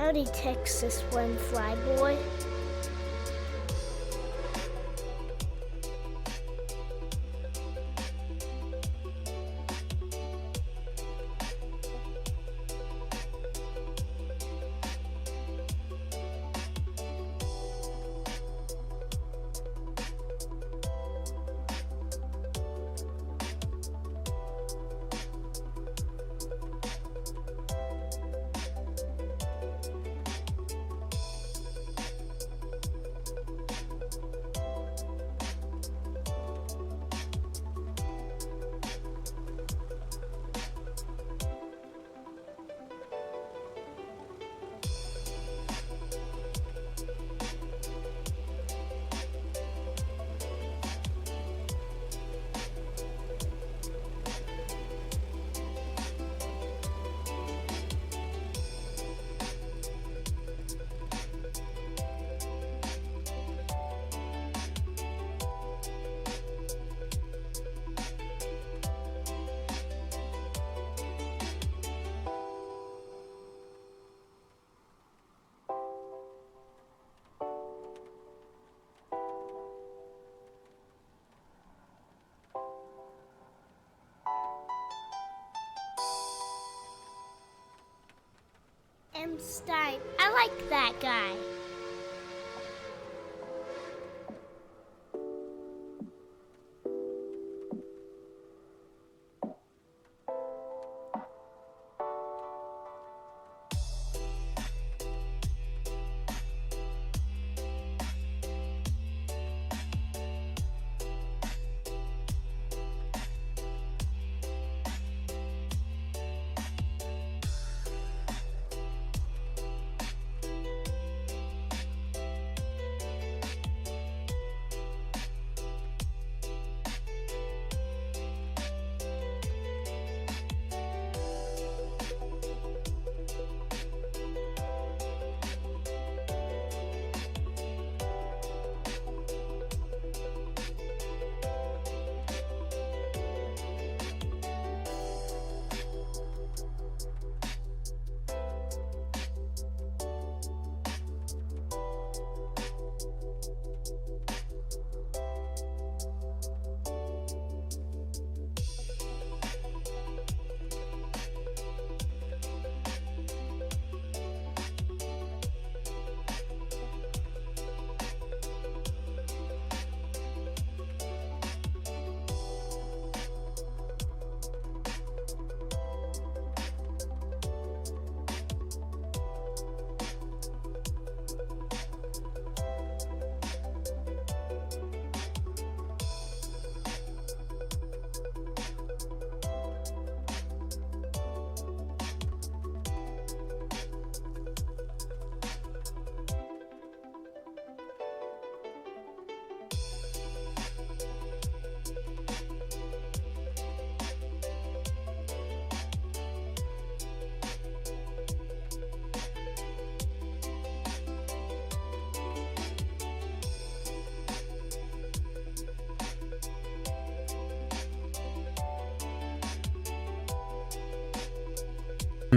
Howdy, Texas one flyboy. M. Stein. I like that guy.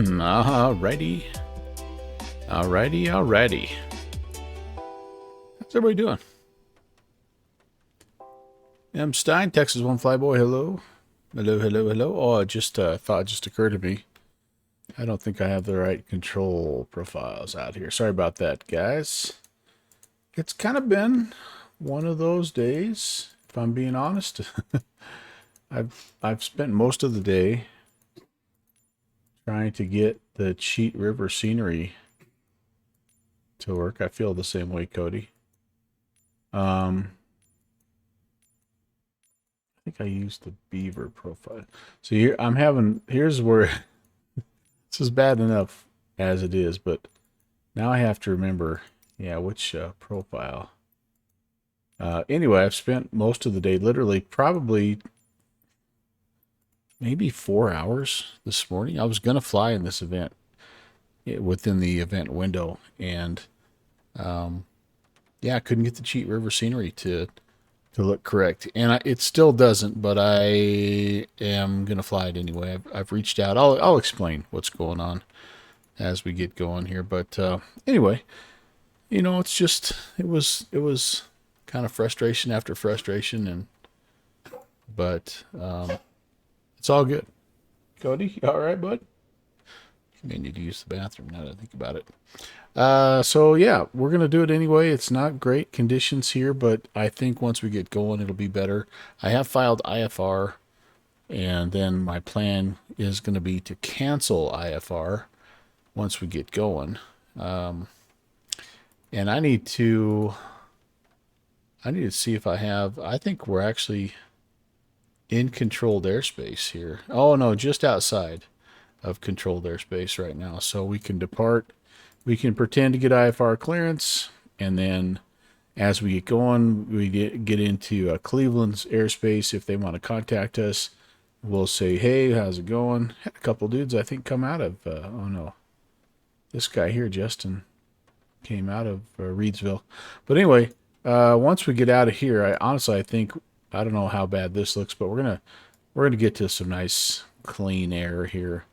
Alrighty. Alrighty. How's everybody doing? M. Stein, Texas One Flyboy, hello. Hello. Oh, it just thought just occurred to me. I don't think I have the right control profiles out here. Sorry about that, guys. It's kind of been one of those days, if I'm being honest. I've spent most of the day trying to get the Cheat River scenery to work. I feel the same way, Cody. I think I used the beaver profile. So here here's where this is bad enough as it is, but now I have to remember, which profile. Anyway, I've spent most of the day, literally probably maybe 4 hours this morning. I was going to fly in this event within the event window, and I couldn't get the Cheat River scenery to look correct, and it still doesn't, but I am going to fly it anyway. I've reached out. I'll explain what's going on. as we get going here. But anyway, you know, it's just it was kind of frustration after frustration, and but it's all good. Cody, you all right, bud? You may need to use the bathroom now that I think about it. So yeah, we're gonna do it anyway. It's not great conditions here, but I think once we get going, it'll be better. I have filed IFR, and then my plan is going to be to cancel IFR once we get going. And I need to see if I think we're actually in controlled airspace here. Oh no, just outside of controlled airspace right now. So we can depart. We can pretend to get IFR clearance, and then as we get going, we get into Cleveland's airspace. If they want to contact us, we'll say, hey, how's it going? Had a couple dudes, I think, come out of, oh no, this guy here, Justin, came out of Reedsville. But anyway, once we get out of here, I think, I don't know how bad this looks, but we're gonna get to some nice clean air here,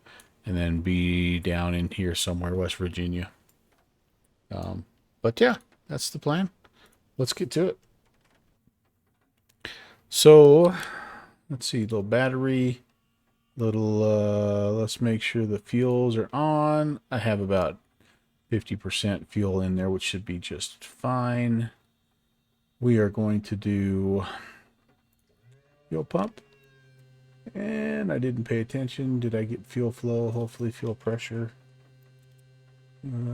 and then be down in here somewhere, West Virginia. But yeah, that's the plan. Let's get to it. So, let's see, little battery, let's make sure the fuels are on. I have about 50% fuel in there, which should be just fine. We are going to do fuel pump. And I didn't pay attention. Did I get fuel flow? Hopefully fuel pressure.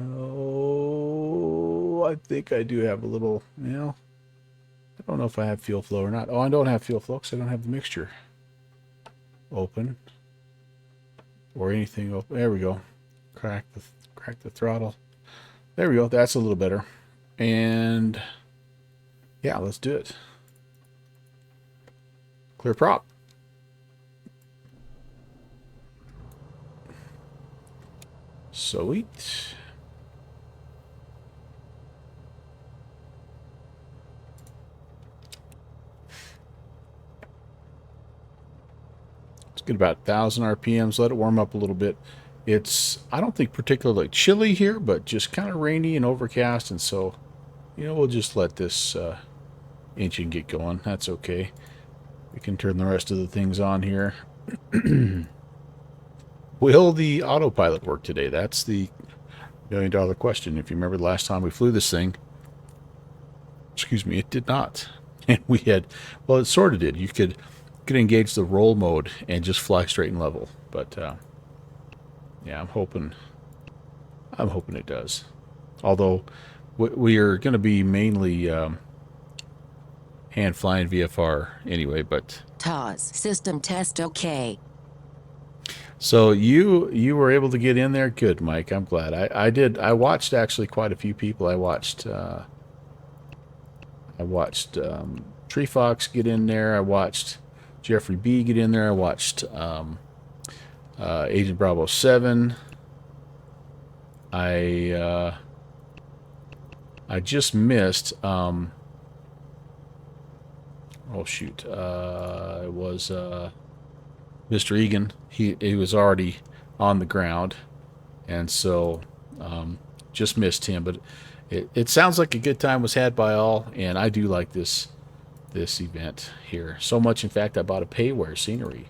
Oh, I think I do have a little, you know, I don't know if I have fuel flow or not. Oh, I don't have fuel flow because I don't have the mixture open or anything open. There we go. Crack the throttle. There we go. That's a little better. And yeah, let's do it. Clear prop. Sweet. Let's get about 1,000 RPMs. Let it warm up a little bit. It's, I don't think particularly chilly here, but just kind of rainy and overcast. And so, you know, we'll just let this engine get going. That's okay. We can turn the rest of the things on here. Will the autopilot work today? That's the $1 million question. If you remember the last time we flew this thing, excuse me, it did not. And we had, well, it sort of did. You could engage the roll mode and just fly straight and level. But yeah, I'm hoping it does. Although we are going to be mainly hand flying VFR anyway. But TOS system test okay. So you were able to get in there? Good, Mike. I'm glad. I did. I watched actually quite a few people. I watched Tree Fox get in there. I watched Jeffrey B get in there. I watched Agent Bravo 7. I just missed. Oh shoot! It was Mr. Egan. He was already on the ground, and so just missed him. But it sounds like a good time was had by all, and I do like this event here so much. In fact, I bought a payware scenery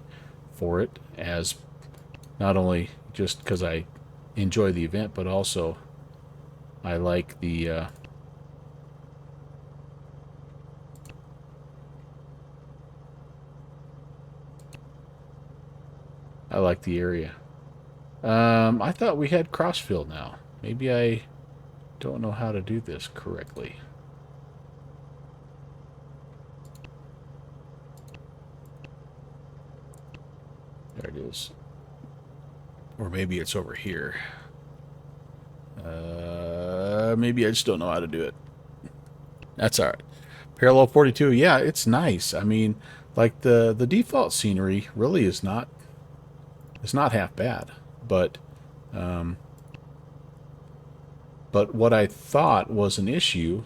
for it, as not only just because I enjoy the event, but also I like the area. I thought we had crossfill now. Maybe I don't know how to do this correctly. There it is. Or maybe it's over here. Maybe I just don't know how to do it. That's all right. Parallel 42. Yeah, it's nice. I mean, like the default scenery really is not. It's not half bad, but what I thought was an issue.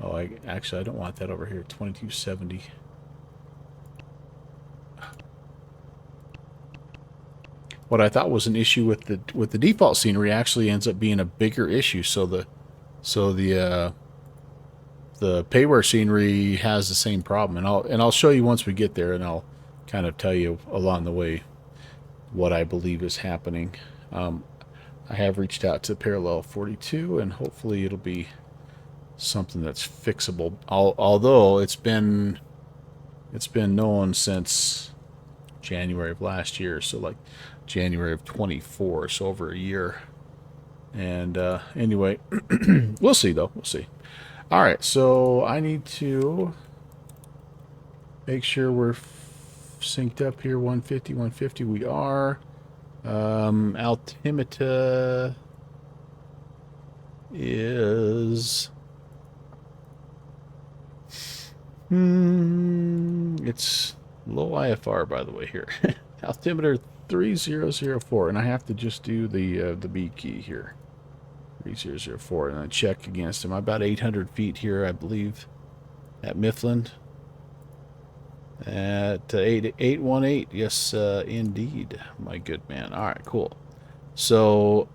Oh, I don't want that over here. 2270. what I thought was an issue with the default scenery actually ends up being a bigger issue. So the payware scenery has the same problem, and I'll show you once we get there, and I'll kind of tell you along the way what I believe is happening. I have reached out to Parallel 42, and hopefully it'll be something that's fixable. Although it's been known since January of last year, so like January of 24, so over a year. And anyway, we'll see though. We'll see. All right, so I need to make sure we're synced up here. 150, 150. We are. Altimeter is it's low IFR, by the way, here. Altimeter 3004, and I have to just do the B key here. 3004, and I check against him. I'm about 800 feet here, I believe, at Mifflin. At 818, yes, indeed, my good man. All right, cool. So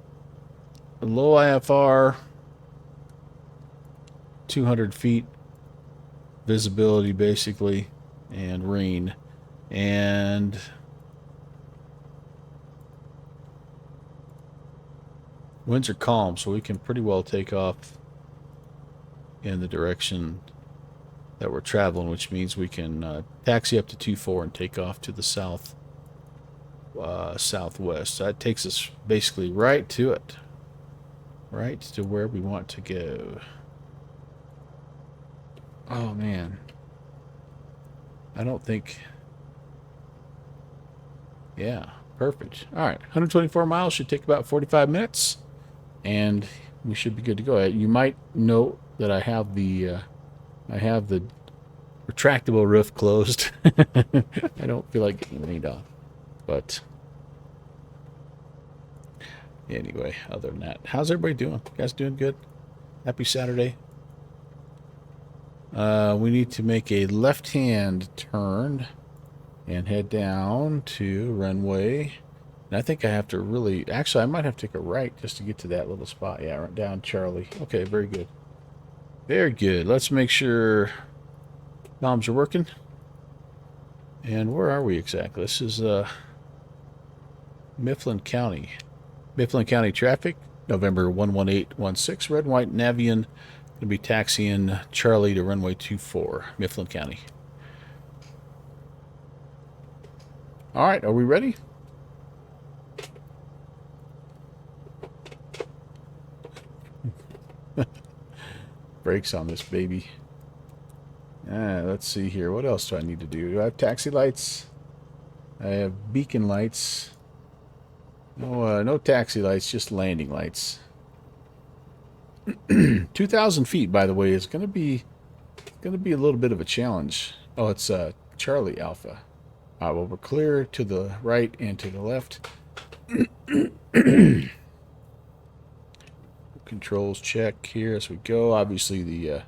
low IFR, 200 feet visibility basically, and rain, and winds are calm, so we can pretty well take off in the direction that we're traveling, which means we can taxi up to 24 and take off to the southwest. So that takes us basically right to it, right to where we want to go. Oh man, I don't think. Yeah, perfect. All right, 124 miles should take about 45 minutes, and we should be good to go. You might note that I have the retractable roof closed. I don't feel like getting rained off, but anyway, other than that, how's everybody doing? You guys doing good? Happy Saturday. We need to make a left-hand turn and head down to runway. And I think I have to really, actually, I might have to take a right just to get to that little spot. Yeah, right down Charlie. Okay, very good. Very good. Let's make sure comms are working. And where are we exactly? This is Mifflin County. Mifflin County traffic, November 11816, red and white Navion. Going to be taxiing Charlie to runway 24, Mifflin County. All right, are we ready? Brakes on this baby. Let's see here. What else do I need to do? Do I have taxi lights? I have beacon lights. No taxi lights, just landing lights. 2,000 feet, by the way, is going to be a little bit of a challenge. Oh, it's Charlie Alpha. Well, we're clear to the right and to the left. Controls check here as we go. Obviously, the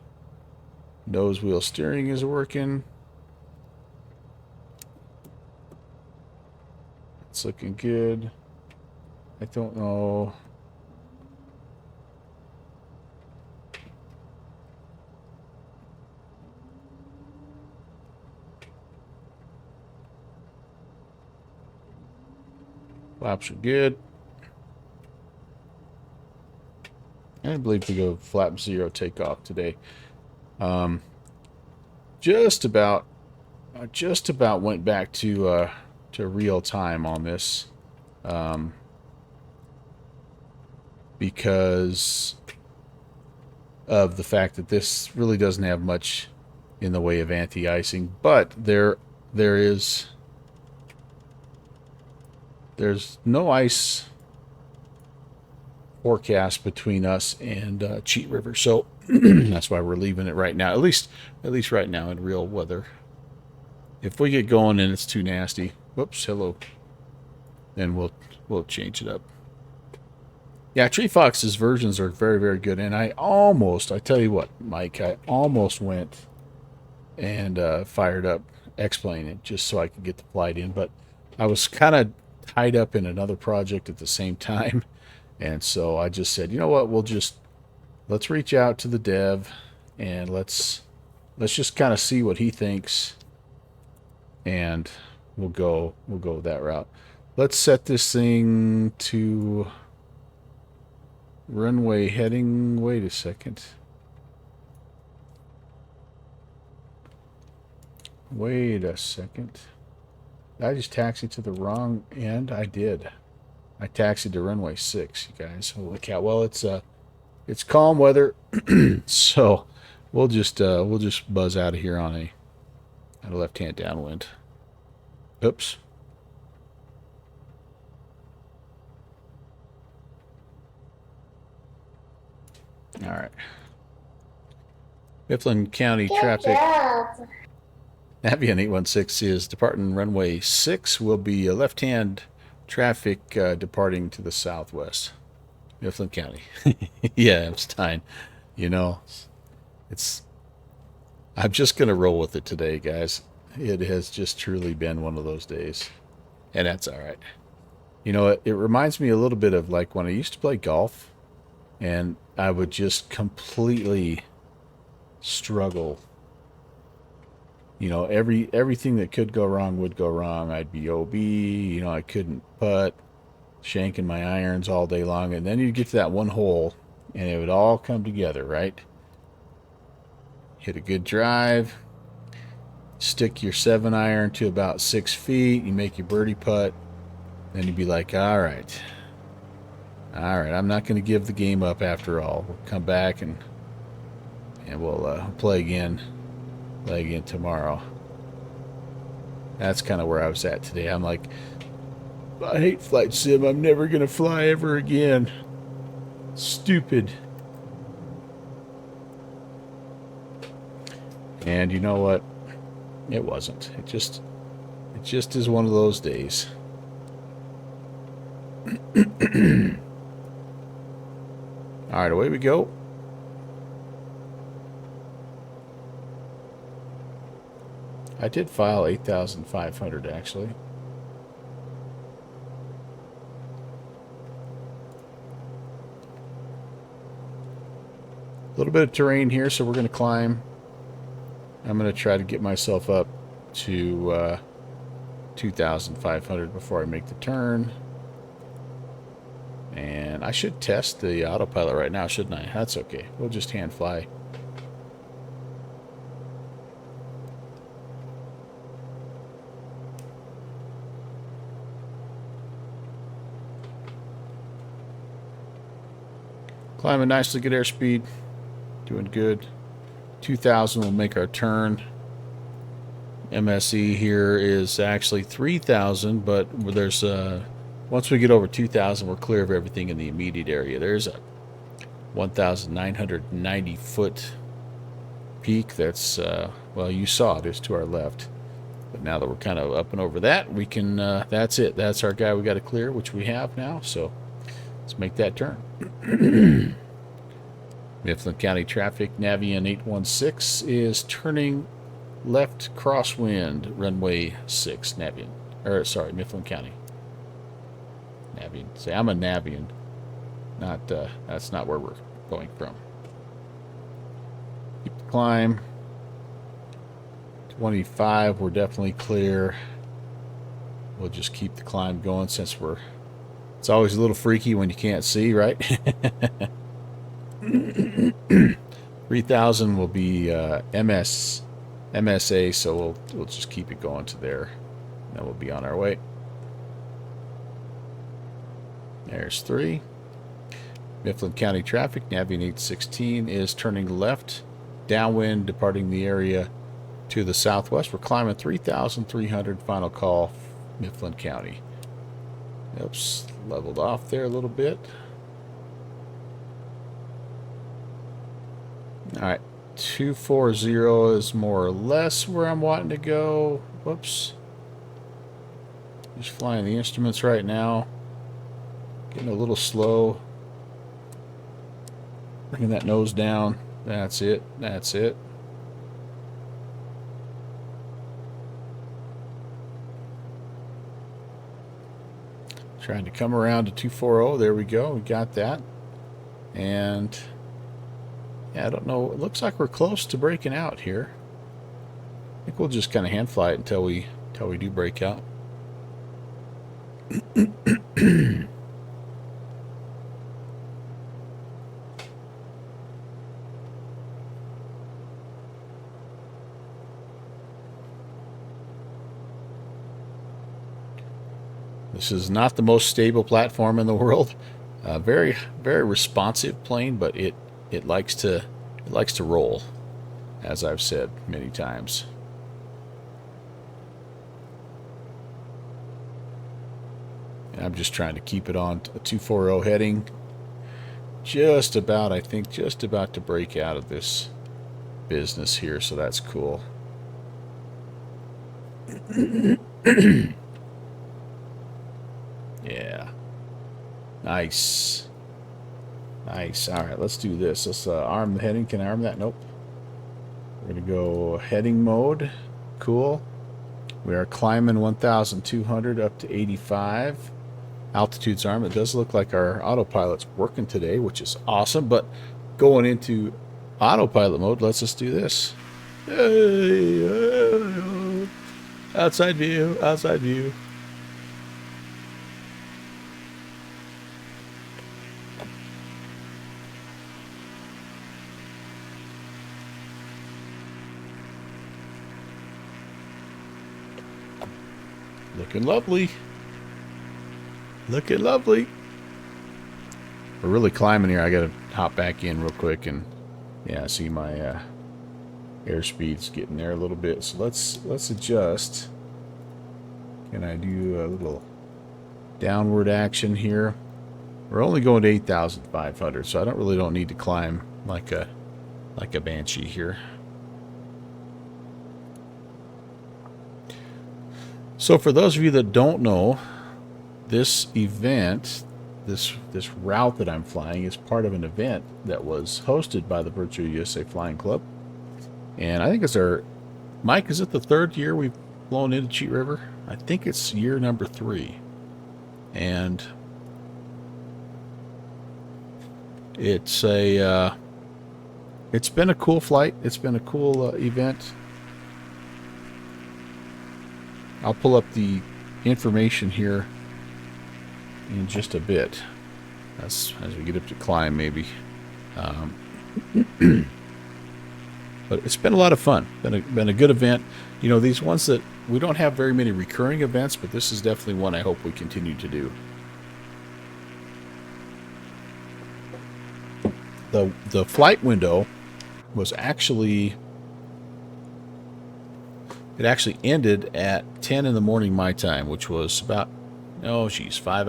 nose wheel steering is working. It's looking good. I don't know. Flaps are good. I believe we go flap 0 takeoff today. Just about went back to real time on this, because of the fact that this really doesn't have much in the way of anti-icing, but there's no ice forecast between us and Cheat River, so that's why we're leaving it right now. At least right now in real weather. If we get going and it's too nasty, whoops, hello, then we'll change it up. Yeah, Tree Fox's versions are very, very good, and I tell you what, Mike, I almost went and fired up X-Plane just so I could get the flight in, but I was kind of tied up in another project at the same time. And so I just said, you know what, let's reach out to the dev and let's just kind of see what he thinks, and we'll go that route. Let's set this thing to runway heading. Wait a second. Wait a second. Did I just taxi to the wrong end? I did. I taxied to runway 6, you guys. Holy cow. Well, it's calm weather, so we'll just buzz out of here on a left-hand downwind. Oops. All right. Mifflin County traffic. Navion 816 is departing runway 6. Will be a left-hand traffic departing to the southwest. Mifflin County. Yeah, Epstein. You know, I'm just going to roll with it today, guys. It has just truly been one of those days. And that's all right. You know, it reminds me a little bit of like when I used to play golf, and I would just completely struggle. You know, everything that could go wrong would go wrong. I'd be OB, you know, I couldn't putt, shanking my irons all day long, and then you'd get to that one hole, and it would all come together, right? Hit a good drive, stick your 7-iron to about 6 feet, you make your birdie putt, then you'd be like, all right, I'm not going to give the game up after all. We'll come back and we'll play again tomorrow. That's kind of where I was at today. I'm like, I hate flight sim. I'm never going to fly ever again. Stupid. And you know what? It wasn't. It just is one of those days. All right, away we go. I did file 8,500 actually. A little bit of terrain here, so we're going to climb. I'm going to try to get myself up to 2,500 before I make the turn. And I should test the autopilot right now, shouldn't I? That's okay. We'll just hand fly. Climbing nicely, good airspeed. Doing good. 2,000 will make our turn. MSE here is actually 3,000, but there's once we get over 2,000, we're clear of everything in the immediate area. There's a 1,990 foot peak. That's well, you saw it. It's to our left. But now that we're kind of up and over that, we can. That's it. That's our guy we got to clear, which we have now. So let's make that turn. Mifflin County traffic, Navion 816 is turning left crosswind, runway 6, Navion. Mifflin County. Navion. Say, I'm a Navion. Not, that's not where we're going from. Keep the climb. 25, we're definitely clear. We'll just keep the climb going since it's always a little freaky when you can't see, right? 3,000 will be MSA, so we'll just keep it going to there. And then we'll be on our way. There's 3. Mifflin County traffic, Navion 816 is turning left, downwind, departing the area to the southwest. We're climbing 3,300, final call, Mifflin County. Oops, leveled off there a little bit. Alright, 240 is more or less where I'm wanting to go. Whoops. Just flying the instruments right now. Getting a little slow. Bringing that nose down. That's it. That's it. Trying to come around to 240. There we go. We got that. And yeah, I don't know. It looks like we're close to breaking out here. I think we'll just kind of hand fly it until we do break out. This is not the most stable platform in the world. Very, very responsive plane, but it likes to roll, as I've said many times. And I'm just trying to keep it on a 240 heading. Just about, I think, just about to break out of this business here, so that's cool. Yeah. Nice. Nice. All right, let's do this. Let's arm the heading. Can I arm that? Nope. We're going to go heading mode. Cool. We are climbing 1,200 up to 85. Altitude's arm. It does look like our autopilot's working today, which is awesome. But going into autopilot mode, let's just do this. Hey, outside view. Outside view. Looking lovely. Looking lovely. We're really climbing here. I gotta hop back in real quick and yeah, see my airspeed's getting there a little bit. So let's adjust. Can I do a little downward action here? We're only going to 8,500, so I don't need to climb like a banshee here. So for those of you that don't know, this event, this route that I'm flying is part of an event that was hosted by the Virtual USA Flying Club. And I think it's our, Mike, is it the third year we've flown into Cheat River? I think it's year number 3. And it's a, it's been a cool flight. It's been a cool event. I'll pull up the information here in just a bit. That's as we get up to climb, maybe. But it's been a lot of fun. Been a good event. You know, these ones that we don't have very many recurring events, but this is definitely one I hope we continue to do. The flight window was actually. It actually ended at 10 in the morning my time, which was about, 5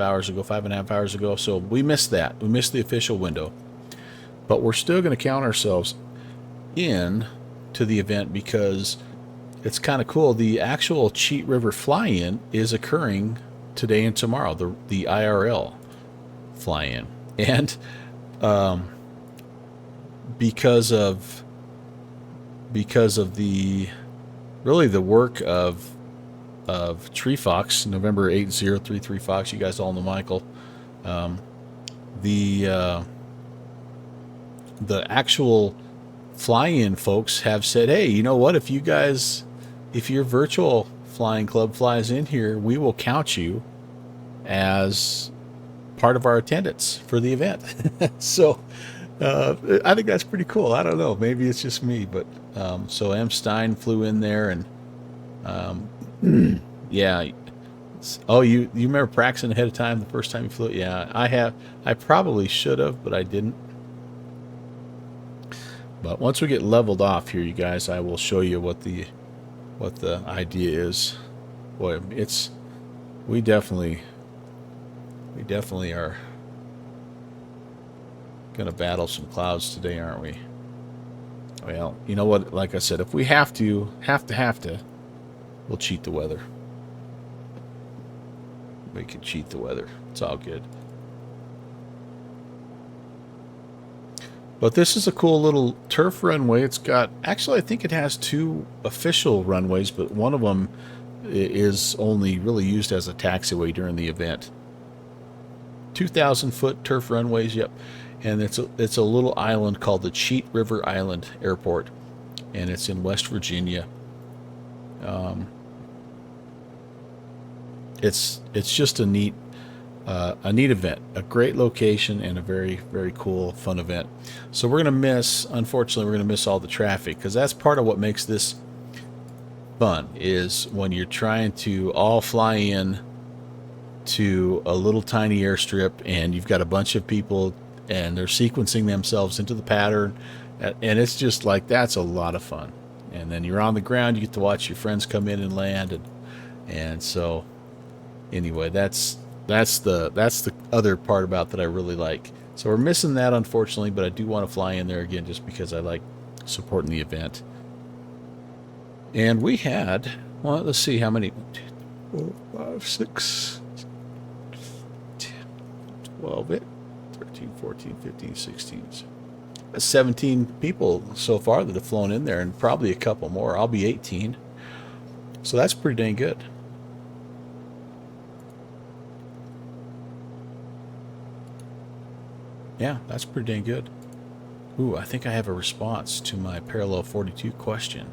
hours ago, 5.5 hours ago. So we missed that. We missed the official window. But we're still going to count ourselves in to the event because it's kind of cool. The actual Cheat River fly-in is occurring today and tomorrow, the IRL fly-in. And because of the really the work of Tree Fox, November 8033 Fox, you guys all know Michael. The actual fly-in folks have said, hey, you know what? If your virtual flying club flies in here, we will count you as part of our attendance for the event. So I think that's pretty cool. I don't know. Maybe it's just me, but so M. Stein flew in there, and yeah. Oh, you remember practicing ahead of time the first time you flew? Yeah, I have. I probably should have, but I didn't. But once we get leveled off here, you guys, I will show you what the idea is. Boy, we definitely are gonna battle some clouds today, aren't we? Well, you know what? Like I said, if we have to, we'll cheat the weather. We can cheat the weather. It's all good. But this is a cool little turf runway. It's got, actually, I think it has 2 official runways, but one of them is only really used as a taxiway during the event. 2,000-foot turf runways. Yep, and it's a little island called the Cheat River Island Airport, and it's in West Virginia. It's just a neat event, a great location, and a very, very cool, fun event. So unfortunately, we're gonna miss all the traffic, because that's part of what makes this fun, is when you're trying to all fly in to a little tiny airstrip, and you've got a bunch of people, and they're sequencing themselves into the pattern, and it's just like, that's a lot of fun. And then you're on the ground, you get to watch your friends come in and land, and so anyway, that's the other part about that I really like. So we're missing that, unfortunately, but I do want to fly in there again just because I like supporting the event. And we had, well, let's see how many. 4, 5, 6, 10, 12, 13, 14, 15, 16, 17 people so far that have flown in there, and probably a couple more. I'll be 18. So that's pretty dang good. Yeah, that's pretty dang good. Ooh, I think I have a response to my Parallel 42 question.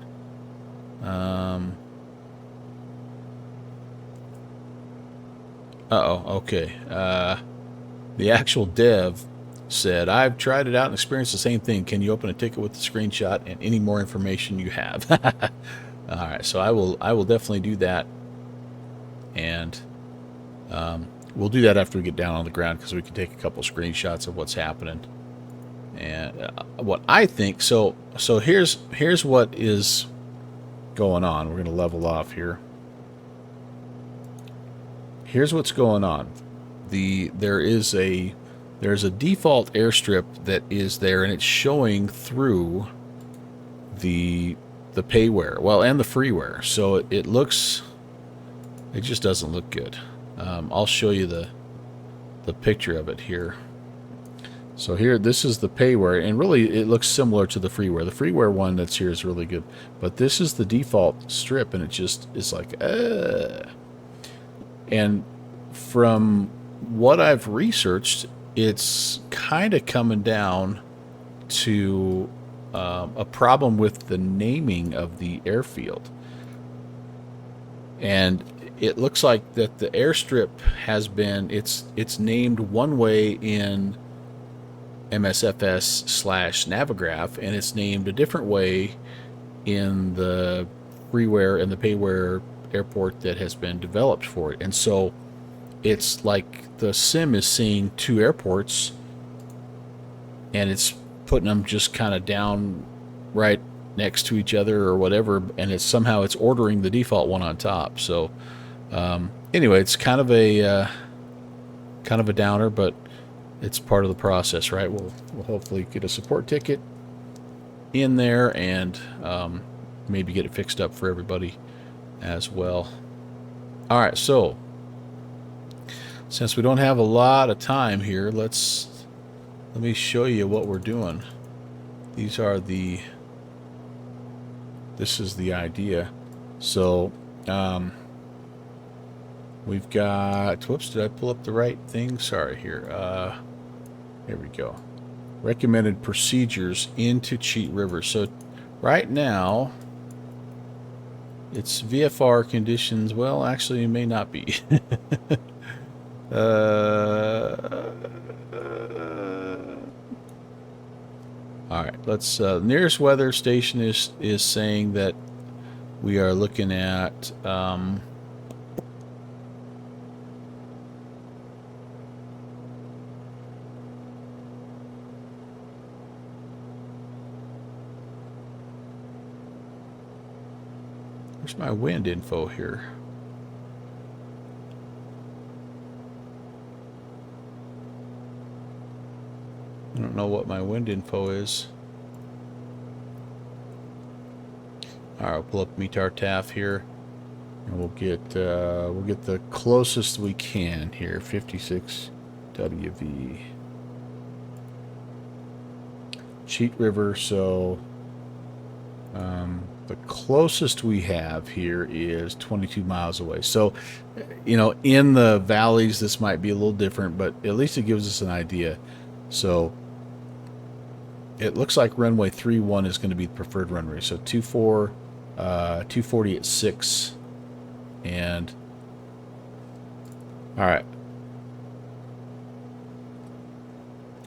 Okay. The actual dev said, I've tried it out and experienced the same thing. Can you open a ticket with the screenshot and any more information you have? All right, so I will definitely do that. And we'll do that after we get down on the ground, because we can take a couple screenshots of what's happening. And what I think, so here's what is going on. We're going to level off here. Here's what's going on. There's a default airstrip that is there, and it's showing through the payware, well, and the freeware. So it just doesn't look good. I'll show you the picture of it here. So here, this is the payware, and really it looks similar to the freeware. The freeware one that's here is really good, but this is the default strip, and it just is like, And from what I've researched, it's kind of coming down to a problem with the naming of the airfield. And it looks like that the airstrip has been, it's named one way in MSFS/Navigraph, and it's named a different way in the freeware and the payware airport that has been developed for it. And so it's like the sim is seeing two airports, and it's putting them just kind of down right next to each other or whatever, and it's ordering the default one on top. So anyway, it's kind of a downer, but it's part of the process, right? We'll hopefully get a support ticket in there, and maybe get it fixed up for everybody as well. All right, so since we don't have a lot of time here, let me show you what we're doing. This is the idea. So we've got, whoops, did I pull up the right thing? Sorry, here we go. Recommended procedures into Cheat River. So right now it's VFR conditions. Well, actually it may not be. All right, let's nearest weather station is saying that we are looking at where's my wind info here? I don't know what my wind info is. All right, we'll pull up METAR TAF here, and we'll get the closest we can here. 56 WV. Cheat River. So The closest we have here is 22 miles away. So, you know, in the valleys, this might be a little different, but at least it gives us an idea. So, it looks like runway 31 is going to be the preferred runway. So, 240 at 6. And, all right.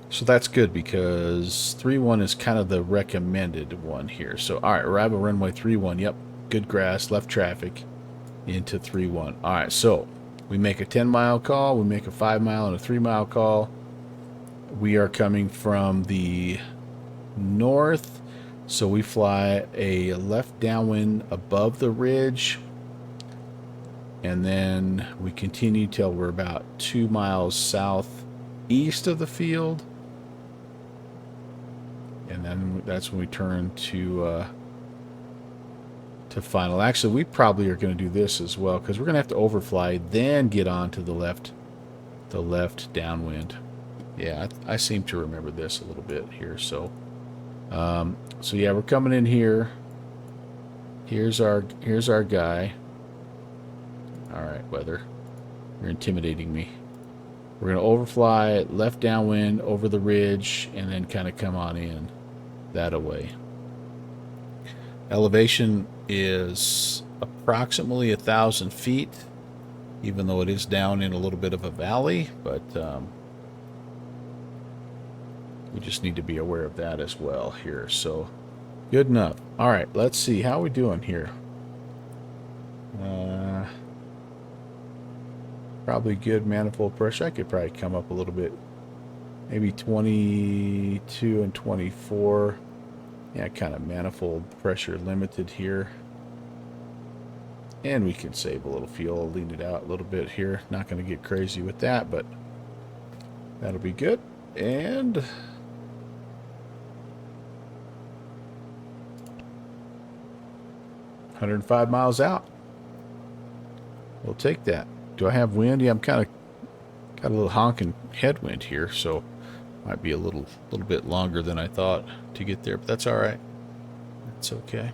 So that's good because 31 is kind of the recommended one here. So, all right, arrival runway 31. Yep, good grass, left traffic into 31. All right, so we make a 10-mile call, we make a 5-mile and a 3-mile call. We are coming from the north, so we fly a left downwind above the ridge, and then we continue till we're about 2 miles southeast of the field. And then that's when we turn to final. Actually, we probably are going to do this as well because we're going to have to overfly, then get on to the left downwind. Yeah, I seem to remember this a little bit here. So, so yeah, we're coming in here. Here's our guy. All right, weather, you're intimidating me. We're going to overfly left downwind over the ridge and then kind of come on in that away. Elevation is approximately 1,000 feet, even though it is down in a little bit of a valley, but we just need to be aware of that as well here. So, good enough. All right, let's see. How are we doing here? Probably good manifold pressure. I could probably come up a little bit. Maybe 22 and 24. Yeah, kind of manifold pressure limited here. And we can save a little fuel. I'll lean it out a little bit here. Not going to get crazy with that, but that'll be good. And 105 miles out. We'll take that. Do I have wind? Yeah, I'm kind of got a little honking headwind here, so might be a little bit longer than I thought to get there, but that's all right. That's okay.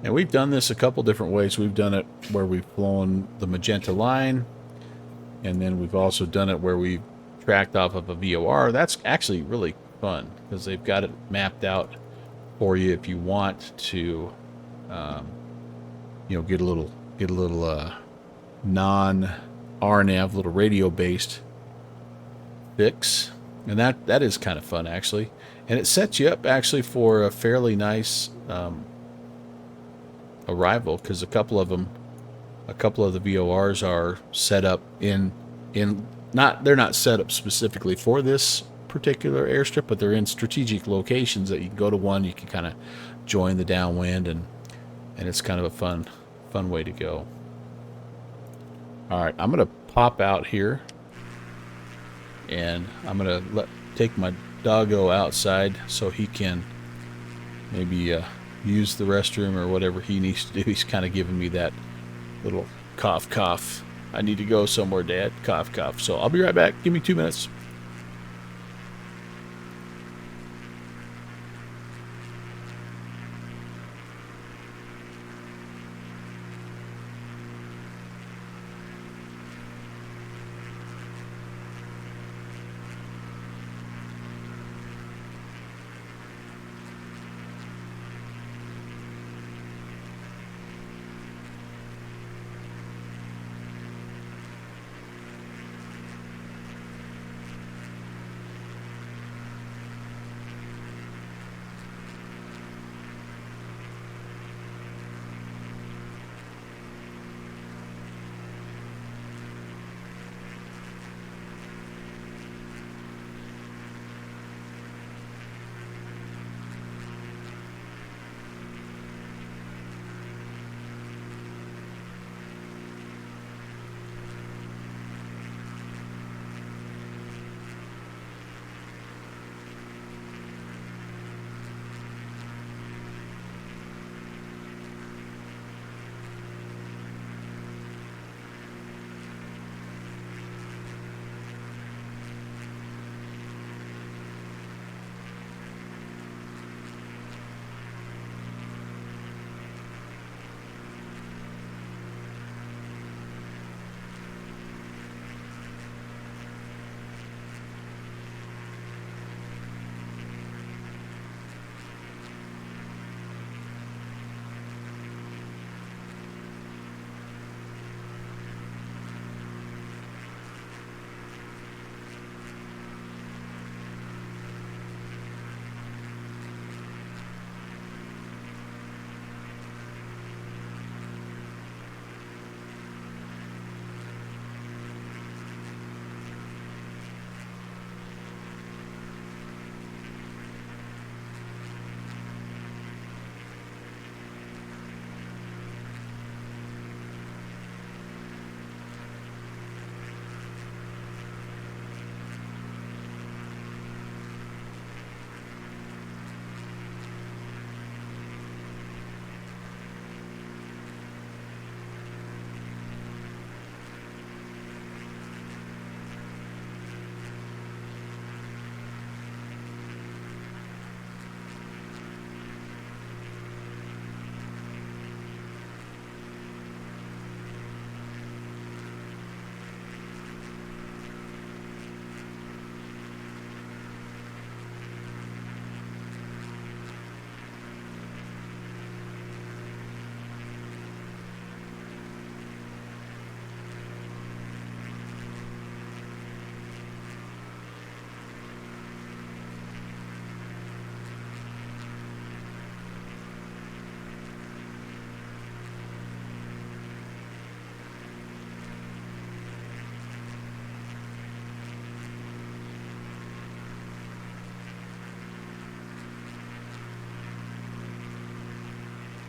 And we've done this a couple different ways. We've done it where we've flown the magenta line, and then we've also done it where we've tracked off of a VOR. That's actually really fun because they've got it mapped out for you if you want to, you know, get a little non-RNAV, little radio-based fix, and that is kind of fun actually, and it sets you up actually for a fairly nice arrival, because a couple of the VORs are set up in they're not set up specifically for this particular airstrip, but they're in strategic locations that you can go to one, you can kind of join the downwind, and it's kind of a fun way to go. All right, I'm gonna pop out here, and I'm gonna take my doggo outside so he can maybe use the restroom or whatever he needs to do. He's kind of giving me that little cough, cough. I need to go somewhere, Dad. Cough, cough. So I'll be right back. Give me 2 minutes.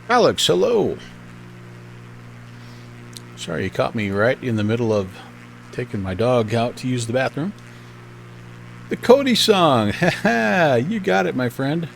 Alex, hello. Sorry, you caught me right in the middle of taking my dog out to use the bathroom. The Cody song. Haha, you got it, my friend.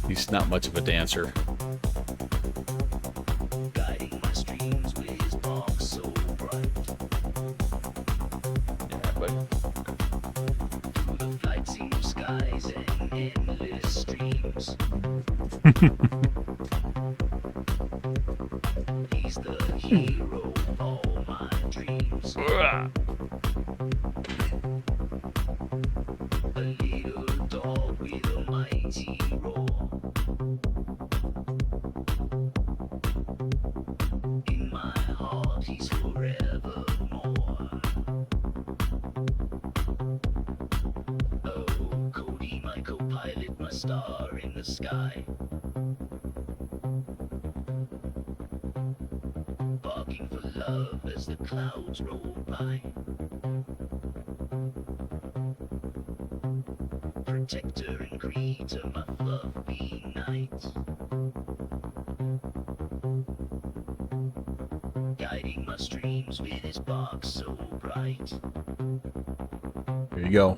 He's not much of a dancer. He's the hero of all my dreams. A little dog with a mighty roar. In my heart, he's forevermore. Oh, Cody, my co-pilot, my star in the sky. Barking for love as the clouds roll by. Protector and greeter, my fluffy knight. Guiding my streams with his bark so bright. Here you go.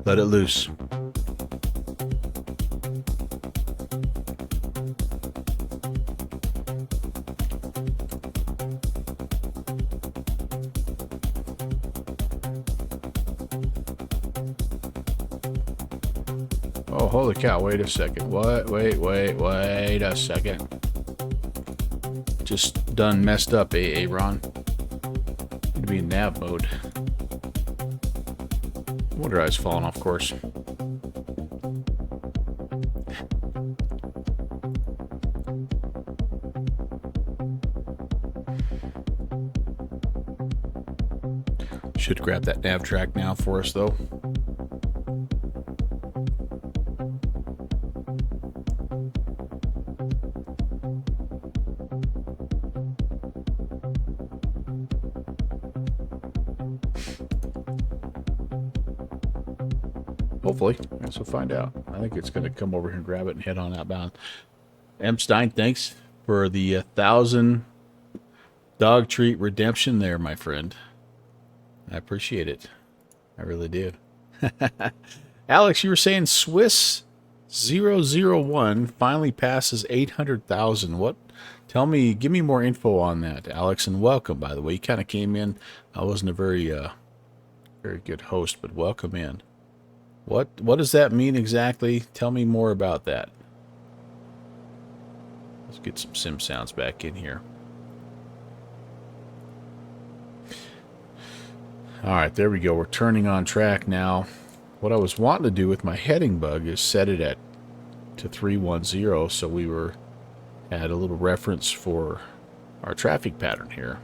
Let it loose. Oh, holy cow, wait a second. What? Wait a second. Just done messed up, Ron. Need to be in nav mode. Wonder I was falling off course. Should grab that nav track now for us, though. Hopefully. I guess we'll find out. I think it's going to come over here and grab it and head on outbound. M. Stein, thanks for the 1,000 dog treat redemption there, my friend. I appreciate it. I really do. Alex, you were saying Swiss 001 finally passes 800,000. What? Tell me, give me more info on that, Alex, and welcome, by the way. You kind of came in. I wasn't a very good host, but welcome in. What does that mean exactly? Tell me more about that. Let's get some sim sounds back in here. All right, there we go. We're turning on track now. What I was wanting to do with my heading bug is set it to 310, so we had a little reference for our traffic pattern here.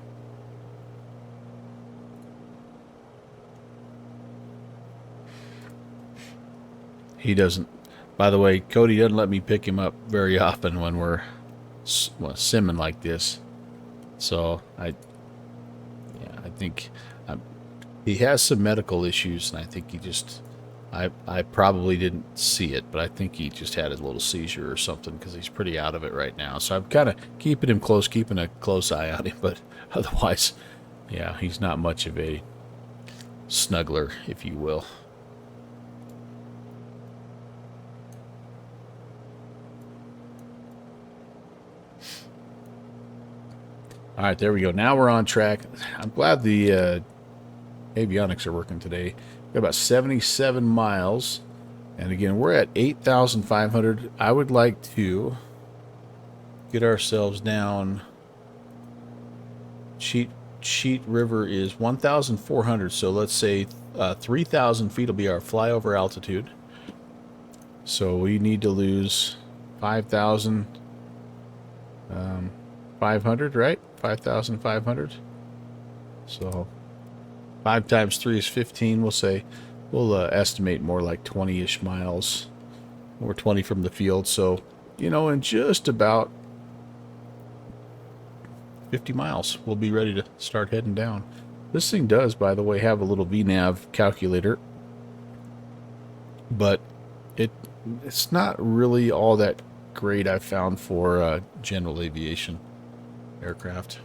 He doesn't. By the way, Cody doesn't let me pick him up very often when we're simming like this. So I think he has some medical issues, and I think he just. I probably didn't see it, but I think he just had a little seizure or something because he's pretty out of it right now. So I'm kind of keeping a close eye on him, but otherwise, yeah, he's not much of a snuggler, if you will. All right, there we go. Now we're on track. I'm glad the avionics are working today. Got about 77 miles. And again, we're at 8,500. I would like to get ourselves down. Cheat River is 1,400. So let's say 3,000 feet will be our flyover altitude. So we need to lose 5,500, right? 5,500. So 5 times 3 is 15. We'll estimate more like 20-ish miles, or 20 from the field. So, in just about 50 miles, we'll be ready to start heading down. This thing does, by the way, have a little VNav calculator, but it's not really all that great, I found, for general aviation aircraft.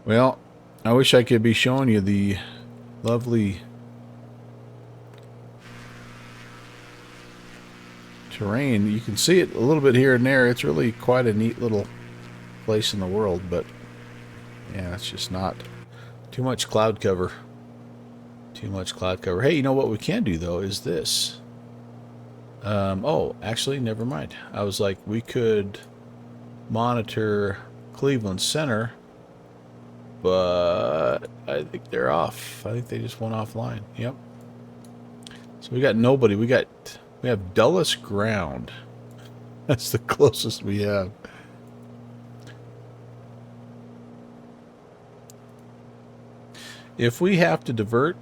Well, I wish I could be showing you the lovely terrain. You can see it a little bit here and there. It's really quite a neat little place in the world, but yeah, it's just not too much cloud cover. Too much cloud cover. Hey, you know what we can do though is this. Oh, actually, never mind. I was like, we could monitor Cleveland Center, but I think they're off. I think they just went offline. Yep. So we got nobody. We have Dulles ground. That's the closest we have. If we have to divert,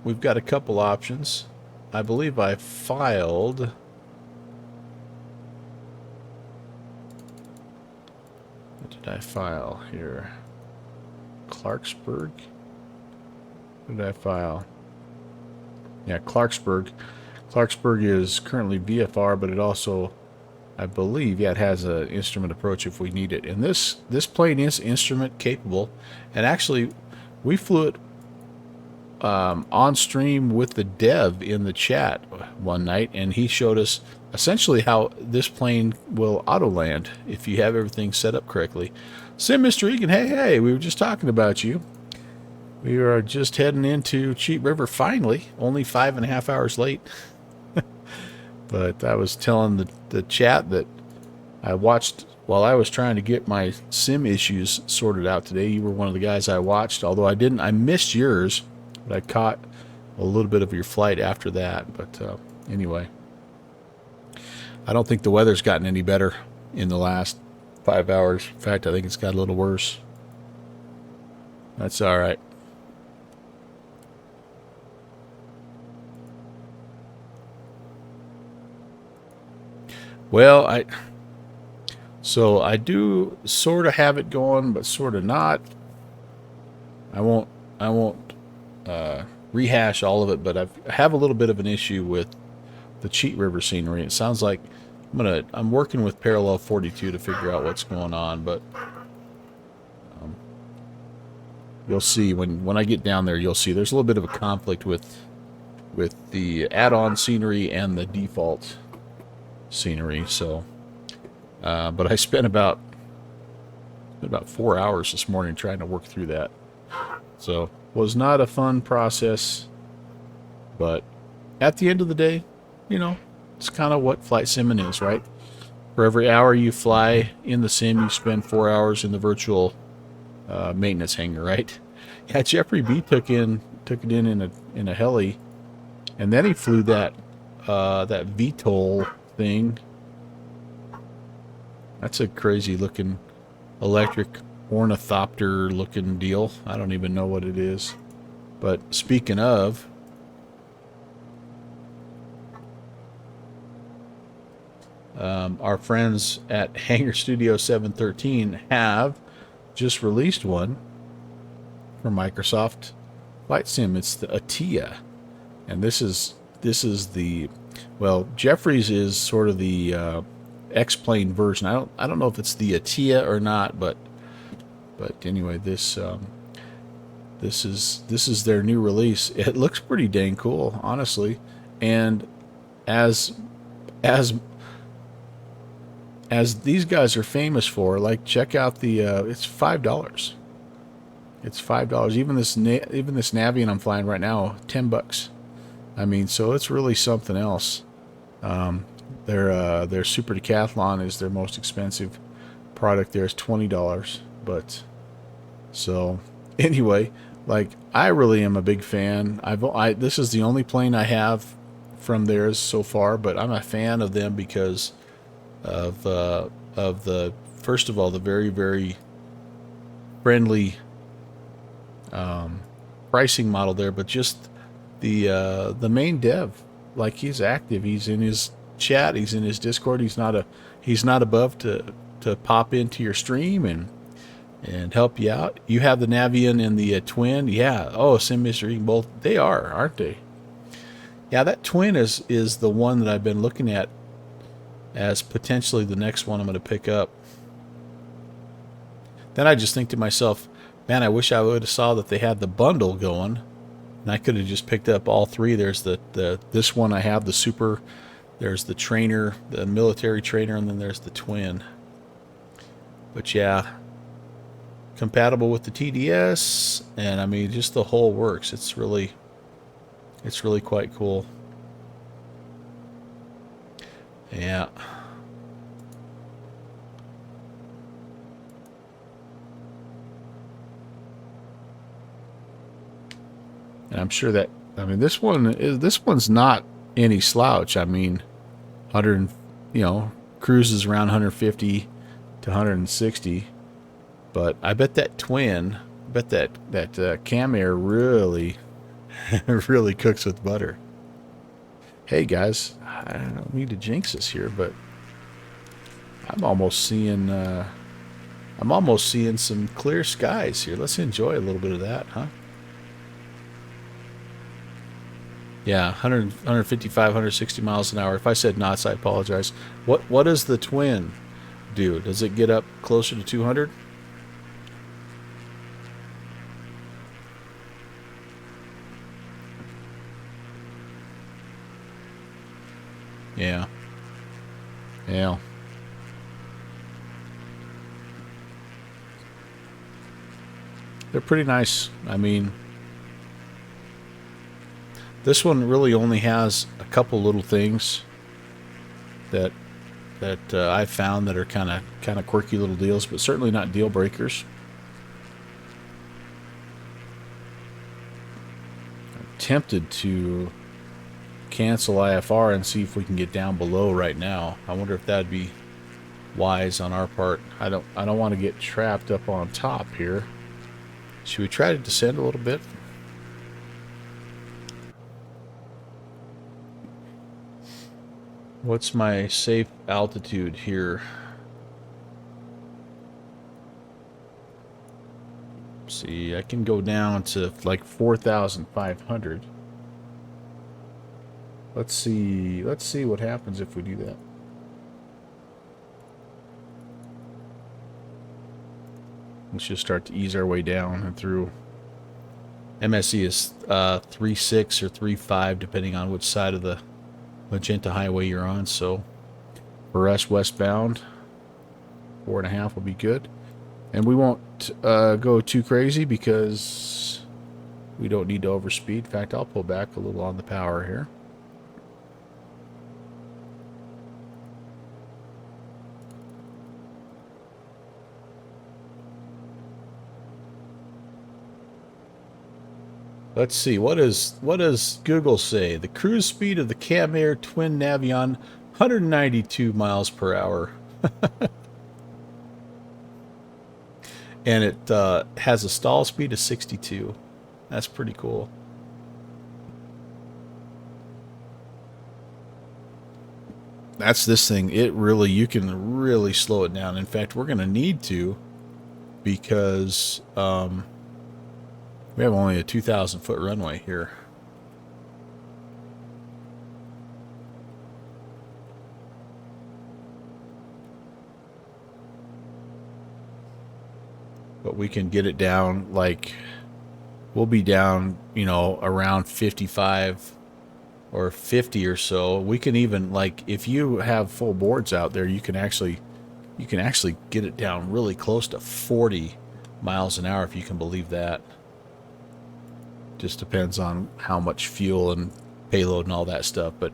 we've got a couple options. I believe I filed. What did I file here? Clarksburg? What did I file? Yeah, Clarksburg. Clarksburg is currently VFR, but it also, I believe, yeah, it has an instrument approach if we need it. And this plane is instrument capable. And actually, we flew it on stream with the dev in the chat one night, and he showed us essentially how this plane will auto land if you have everything set up correctly. Sim Mr. Egan, hey, we were just talking about you. We are just heading into Cheat River finally, only 5.5 hours late. But I was telling the chat that I watched while I was trying to get my sim issues sorted out today. You were one of the guys I watched, although I missed yours, but I caught a little bit of your flight after that. But anyway, I don't think the weather's gotten any better in the last 5 hours. In fact, I think it's got a little worse. That's all right. Well, So I do sort of have it going, but sort of not. I won't rehash all of it, but I have a little bit of an issue with the Cheat River scenery. It sounds like I'm working with Parallel 42 to figure out what's going on, but you'll see when I get down there. You'll see there's a little bit of a conflict with the add-on scenery and the default scenery. So, but I spent about 4 hours this morning trying to work through that. So, was not a fun process, but at the end of the day, you know, it's kind of what flight simming is, right? For every hour you fly in the sim, you spend 4 hours in the virtual maintenance hangar, right? Yeah, Jeffrey B took it in a heli, and then he flew that VTOL thing. That's a crazy looking electric ornithopter looking deal. I don't even know what it is. But speaking of, our friends at Hangar Studio 713 have just released one for Microsoft Flight Sim. It's the ATIA, and this is the, well, Jeffries is sort of the X-plane version. I don't know if it's the ATIA or not, but anyway, this is their new release. It looks pretty dang cool, honestly, and as these guys are famous for, like, check out the it's $5. It's $5. Even this Navion I'm flying right now, $10. I mean, so it's really something else. Their Super Decathlon is their most expensive product. There is $20. But so anyway, like, I really am a big fan. This is the only plane I have from theirs so far, but I'm a fan of them because of the, first of all, the very, very friendly pricing model there, but just the main dev, like, he's active, he's in his chat, he's in his Discord, he's not above to pop into your stream and help you out. You have the Navion and the Twin, yeah. Oh, Sim Mystery, both, they are, aren't they? Yeah, that Twin is the one that I've been looking at as potentially the next one I'm going to pick up. Then I just think to myself, man, I wish I would have saw that they had the bundle going, and I could have just picked up all three. There's this one I have, the Super, there's the trainer, the military trainer, and then there's the Twin. But yeah, compatible with the TDS, and I mean, just the whole works. It's really quite cool. Yeah. And I'm sure that, I mean, this one's not any slouch. I mean, 100, cruises around 150 to 160. But I bet that Twin, that Cam Air really really cooks with butter. Hey guys, I don't mean to jinx us here, but I'm almost seeing some clear skies here. Let's enjoy a little bit of that, huh? Yeah, 155, 160 miles an hour. If I said knots, I apologize. What does the Twin do? Does it get up closer to 200? Yeah. Yeah. They're pretty nice. I mean, this one really only has a couple little things that I've found that are kind of quirky little deals, but certainly not deal breakers. I'm tempted to cancel IFR and see if we can get down below right now. I wonder if that'd be wise on our part. I don't want to get trapped up on top here. Should we try to descend a little bit? What's my safe altitude here? See, I can go down to like 4,500. Let's see what happens if we do that. Let's just start to ease our way down and through. MSE is 3.6 or 3.5 depending on which side of the magenta highway you're on. So for us westbound, 4.5 will be good. And we won't go too crazy because we don't need to overspeed. In fact, I'll pull back a little on the power here. Let's see, what does Google say? The cruise speed of the Cam Air Twin Navion, 192 miles per hour. And it has a stall speed of 62. That's pretty cool. That's this thing. You can really slow it down. In fact, we're going to need to because we have only a 2,000 foot runway here. But we can get it down, like, we'll be down, you know, around 55 or 50 or so. We can even, like, if you have full boards out there, you can actually get it down really close to 40 miles an hour, if you can believe that. Just depends on how much fuel and payload and all that stuff. But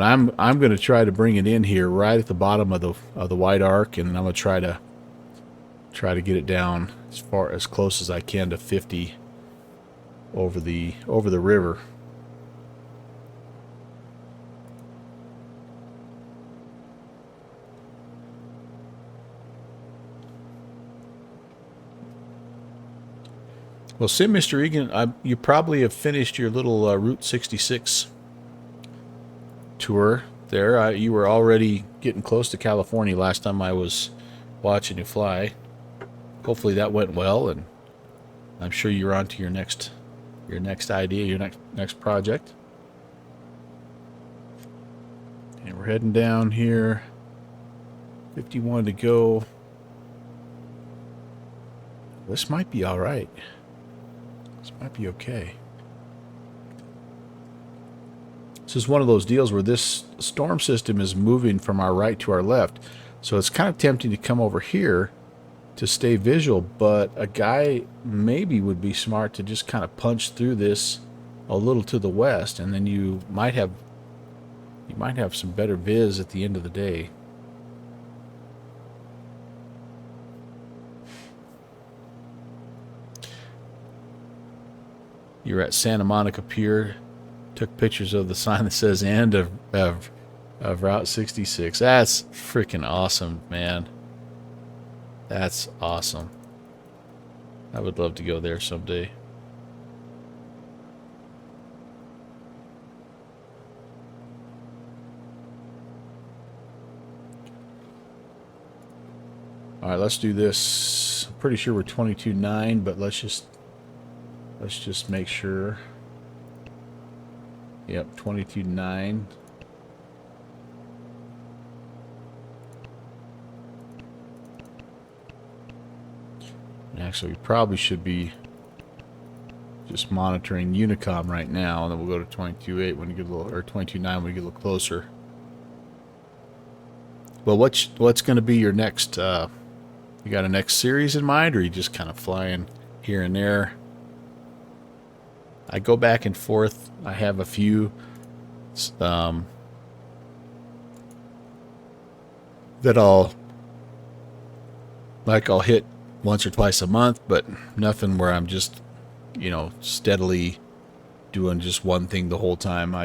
I'm going to try to bring it in here right at the bottom of the wide arc, and then I'm going to try to get it down as close as I can to 50 over the river. Well, Sim, Mr. Egan, you probably have finished your little Route 66 tour there. You were already getting close to California last time I was watching you fly. Hopefully that went well, and I'm sure you're on to your next idea, your next project. And we're heading down here. 51 to go. This might be all right. This might be okay. This is one of those deals where this storm system is moving from our right to our left. So it's kind of tempting to come over here to stay visual, but a guy maybe would be smart to just kind of punch through this a little to the west, and then you might have some better viz at the end of the day. You're at Santa Monica Pier, took pictures of the sign that says end of Route 66. That's freaking awesome, man. That's awesome. I would love to go there someday. All right, let's do this. I'm pretty sure we're 22.9, but let's just make sure. Yep, 22.9. Actually, we probably should be just monitoring Unicom right now, and then we'll go to 22.8 when you get a little, or 22.9 when we get a little closer. Well, what's going to be your next? You got a next series in mind, or are you just kind of flying here and there? I go back and forth. I have a few that I'll hit once or twice a month, but nothing where I'm just, you know, steadily doing just one thing the whole time. I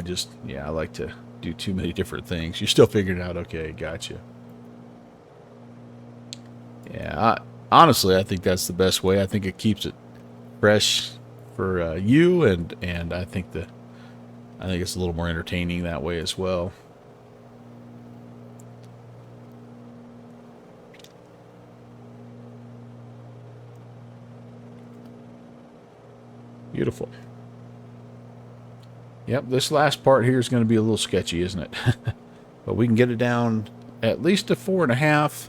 like to do too many different things. You're still figuring it out. Okay, gotcha. Yeah, honestly, I think that's the best way. I think it keeps it fresh for you, and I think it's a little more entertaining that way as well. Beautiful. Yep, this last part here is going to be a little sketchy, isn't it? But we can get it down at least to 4.5.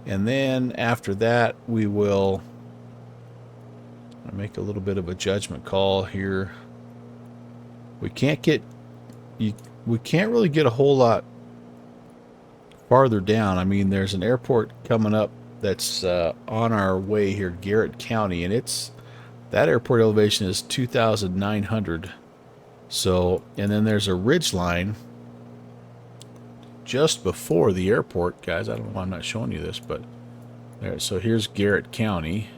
And then after that, we will make a little bit of a judgment call here. We can't really get a whole lot farther down. I mean, there's an airport coming up that's on our way here, Garrett County, and that airport elevation is 2,900. So, and then there's a ridge line just before the airport, guys. I don't know why I'm not showing you this, but there. So here's Garrett County,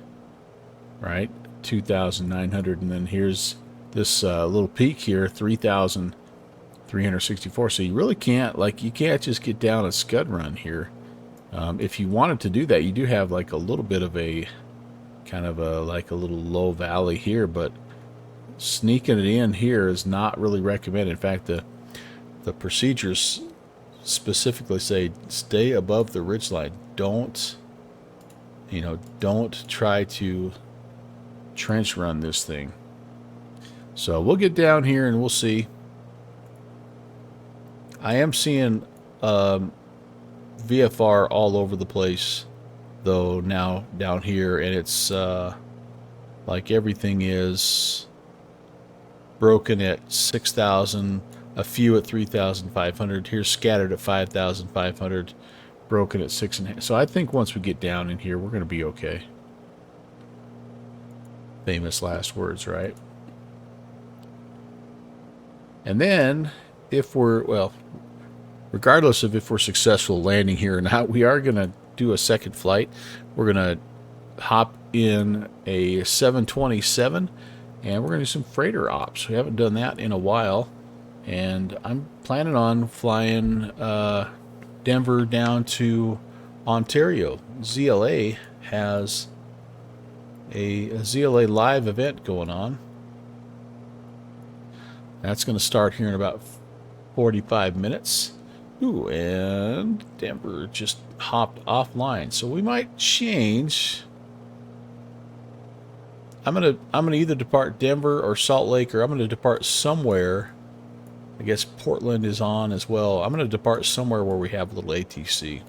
right? 2,900, and then here's this little peak here, 3,364. So you really can't, like, you can't just get down a scud run here. If you wanted to do that, you do have like a little bit of a kind of a like a little low valley here, but sneaking it in here is not really recommended. In fact, the procedures specifically say stay above the ridgeline. Don't try to trench run this thing. So we'll get down here and we'll see. I am seeing VFR all over the place though now down here, and it's like everything is broken at 6,000, a few at 3,500, here's scattered at 5,500, broken at 6.5. So I think once we get down in here, we're going to be okay. Famous last words, right? And then if we're, well, regardless of if we're successful landing here or not, we are going to do a second flight. We're going to hop in a 727 and we're going to do some freighter ops. We haven't done that in a while, and I'm planning on flying Denver down to Ontario. ZLA has a ZLA live event going on. That's going to start here in about 45 minutes. Ooh, and Denver just hopped offline, so we might change. I'm gonna either depart Denver or Salt Lake, or I'm gonna depart somewhere. I guess Portland is on as well. I'm gonna depart somewhere where we have a little ATC.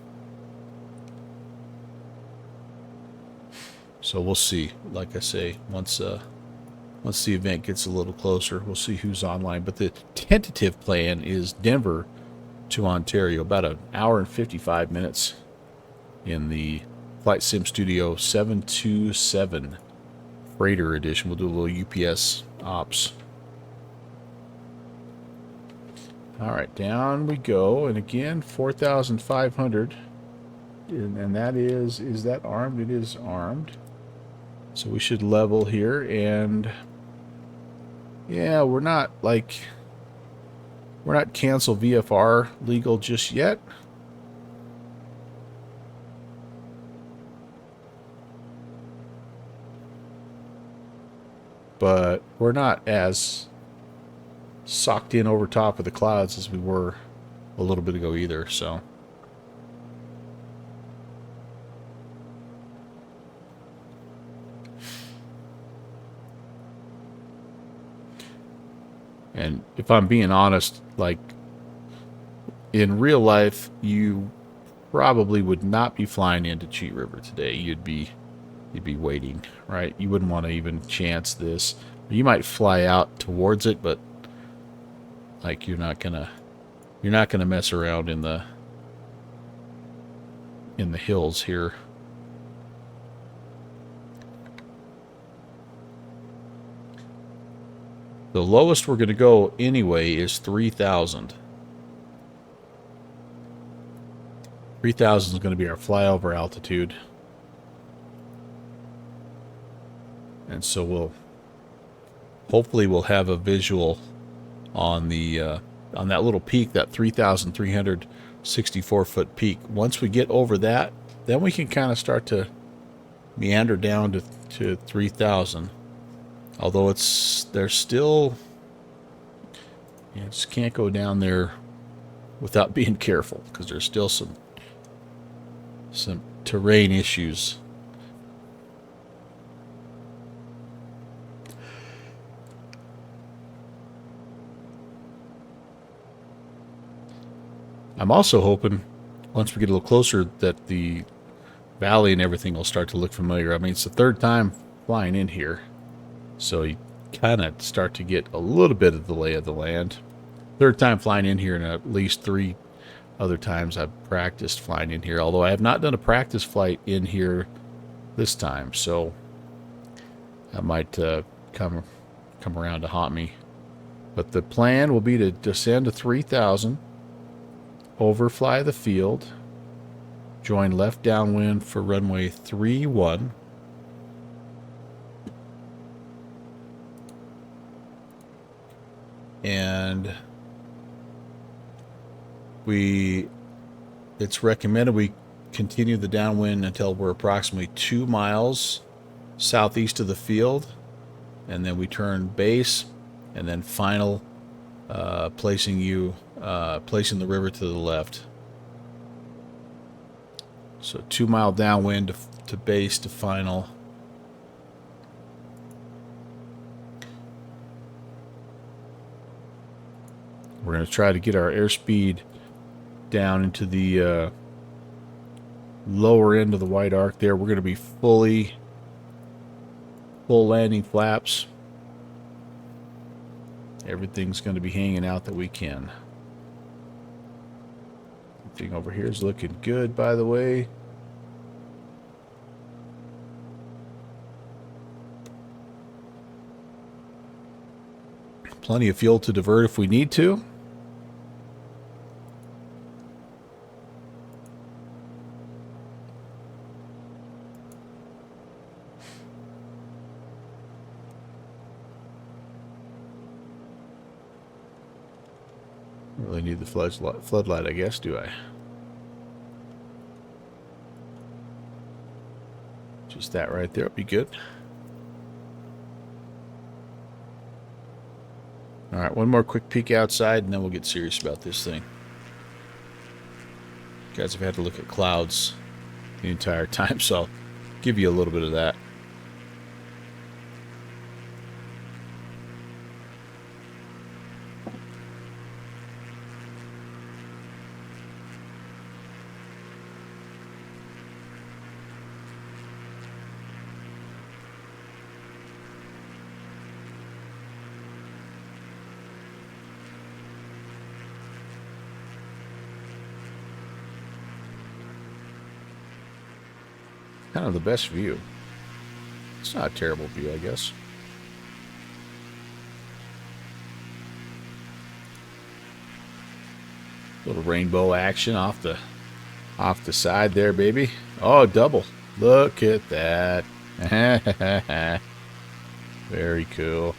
So we'll see. Like I say, once the event gets a little closer, we'll see who's online. But the tentative plan is Denver to Ontario, about an hour and 55 minutes in the Flight Sim Studio 727 Freighter Edition. We'll do a little UPS ops. All right, down we go, and again 4,500, and that is that armed? It is armed. So we should level here, and yeah, we're not cancel VFR legal just yet. But we're not as socked in over top of the clouds as we were a little bit ago either, so. And if I'm being honest, like, in real life, you probably would not be flying into Cheat River today. You'd be waiting, right? You wouldn't want to even chance this. You might fly out towards it, but like you're not gonna mess around in the hills here. The lowest we're going to go anyway is 3,000. 3,000 is going to be our flyover altitude. And so hopefully we'll have a visual on the on that little peak, that 3,364 foot peak. Once we get over that, then we can kind of start to meander down to 3,000. Although there's still, you just can't go down there without being careful, because there's still some terrain issues. I'm also hoping once we get a little closer that the valley and everything will start to look familiar. I mean, it's the third time flying in here, so you kind of start to get a little bit of the lay of the land. Third time flying in here, and at least 3 other times I've practiced flying in here, although I have not done a practice flight in here this time, so that might come around to haunt me. But the plan will be to descend to 3,000, overfly the field, join left downwind for runway 31, and it's recommended we continue the downwind until we're approximately 2 miles southeast of the field, and then we turn base, and then final placing the river to the left. So 2 mile downwind to base to final. We're going to try to get our airspeed down into the lower end of the white arc there. We're going to be full landing flaps. Everything's going to be hanging out that we can. Everything over here is looking good, by the way. Plenty of fuel to divert if we need to. Really need the floodlight, I guess, do I? Just that right there would be good. Alright, one more quick peek outside and then we'll get serious about this thing. You guys have had to look at clouds the entire time, so I'll give you a little bit of that. Kind of the best view. It's not a terrible view, I guess. Little rainbow action off the side there, baby. Oh, double. Look at that. Very cool.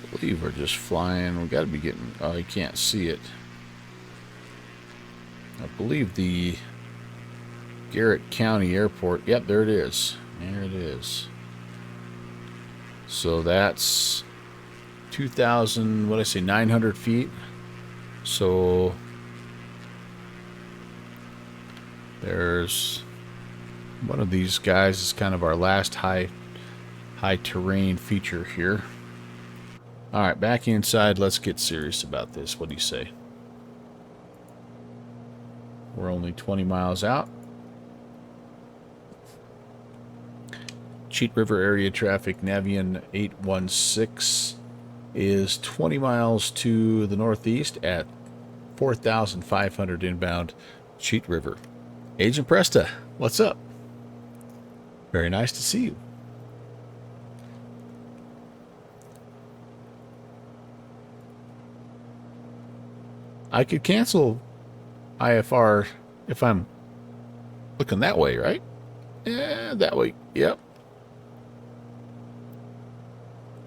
I believe we're just flying. We got to be getting. Oh, you can't see it. I believe the Garrett County Airport. Yep, there it is. There it is. So that's 2,000. What did I say? 900 feet. So there's one of these guys. Is kind of our last high terrain feature here. Alright, back inside, let's get serious about this. What do you say? We're only 20 miles out. Cheat River area traffic, Navion 816 is 20 miles to the northeast at 4,500 inbound Cheat River. Agent Presta, what's up? Very nice to see you. I could cancel IFR if I'm looking that way, right? Yeah, that way. Yep.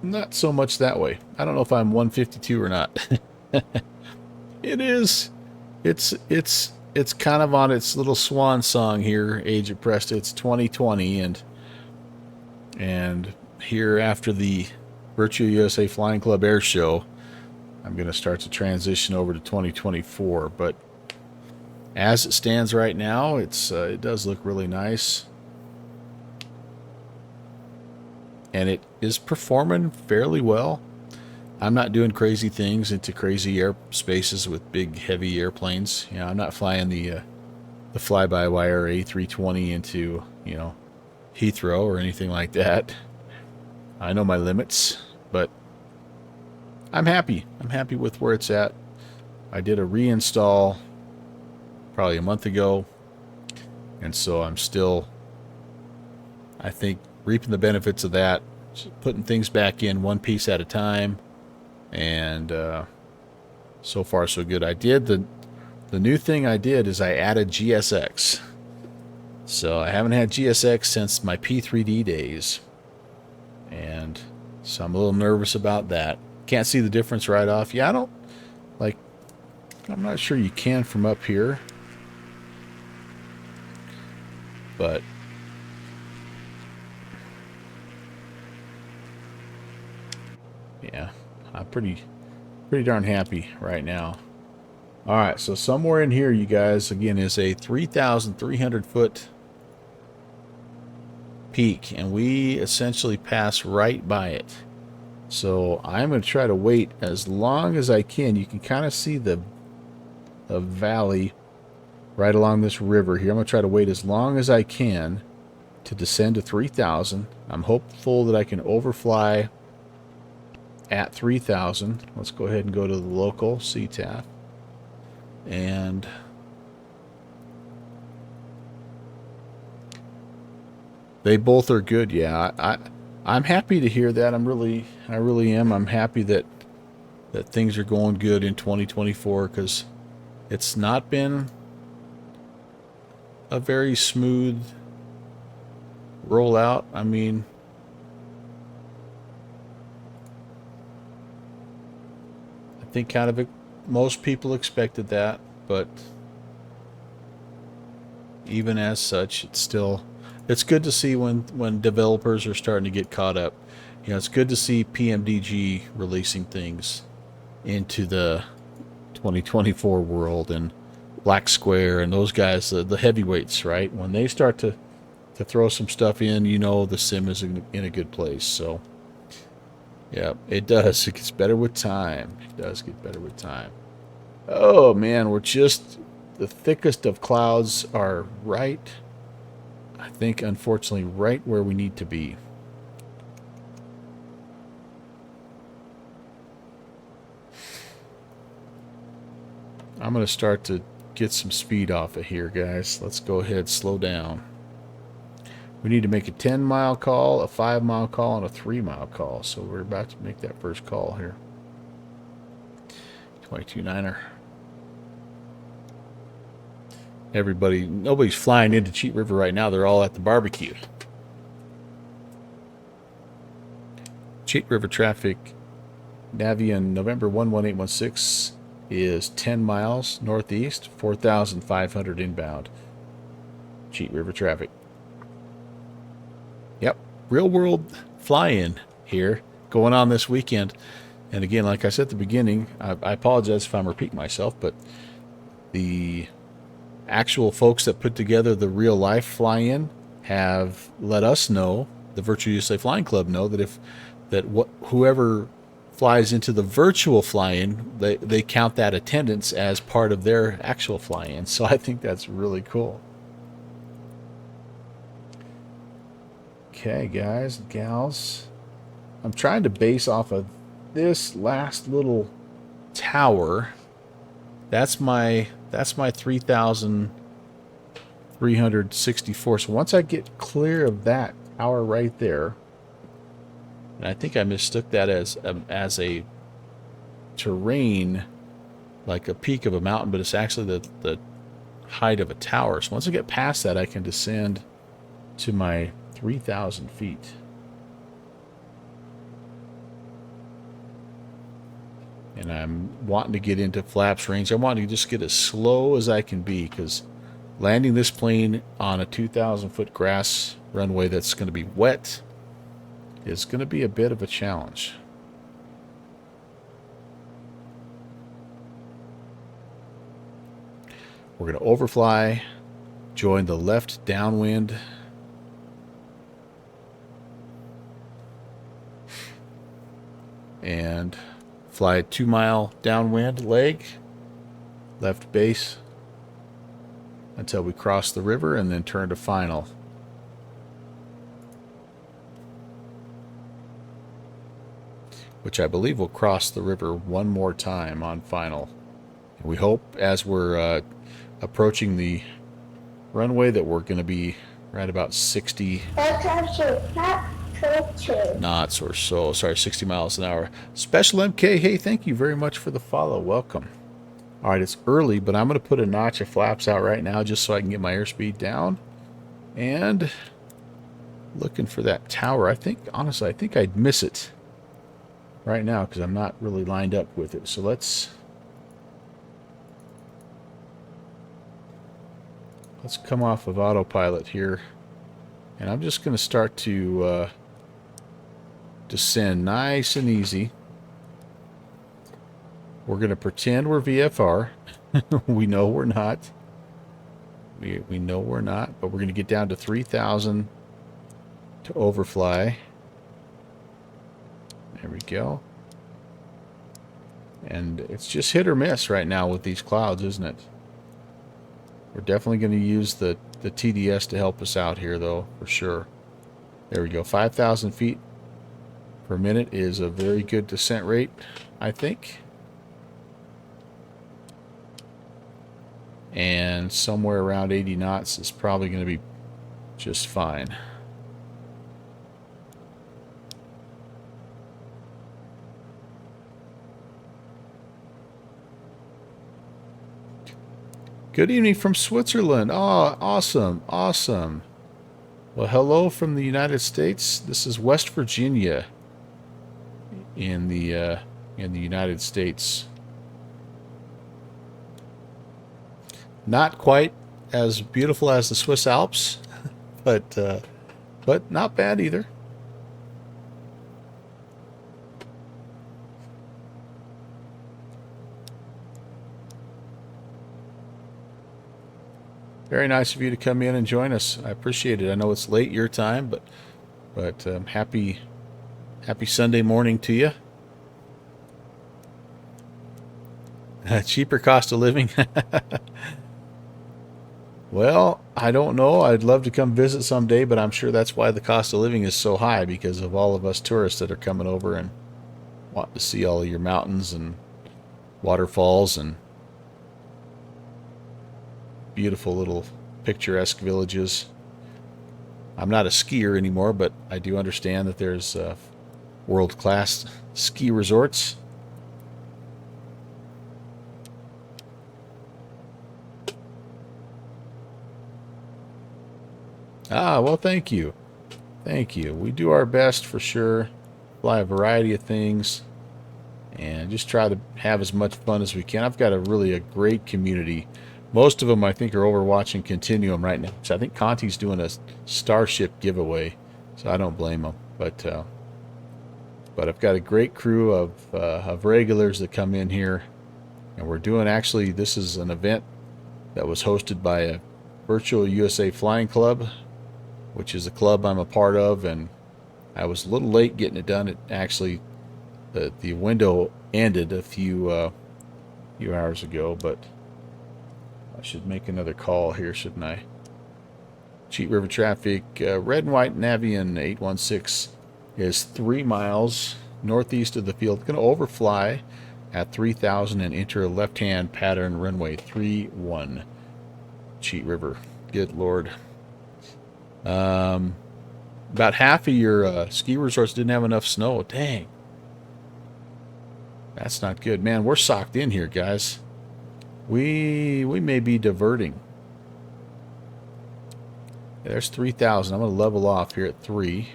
Not so much that way. I don't know if I'm 152 or not. It is. It's kind of on its little swan song here, Age of Presta. It's 2020, and here after the Virtual USA Flying Club Air Show, I'm going to start to transition over to 2024. But as it stands right now, it does look really nice, and it is performing fairly well. I'm not doing crazy things into crazy airspaces with big, heavy airplanes. You know, I'm not flying the fly-by-wire A320 into, you know, Heathrow or anything like that. I know my limits, but I'm happy. I'm happy with where it's at. I did a reinstall probably a month ago, and so I'm still, I think, reaping the benefits of that, just putting things back in one piece at a time. And so far so good. I did the new thing I did is I added GSX. So I haven't had GSX since my P3D days, and so I'm a little nervous about that. Can't see the difference right off. Yeah, I'm not sure you can from up here, but yeah, I'm pretty darn happy right now. All right, so somewhere in here, you guys, again, is a 3,300 foot peak, and we essentially pass right by it. So I'm going to try to wait as long as I can. You can kind of see the valley right along this river here. I'm going to try to wait as long as I can to descend to 3,000. I'm hopeful that I can overfly at 3,000. Let's go ahead and go to the local CTAF. And they both are good. Yeah, I'm happy to hear that. I really am. I'm happy that things are going good in 2024, because it's not been a very smooth rollout. I mean, I think kind of most people expected that, but even as such, it's good to see when developers are starting to get caught up. You know, it's good to see PMDG releasing things into the 2024 world, and Black Square and those guys, the heavyweights, right? When they start to throw some stuff in, you know the sim is in a good place. So yeah, it does. It gets better with time. It does get better with time. Oh man, we're just, the thickest of clouds are right, I think, unfortunately, right where we need to be. I'm going to start to get some speed off of here, guys. Let's go ahead, slow down. We need to make a 10-mile call, a 5-mile call, and a 3-mile call. So we're about to make that first call here. 22-9er. Nobody's flying into Cheat River right now. They're all at the barbecue. Cheat River traffic, Navion November 11816 is 10 miles northeast, 4,500 inbound. Cheat River traffic. Yep, real world fly-in here going on this weekend. And again, like I said at the beginning, I apologize if I'm repeating myself, but the actual folks that put together the real life fly-in have let us know, the Virtual USA Flying Club know, that whoever flies into the virtual fly-in, they count that attendance as part of their actual fly-in. So I think that's really cool. Okay, guys, gals, I'm trying to base off of this last little tower. That's my 3,364. So once I get clear of that tower right there, and I think I mistook that as a terrain like a peak of a mountain, but it's actually the height of a tower. So once I get past that, I can descend to my 3,000 feet. And I'm wanting to get into flaps range. I want to just get as slow as I can be, because landing this plane on a 2,000 foot grass runway that's going to be wet is going to be a bit of a challenge. We're going to overfly, join the left downwind, and fly a 2-mile downwind leg, left base, until we cross the river, and then turn to final. Which I believe will cross the river one more time on final. And we hope, as we're approaching the runway, that we're going to be right about 60 knots or so. Sorry, 60 miles an hour. Special MK, hey, thank you very much for the follow. Welcome. All right, it's early, but I'm going to put a notch of flaps out right now just so I can get my airspeed down. And looking for that tower. I think, honestly, I think I'd miss it right now because I'm not really lined up with it. So let's come off of autopilot here. And I'm just going to start to descend nice and easy. We're going to pretend we're VFR. We know we're not. We know we're not, but we're going to get down to 3,000 to overfly. There we go. And it's just hit or miss right now with these clouds, isn't it? We're definitely going to use the TDS to help us out here, though, for sure. There we go. 5,000 feet per minute is a very good descent rate, I think. And somewhere around 80 knots is probably going to be just fine. Good evening from Switzerland. Oh, awesome, awesome. Well, hello from the United States. This is West Virginia in the United States. Not quite as beautiful as the Swiss Alps, but not bad either. Very nice of you to come in and join us. I appreciate it. I know it's late your time, but happy Sunday morning to you. Cheaper cost of living. Well, I don't know. I'd love to come visit someday, but I'm sure that's why the cost of living is so high, because of all of us tourists that are coming over and want to see all of your mountains and waterfalls and beautiful little picturesque villages. I'm not a skier anymore, but I do understand that there's world-class ski resorts. Ah, well, thank you. Thank you. We do our best for sure. Fly a variety of things and just try to have as much fun as we can. I've got a great community. Most of them, I think, are over watching Continuum right now. So I think Conti's doing a Starship giveaway, so I don't blame him. But I've got a great crew of regulars that come in here, and we're doing, actually, this is an event that was hosted by a Virtual USA Flying Club, which is a club I'm a part of, and I was a little late getting it done. It actually, the window ended a few hours ago, but I should make another call here, shouldn't I? Cheat River traffic, red and white Navion 816 is 3 miles northeast of the field. Going to overfly at 3,000 and enter a left-hand pattern runway 31. Cheat River. Good Lord. About half of your ski resorts didn't have enough snow. Dang. That's not good. Man, we're socked in here, guys. We may be diverting. Yeah, there's 3,000. I'm going to level off here at 3.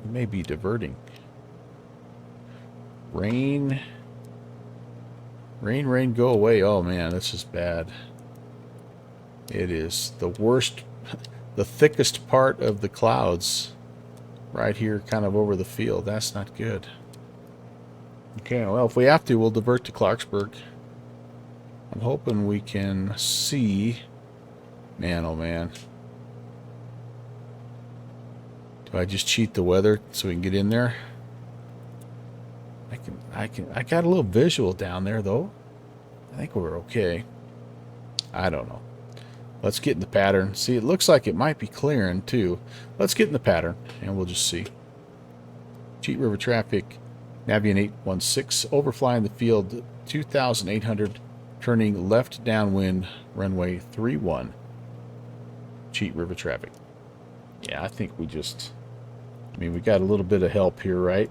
We may be diverting. Rain. Rain, rain, go away. Oh man, this is bad. It is the worst, the thickest part of the clouds right here kind of over the field. That's not good. Okay, well, if we have to, we'll divert to Clarksburg. I'm hoping we can see. Man, oh man. Do I just cheat the weather so we can get in there? I got a little visual down there though. I think we're okay. I don't know. Let's get in the pattern. See, it looks like it might be clearing too. Let's get in the pattern and we'll just see. Cheat River traffic, Navion 816, overflying the field 2,800, turning left downwind, runway 31. Cheat River traffic. Yeah, I think we just, I mean, we got a little bit of help here, right?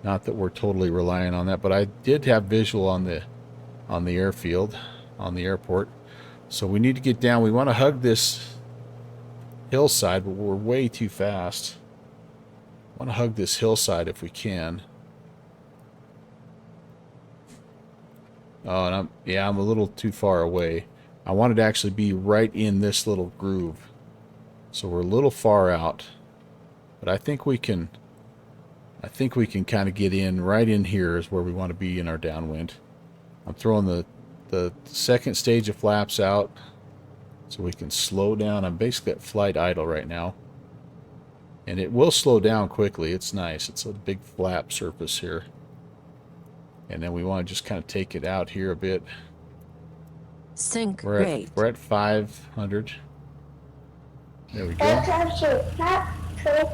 Not that we're totally relying on that, but I did have visual on the airfield, on the airport. So we need to get down. We want to hug this hillside, but we're way too fast. I want to hug this hillside if we can. Oh, and I'm a little too far away. I wanted to actually be right in this little groove. So we're a little far out. But I think we can kind of get in right in here is where we want to be in our downwind. I'm throwing the second stage of flaps out so we can slow down. I'm basically at flight idle right now. And it will slow down quickly. It's nice. It's a big flap surface here. And then we want to just kind of take it out here a bit. Sync We're rate. at 500. There we go.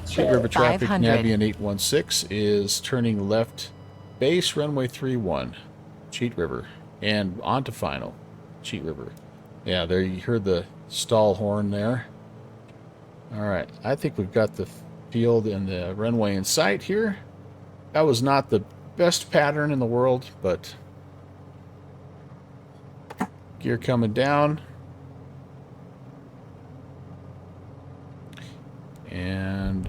Cheat River traffic, 500. Navion 816 is turning left, base runway 31, Cheat River, and on to final, Cheat River. Yeah, there you heard the stall horn there. All right, I think we've got the field and the runway in sight here. That was not the best pattern in the world, but gear coming down. And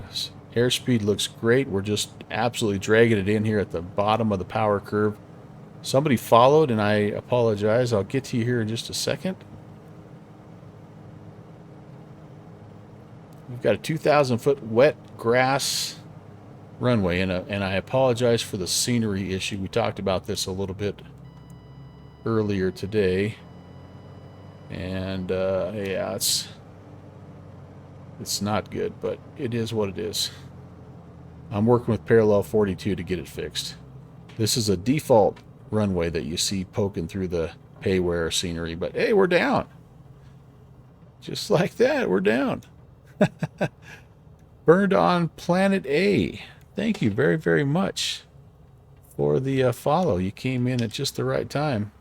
airspeed looks great. We're just absolutely dragging it in here at the bottom of the power curve. Somebody followed, and I apologize. I'll get to you here in just a second. We've got a 2,000-foot wet grass runway, and I apologize for the scenery issue. We talked about this a little bit earlier today. And, yeah, it's not good, but it is what it is. I'm working with Parallel 42 to get it fixed. This is a default runway that you see poking through the payware scenery, but hey, we're down. Just like that, we're down. Burned on Planet A. Thank you very, very much for the follow. You came in at just the right time.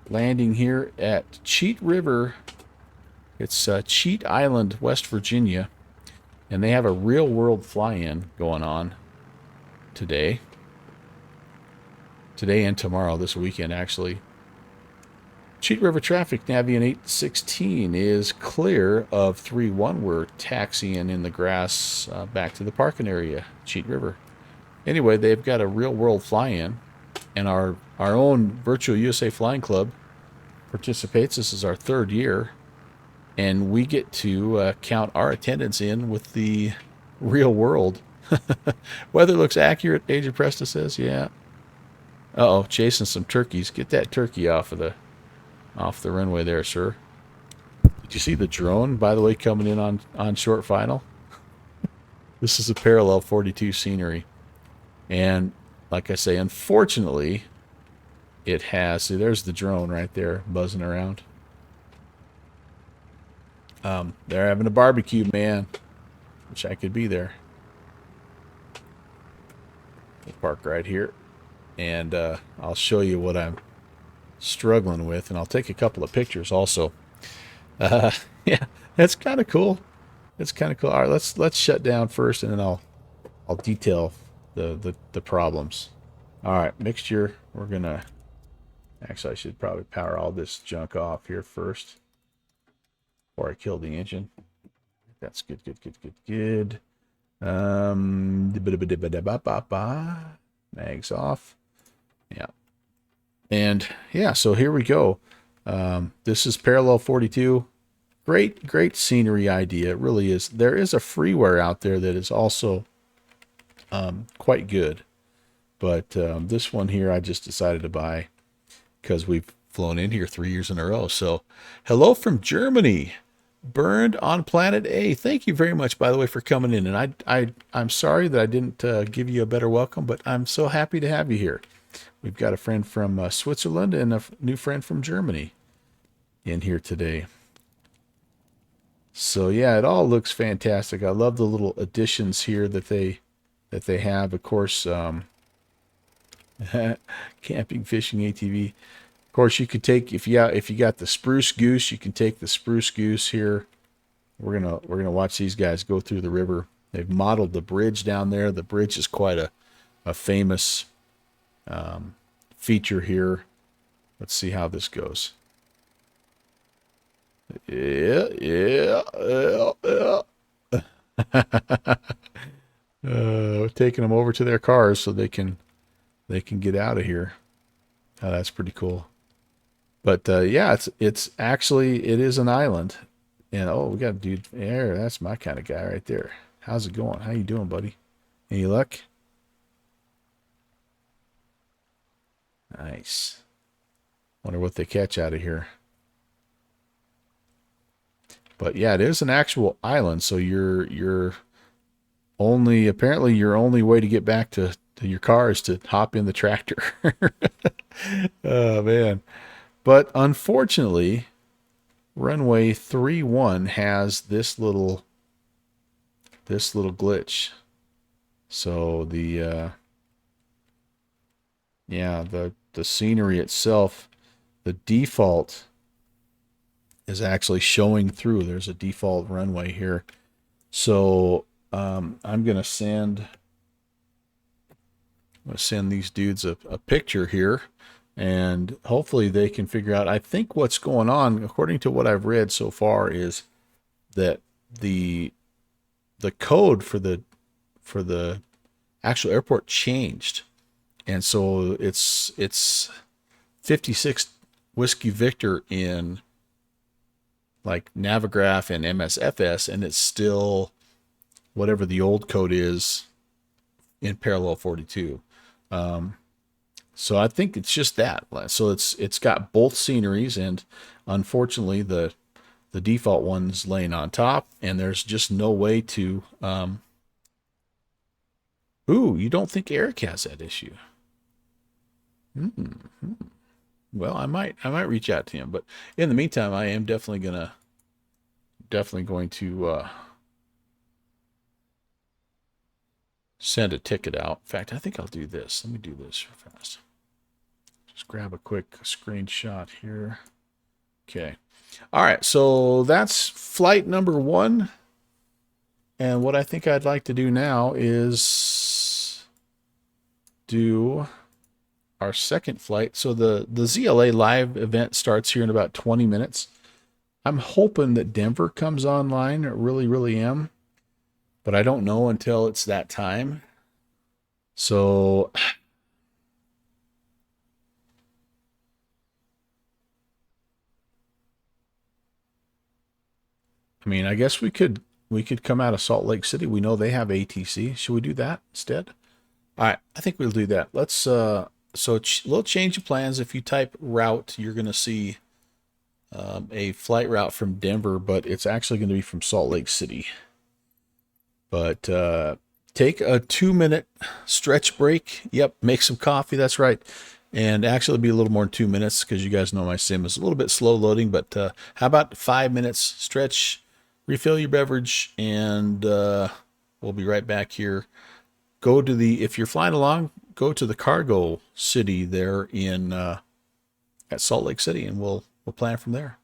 Landing here at Cheat River. It's Cheat Island, West Virginia, and they have a real-world fly-in going on today. Today and tomorrow, this weekend, actually. Cheat River traffic, Navion 816, is clear of 3-1. We're taxiing in the grass back to the parking area, Cheat River. Anyway, they've got a real-world fly-in, and our own Virtual USA Flying Club participates. This is our 3rd year. And we get to count our attendance in with the real world. Weather looks accurate, Agent Presta says. Yeah. Uh-oh, chasing some turkeys. Get that turkey off the runway there, sir. Did you see the drone, by the way, coming in on short final? This is a Parallel 42 scenery. And like I say, unfortunately, it has... See, there's the drone right there buzzing around. They're having a barbecue, man. Wish I could be there. We'll park right here. And I'll show you what I'm struggling with. And I'll take a couple of pictures also. Yeah, that's kind of cool. It's kind of cool. All right, let's shut down first, and then I'll detail the problems. All right, mixture. We're gonna Actually, I should probably power all this junk off here first before I kill the engine. That's good, good, good, good, good. Mags off. Yeah. And yeah, so here we go. This is Parallel 42. Great scenery idea. It really is. There is a freeware out there that is also quite good. But this one here I just decided to buy because we've flown in here 3 years in a row. So hello from Germany. Burned on Planet A. Thank you very much, by the way, for coming in. And I'm sorry that I didn't give you a better welcome, but I'm so happy to have you here. We've got a friend from Switzerland and a new friend from Germany in here today. So yeah, it all looks fantastic. I love the little additions here that they have. Of course, camping, fishing, ATV. Of course, you could take if you got the spruce goose, you can take the spruce goose here. We're gonna watch these guys go through the river. They've modeled the bridge down there. The bridge is quite a famous feature here. Let's see how this goes. Yeah. Taking them over to their cars so they can get out of here. Oh, that's pretty cool. But yeah, it's actually it is an island. And oh, we got a dude there. That's my kind of guy right there. How's it going? How you doing, buddy? Any luck? Nice. Wonder what they catch out of here. But yeah, it is an actual island, so you're only apparently your only way to get back to your car is to hop in the tractor. Oh man. But unfortunately, runway 31 has this little glitch. So the yeah, the scenery itself, the default is actually showing through. There's a default runway here. So I'm gonna send these dudes a picture here, and hopefully they can figure out. I think what's going on, according to what I've read so far, is that the code for the actual airport changed, and so it's 56 Whiskey Victor in like Navigraph and MSFS, and it's still whatever the old code is in Parallel 42. So I think it's just that. So it's got both sceneries, and unfortunately the default one's laying on top, and there's just no way to. Ooh, you don't think Eric has that issue? Well, I might reach out to him, but in the meantime, I am definitely going to send a ticket out. In fact, I think I'll do this. Let me do this real fast. Just grab a quick screenshot here. Okay. All right, so that's flight number 1. And what I think I'd like to do now is do our second flight. So the ZLA live event starts here in about 20 minutes. I'm hoping that Denver comes online. I really am. But I don't know until it's that time. So I mean, I guess we could come out of Salt Lake City. We know they have ATC. Should we do that instead? All right, I think we'll do that. Let's so little change of plans. If you type route, you're going to see a flight route from Denver, but it's actually going to be from Salt Lake City. But take a 2-minute stretch break. Yep, make some coffee. That's right. And actually it'll be a little more than 2 minutes because you guys know my sim is a little bit slow loading. But how about 5 minutes stretch, refill your beverage, and we'll be right back here. Go to if you're flying along, go to the cargo city there in at Salt Lake City, and we'll plan from there.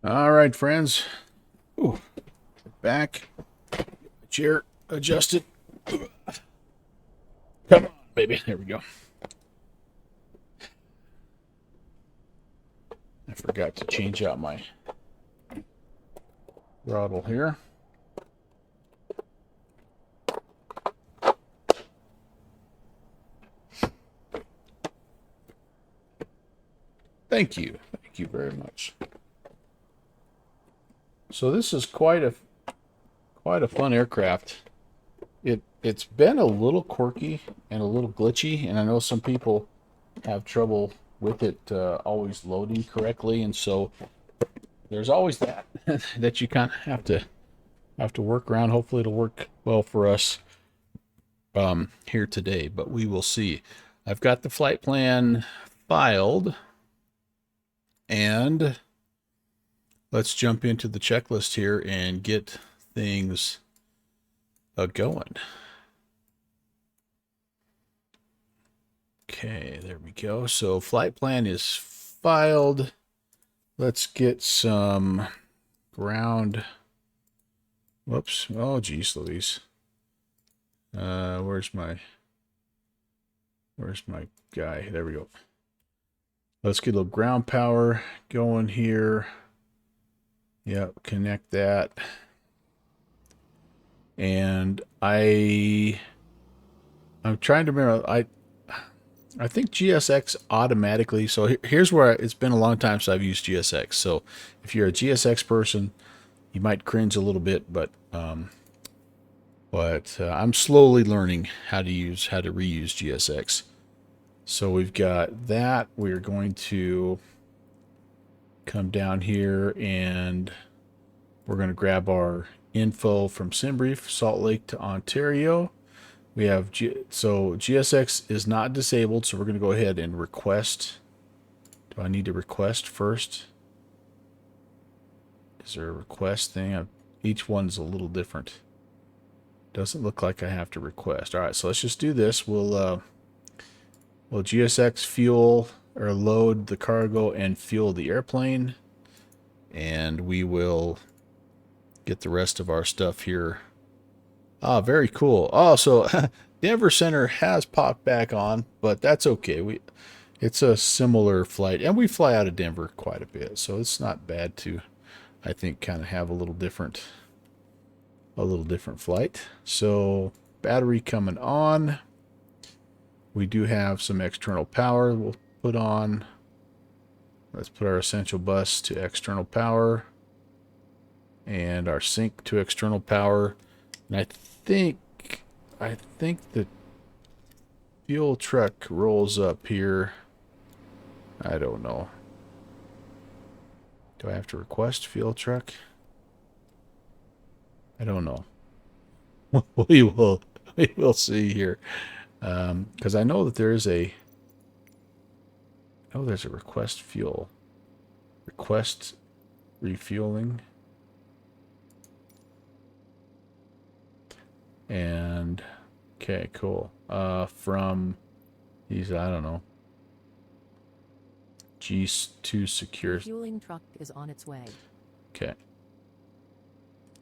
All right, friends. Ooh, back. Chair adjusted. Come on, baby. There we go. I forgot to change out my throttle here. Thank you. Thank you very much. So this is quite a fun aircraft. It's been a little quirky and a little glitchy, and I know some people have trouble with it always loading correctly, and so there's always that that you kind of have to work around. Hopefully it'll work well for us here today, but we will see. I've got the flight plan filed, and let's jump into the checklist here and get things going. Okay, there we go. So flight plan is filed. Let's get some ground. Whoops. Oh, geez, Louise. Where's my guy? There we go. Let's get a little ground power going here. Yep, connect that. And I'm trying to remember. I think GSX automatically. So here's where it's been a long time since I've used GSX. So if you're a GSX person, you might cringe a little bit, but I'm slowly learning how to reuse GSX. So we've got that. We're going to come down here and we're going to grab our info from SimBrief, Salt Lake to Ontario. We have so GSX is not disabled, so we're going to go ahead and request. Do I need to request first? Is there a request thing? Each one's a little different. Doesn't look like I have to request. All right, so let's just do this. We'll GSX fuel or load the cargo and fuel the airplane, and we will get the rest of our stuff here. Ah, very cool. Oh, so Denver Center has popped back on, but that's okay. It's a similar flight, and we fly out of Denver quite a bit, so it's not bad to, I think, kind of have a little different flight. So battery coming on. We do have some external power we'll put on. Let's put our essential bus to external power and our sync to external power. And I think the fuel truck rolls up here. I don't know. Do I have to request fuel truck? I don't know. We will see here. Because I know that there's a request fuel. Request refueling. And okay, cool. From these, I don't know. G2 secure. Fueling truck is on its way. Okay.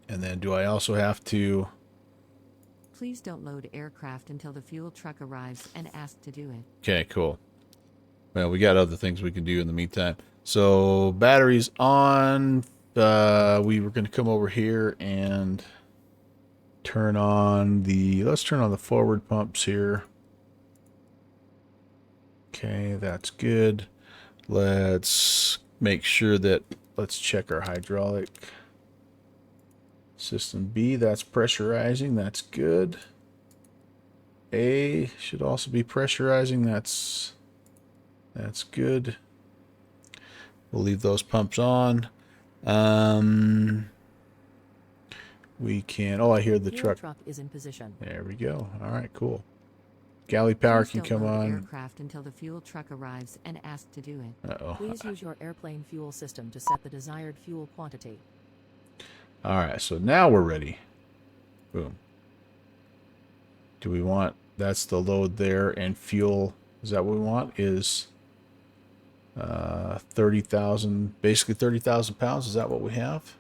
And then do I also have to? Please don't load aircraft until the fuel truck arrives and ask to do it. Okay, cool. Well, we got other things we can do in the meantime. So batteries on. We were going to come over here and turn on the. Let's turn on the forward pumps here. Okay, that's good. Let's make sure that. Let's check our hydraulic. System B, that's pressurizing. That's good. A should also be pressurizing. That's good. We'll leave those pumps on. We can. Oh, I hear the truck. Truck is in position. There we go. All right, cool. Galley power Please can don't come load on. aircraft until the fuel truck arrives and ask to do it. Uh-oh. Please use your airplane fuel system to set the desired fuel quantity. All right, so now we're ready. Boom. Do we want? That's the load there, and fuel. Is that what we want? Is 30,000, basically 30,000 pounds. Is that what we have?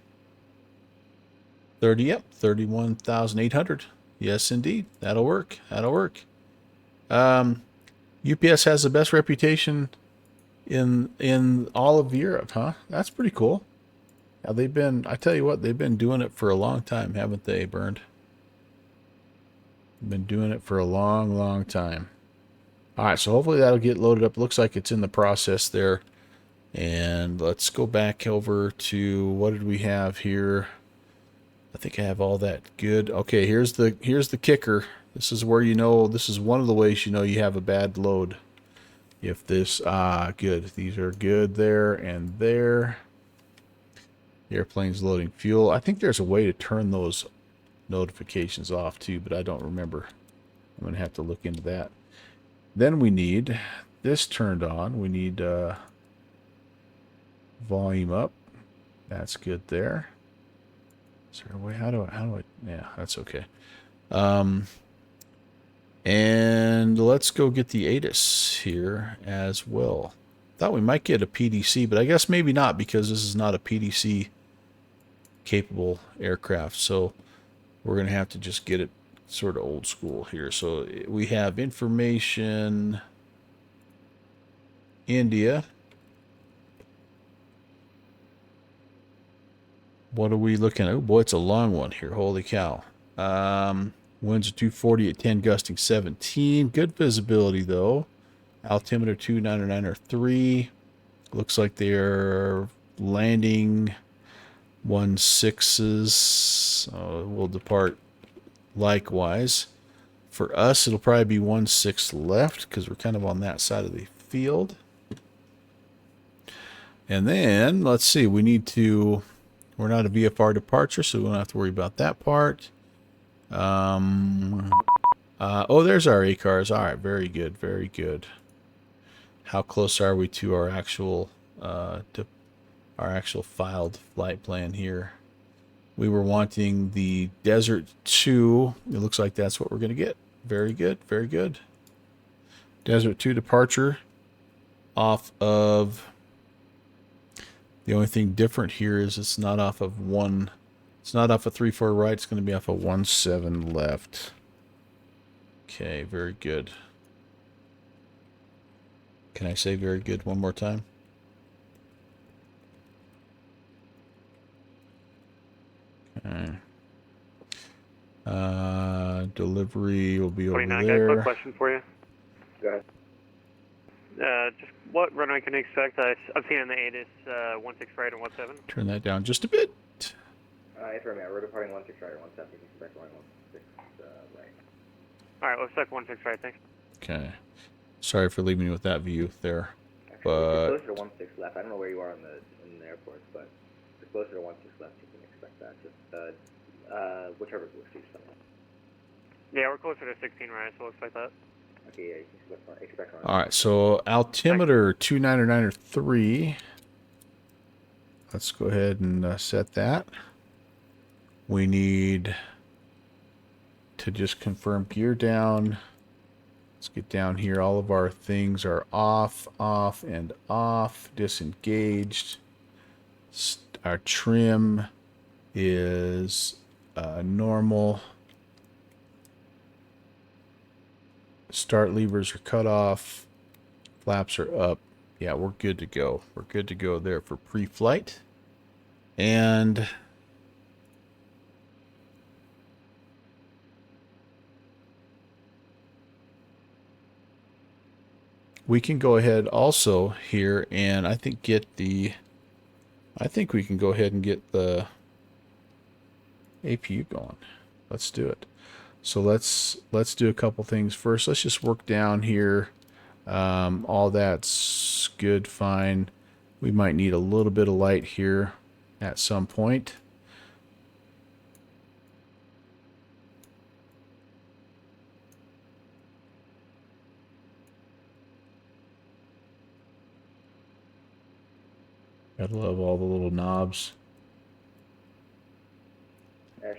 30, yep, 31,800. Yes, indeed. That'll work. That'll work. UPS has the best reputation in all of Europe, huh? That's pretty cool. Now they've been, I tell you what, they've been doing it for a long time, haven't they, Bernd? Been doing it for a long, long time. All right, so hopefully that'll get loaded up. Looks like it's in the process there. And let's go back over to, what did we have here? I think I have all that good. Okay, here's the kicker. This is where you know, this is one of the ways you know you have a bad load. If this, good. These are good there and there. The airplane's loading fuel. I think there's a way to turn those notifications off too, but I don't remember. I'm going to have to look into that. Then we need this turned on. We need volume up. That's good there. Is there a way? How do I, yeah, that's okay. And let's go get the ATIS here as well. Thought we might get a PDC, but I guess maybe not, because this is not a PDC capable aircraft. So we're going to have to just get it sort of old school here. So we have information, India. What are we looking at? Oh boy, it's a long one here. Holy cow. Winds are 240 at 10, gusting 17. Good visibility though. Altimeter 299 Looks like they're landing 16s. We'll depart likewise. For us, it'll probably be 16 left because we're kind of on that side of the field. And then, let's see, we need to, we're not a VFR departure, so we don't have to worry about that part. Oh, there's our ACARs. All right, very good, very good. How close are we to our actual filed flight plan here? We were wanting the Desert 2. It looks like that's what we're going to get. Very good, very good. Desert 2 departure off of, the only thing different here is it's not off of one, it's not off of 34 right, it's going to be off of 17 left. Okay, very good. Can I say very good one more time? Okay. Delivery will be over 29, there. guys, quick question for you. Go ahead. Just what runway can you expect? I've seen in the ATIS 16 right and 17. Turn that down just a bit. Affirm, yeah, we're departing 16 right or 17. You can expect going 16 right. Alright, looks like 16 right, thanks. Okay. Sorry for leaving you with that view there. Actually, if But you're closer to 16 left, I don't know where you are in the airport, but if you're closer to 16 left, you can expect that. Just whichever works for you. Yeah, we're closer to 16 right, so looks like that. Okay, yeah, you can expect on. all right, so altimeter 299 Let's go ahead and set that. We need to just confirm gear down. Let's get down here. All of our things are off, off, and off. Disengaged. Our trim is normal. Start levers are cut off. Flaps are up. Yeah, we're good to go. We're good to go there for pre-flight. And we can go ahead also here and I think we can go ahead and get the APU going. Let's do it. So let's do a couple things first. Let's just work down here. All that's good, fine. We might need a little bit of light here at some point. Gotta love all the little knobs.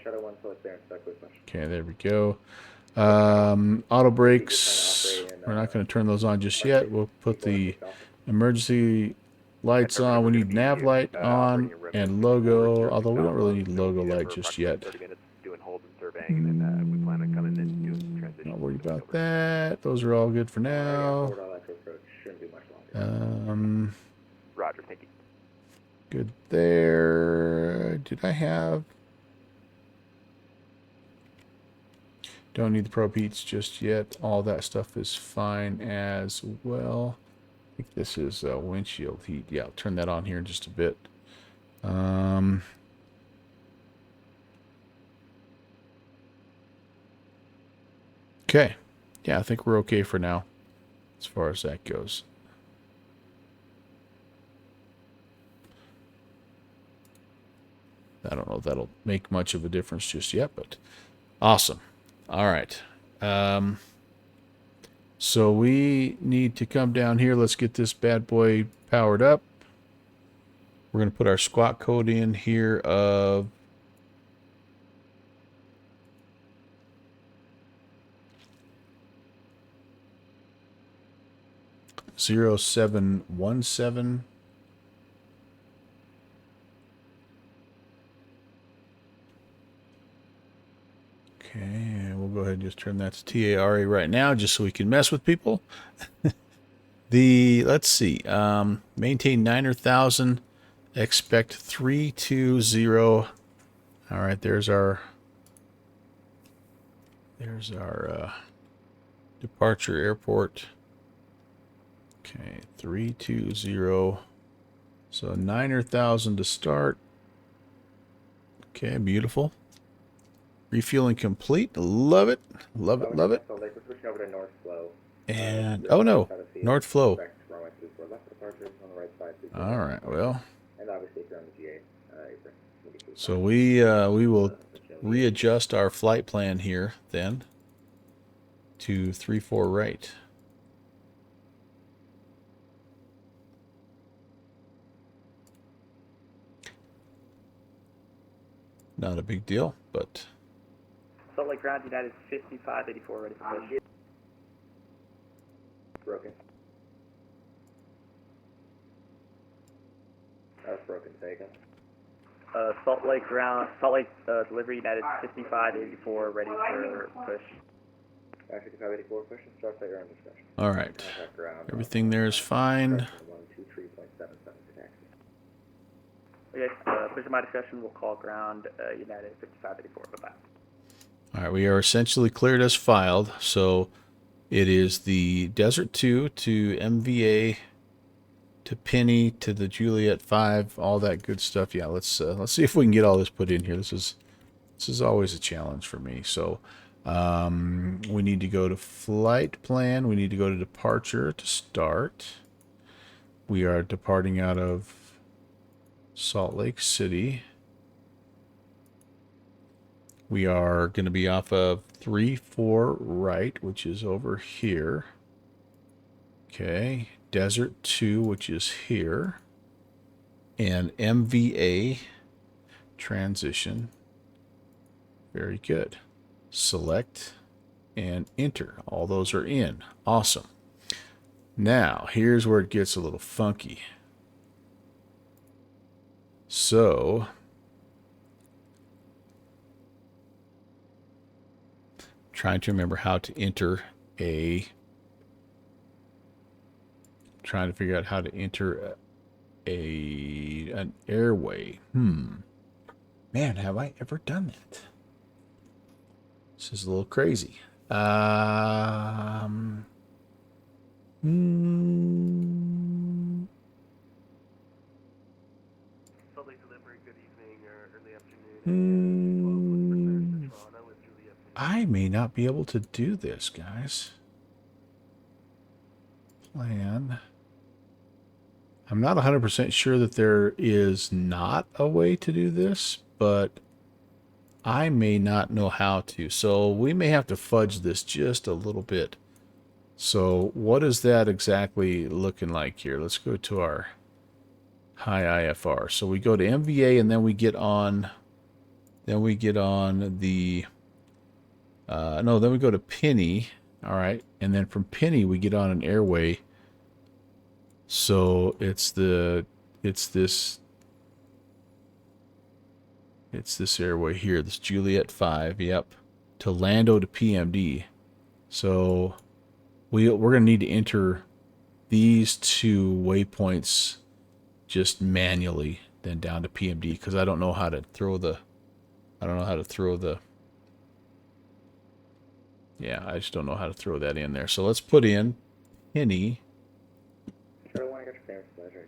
Shadow 1, so it's there and stuck with question. Okay, there we go. Auto brakes, we're not going to turn those on just yet. We'll put the Emergency lights on. We need nav light on and logo, although we don't really need logo light just yet. 30 minutes doing hold and surveying, and then we plan on coming and doing some transition. Not worried about that. Those are all good for now. Forward all that to approach. Shouldn't be much longer. Roger, thank you. Good there. Did I have... Don't need the probe heats just yet. All that stuff is fine as well. I think this is windshield heat. Yeah, I'll turn that on here in just a bit. Okay. Yeah, I think we're okay for now as far as that goes. I don't know if that'll make much of a difference just yet, but awesome. All right. So we need to come down here. Let's get this bad boy powered up. We're going to put our squawk code in here of 0717. Okay, we'll go ahead and just turn that to TARA right now, just so we can mess with people. Let's see, maintain 9,000, expect 320. All right, there's our departure airport. Okay, 320. So 9,000 to start. Okay, beautiful. Refueling complete. Love it. Love it. Love it. So like we're switching over to North Flow. And oh no, North Flow. All right. Well. And obviously if you're on the GA, so we will readjust our flight plan here then to 34 right. Not a big deal, but. Salt Lake ground, United 5584, ready for push. Broken. That's broken, taken. Salt Lake ground, delivery, United 5584, ready for push. Actually, 5584, push and start at your own discretion. All right. Everything there is fine. 123.77 to taxi. Okay, push at my discretion, we'll call ground, United 5584, bye-bye. All right, we are essentially cleared as filed. So it is the Desert 2 to MVA to Penny to the Juliet 5, all that good stuff. Yeah, let's see if we can get all this put in here. This is always a challenge for me. So we need to go to flight plan. We need to go to departure to start. We are departing out of Salt Lake City. We are going to be off of 34 right, which is over here. Okay. Desert 2, which is here. And MVA transition. Very good. Select and enter. All those are in. Awesome. Now, here's where it gets a little funky. So, trying to remember how to enter trying to figure out how to enter an airway. Man, have I ever done that? This is a little crazy. Salt Lake delivery, good evening or early afternoon. I may not be able to do this, guys. Plan. I'm not 100% sure that there is not a way to do this, but I may not know how to. So we may have to fudge this just a little bit. So what is that exactly looking like here? Let's go to our high IFR. So we go to MVA and then we get on the then we go to Penny. All right. And then from Penny we get on an airway So it's this airway here, this Juliet 5, yep, to Lando to PMD. So we're gonna need to enter these two waypoints just manually, then down to PMD, because I don't know how to throw the yeah, I just don't know how to throw that in there. So let's put in Penny. Shadow 1, I got your clearance. Pleasure.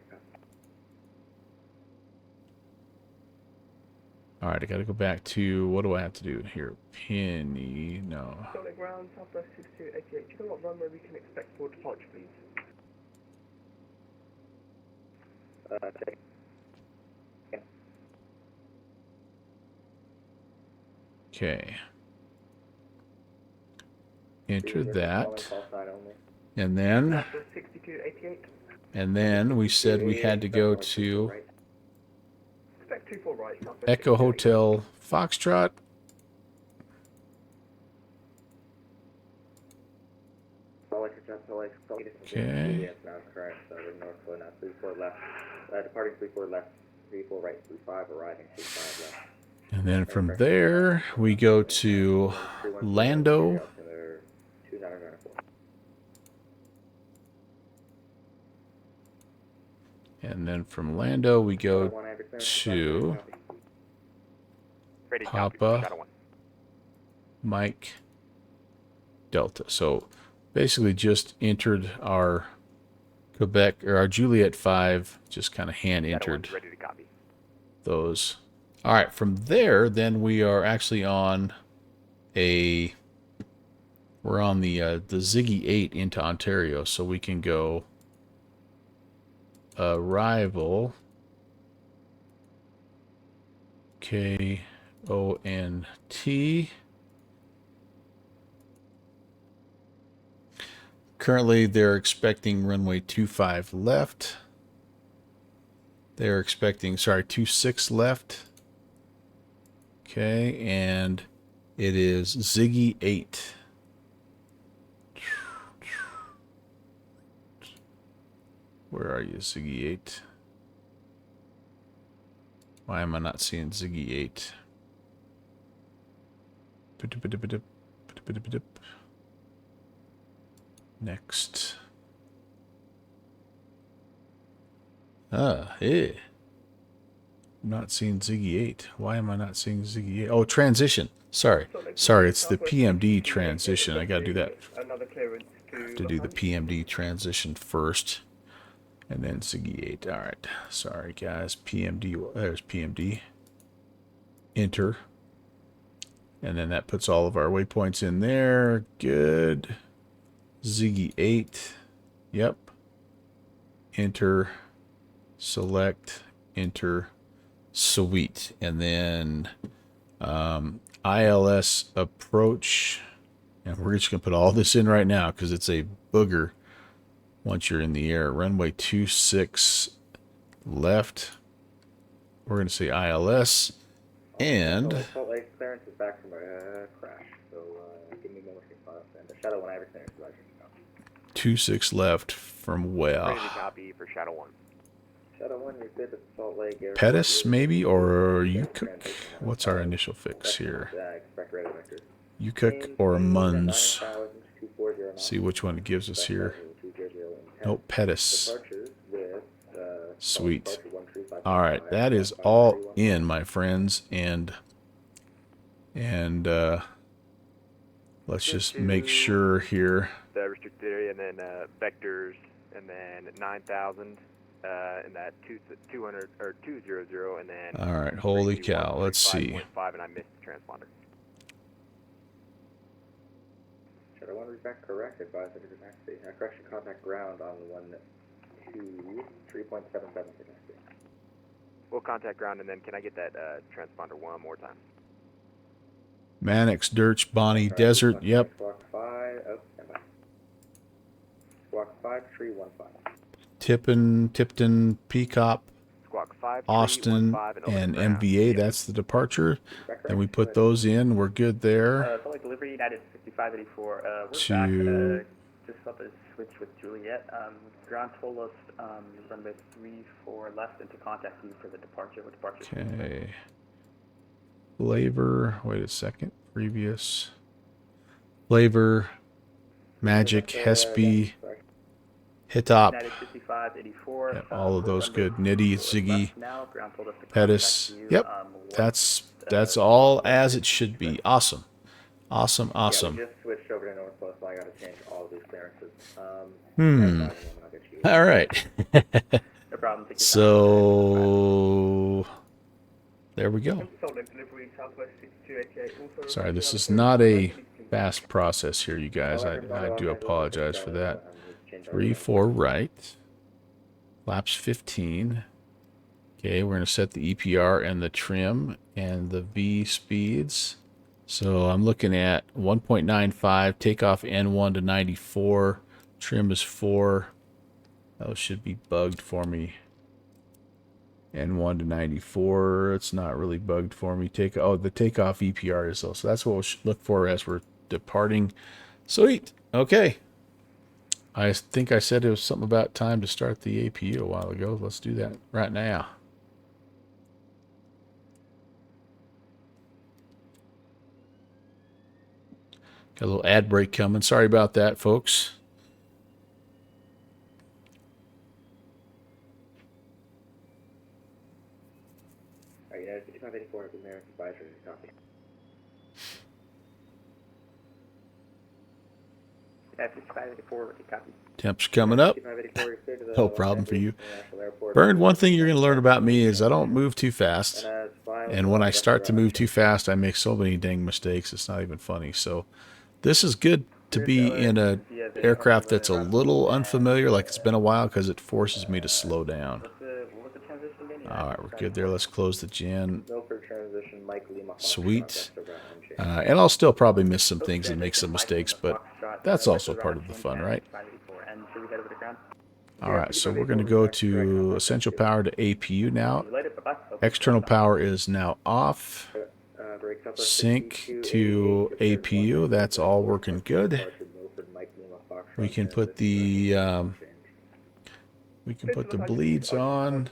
All right, I got to go back to, what do I have to do here? Penny, no. Salt Lake ground, Southwest 6288. Do you know what runway we can expect for departure, please? Take. Yeah. Okay. Enter Call that. side only. And then, Southwest 6288. we said we had to go to Right. Expect 24 right, Southwest Echo 6288. Hotel Foxtrot. Okay. Yes, now it's correct. So we're north flow now. 34 left. Departing 34 left. 34 right. 35 arriving. 35 left. And then from there, we go to Lando. And then from Lando, we go to Papa Mike Delta. So basically just entered our Quebec, or our Juliet 5, just kind of hand entered Ready to copy. those. All right, from there, then we are actually on we're on the Ziggy 8 into Ontario, so we can go arrival KONT. Currently, they're expecting runway 25 left. They're expecting, sorry, 26 left. Okay, and it is Ziggy 8. Where are you, Ziggy 8? Why am I not seeing Ziggy 8? Next. I'm not seeing Ziggy 8. Why am I not seeing Ziggy 8? Oh, transition. Sorry, it's the PMD transition. I gotta do that. Another clearance Have to do the PMD transition first, and then Ziggy 8. All right. Sorry, guys. PMD. There's PMD. Enter. And then that puts all of our waypoints in there. Good. Ziggy 8. Yep. Enter. Select. Enter. Sweet. And then ILS approach. And we're just going to put all this in right now because it's a booger once you're in the air. Runway 26 left. We're going to say ILS. And Salt Lake clearance is back from a crash. So give me a moment to file and the Shadow 1 I have clearance. 26 left from well. Ready to copy for Shadow 1. Shadow 1, you're good at Salt Lake. Pettis, maybe, or Yukuk? What's our initial fix here? Yukuk or Muns? See which one it gives us here. Nope, Pettis. Sweet. All right, that is all in, my friends, and let's just make sure here. The restricted area, and then vectors, and then 9,000, and that 200 or 200, and then. All right, holy cow! Let's see. 5, and I missed the transponder. Shadow 1 is back correct. Advise that it is actually correction contact ground on 3.77 for taxi. We'll contact ground, and then can I get that transponder one more time? Mannix, Dirch, Bonnie, Desert. Yep. Squawk 5. Oh, stand by. Squawk 5315. Tipton, Peacock, Squawk 5, Austin, 315, and ground. MVA. That's the departure. Then we put those in. We're good there. Salt Lake delivery, United 5584. We're To- back. Just about to switch with Juliet. ground told us runway 34 left and to contact you for the departure. With departure. Okay. Flavor. Wait a second. Previous. Flavor. Magic. Hespe. Hitop. United 5584. Yep, all of those runway good. Nitty, 34 Ziggy, left now. Ground told us to Pettis. contact you, Yep, that's all as it should be. Awesome. Awesome, awesome. Yeah, we just switched over to Northwest, so I got to change all of these clearances. I'll get you. All right. No problem. Take your time. So there we go. Sorry, this is not a fast process here, you guys. I do apologize for that. 3-4 right. Flaps 15. Okay, we're going to set the EPR and the trim and the V speeds. So I'm looking at 1.95, takeoff N1 to 94, trim is 4. Those should be bugged for me. N1 to 94, it's not really bugged for me. The takeoff EPR is though, so that's what we'll look for as we're departing. Sweet, okay. I think I said it was something about time to start the APU a while ago. Let's do that right now. Got a little ad break coming. Sorry about that, folks. All right, United 5584, American advisory, copy. United 5584, copy. Temps coming up. 5584, you're clear to the No problem for you. International Airport. Bernd, one thing you're going to learn about me is I don't move too fast. And when I start to move too fast, I make so many dang mistakes. It's not even funny. So this is good to be in a aircraft that's a little unfamiliar, like it's been a while, because it forces me to slow down. What's the transition again? All right, we're good there. Let's close the gen. Milford transition, Mike Lima. Sweet. And I'll still probably miss some things and make some mistakes, but that's also part of the fun, right? All right, so we're going to go to essential power to APU now. External power is now off. Sync to APU. That's all working good. We can put the bleeds on.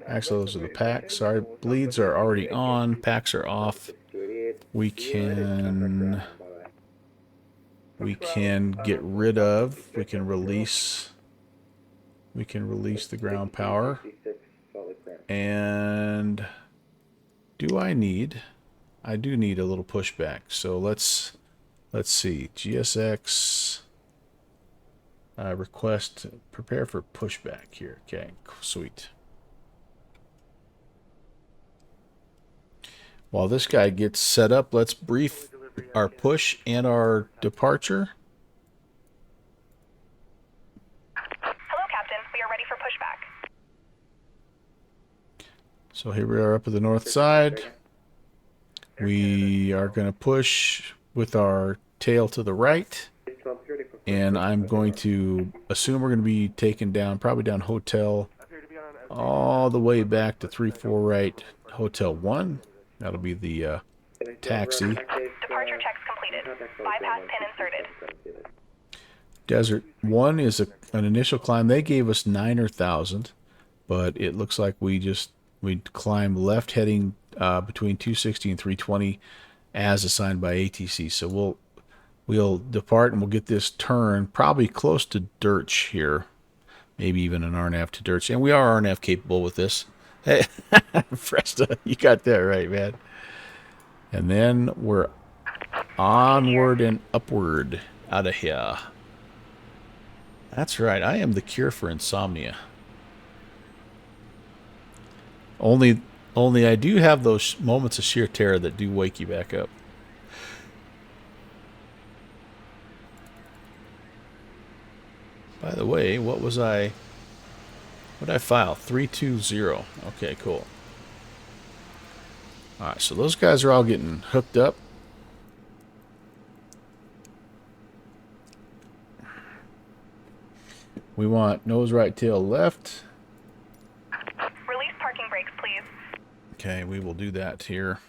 Actually, those are the packs. Sorry, bleeds are already on. Packs are off. We can get rid of. We can release the ground power. And I do need a little pushback. So let's see. GSX request prepare for pushback here. Okay, sweet. While this guy gets set up, let's brief our push and our departure. Hello, Captain. We are ready for pushback. So here we are up at the north side. We are going to push with our tail to the right. And I'm going to assume we're going to be taken down, probably down Hotel, all the way back to 34 right, Hotel 1. That'll be the taxi. Departure checks completed. Bypass pin inserted. Desert 1 is an initial climb. They gave us 9,000, but it looks like we climb left heading between 260 and 320 as assigned by ATC. So we'll depart and we'll get this turn probably close to Dirch here, maybe even an RNAV to Dirch, and we are RNAV capable with this. Hey, Fresta, you got that right, man. And then we're onward and upward out of here. That's right, I am the cure for insomnia. Only I do have those moments of sheer terror that do wake you back up. By the way, what did I file? 320. Okay, cool. Alright, so those guys are all getting hooked up. We want nose right, tail left. Release parking brakes, please. Okay, we will do that here.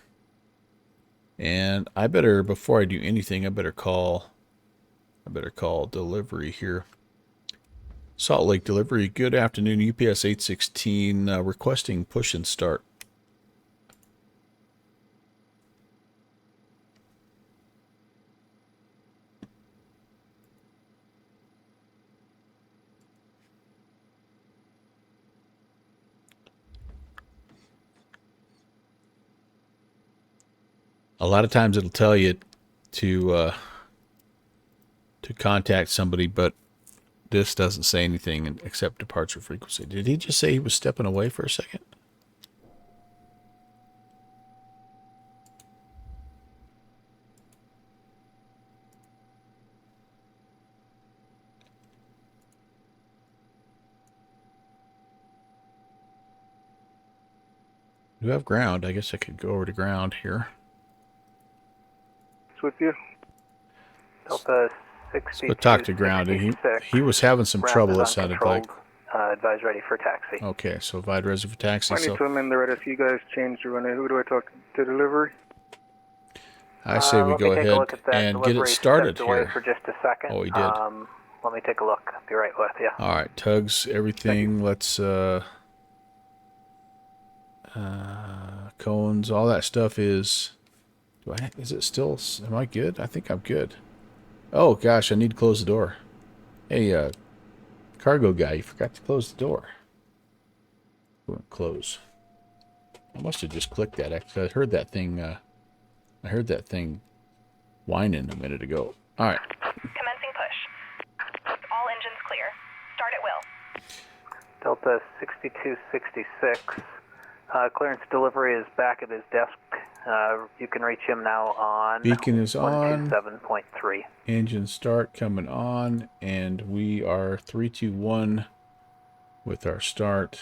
And I better, before I do anything, I better call delivery here. Salt Lake delivery. Good afternoon, UPS 816, requesting push and start. A lot of times it'll tell you to contact somebody, but this doesn't say anything except departure frequency. Did he just say he was stepping away for a second? Do have ground? I guess I could go over to ground here. It's with you. Delta 60. Let's talk to ground. He was having some trouble, it sounded like. Advise ready for taxi. Okay, so advise ready for taxi. I need to amend the rate if you guys change the runway. Who do I talk to delivery? I say we go ahead and get it started here. For just a second. Oh, he did. Let me take a look. I'll be right with you. All right, tugs, everything. Let's cones, all that stuff is. Is it still? Am I good? I think I'm good. Oh gosh, I need to close the door. Hey, cargo guy, you forgot to close the door. Close. I must have just clicked that. Actually, I heard that thing. I heard that thing whining a minute ago. All right. Commencing push. All engines clear. Start at will. Delta 6266. Clearance delivery is back at his desk. You can reach him now on beacon is on. 127.3. Engine start coming on, and we are 321 with our start.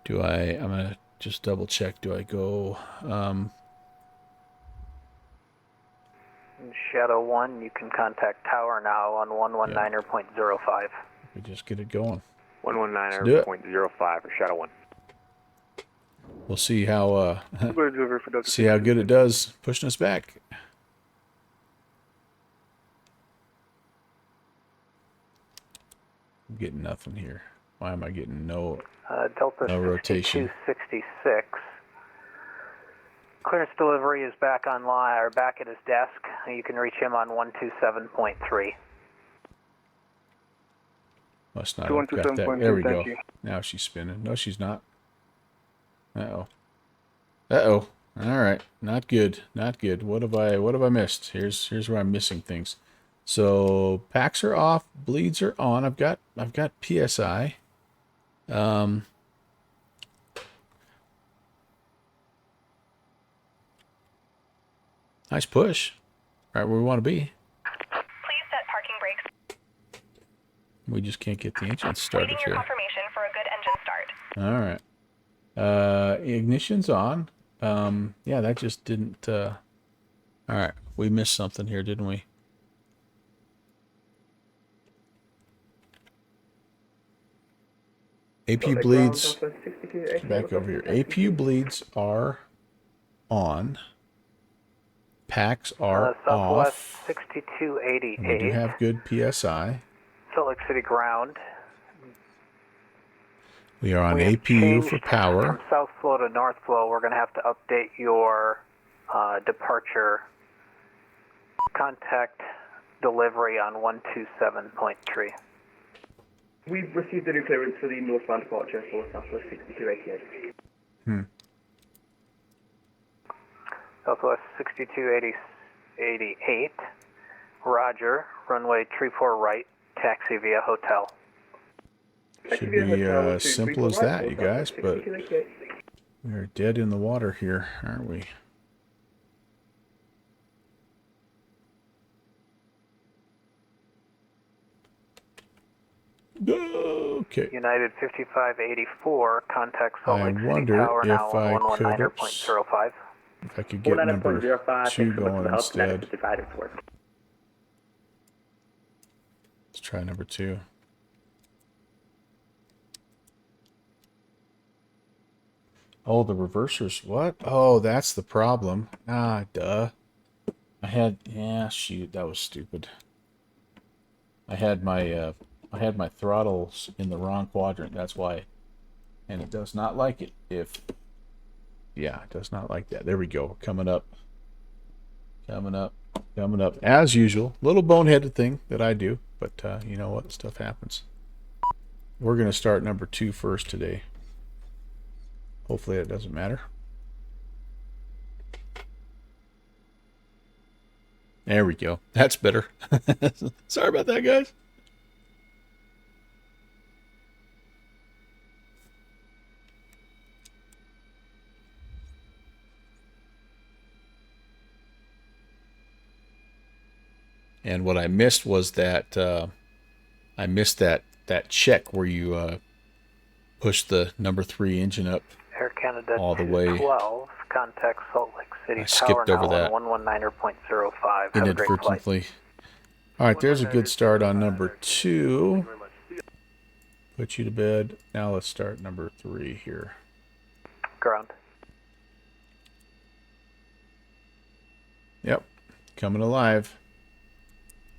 I'm gonna just double check. Do I go? Shadow 1, you can contact tower now on 119.05. We just get it going. 119.05 for Shadow 1. We'll see how see how good it does pushing us back. I'm getting nothing here. Why am I getting no rotation? 6266. Clearance delivery is back online or back at his desk. You can reach him on 127.3. Must not have got that. There we go. Now she's spinning. No, she's not. Uh-oh. Uh-oh. All right. Not good. Not good. What have I missed? Here's where I'm missing things. So packs are off, bleeds are on. I've got PSI. Nice push. Right where we want to be. Please set parking brakes. We just can't get the engine started Waiting your here. confirmation for a good engine start. All right. Ignition's on. Yeah, that just didn't. All right, we missed something here, didn't we? APU bleeds. Back over here. APU bleeds are on. Packs are Southwest off. 6288. We do have good PSI. Salt Lake City ground. We are on We have APU changed for power. From south flow to north flow, we're going to have to update your departure. Contact delivery on 127.3. We've received the new clearance for the northbound departure for Southwest 6288. Southwest 6288. Roger. Runway 34 right. Taxi via hotel. Should be simple as that, you guys, but we're dead in the water here, aren't we? Okay. United 5584. Contact Salt I Lake City wonder Tower if now I on could- 119.05. If I could get number 2 going instead. Let's try number 2. Oh, the reversers. What? Oh, that's the problem. Ah, duh. Yeah, shoot, that was stupid. I had my throttles in the wrong quadrant. That's why, and it does not like it. Yeah, it does not like that. There we go. Coming up, coming up, coming up. As usual, little boneheaded thing that I do, but you know what? Stuff happens. We're gonna start number 2 first today. Hopefully it doesn't matter. There we go. That's better. Sorry about that, guys. And what I missed was that I missed that check where you push the number 3 engine up Air Canada all the way. 12, contact Salt Lake City I Tower skipped over now that on 119.05. Have a great flight. inadvertently. All right, there's a good start on number 2. Put you to bed. Now let's start number 3 here. Ground. Yep, coming alive.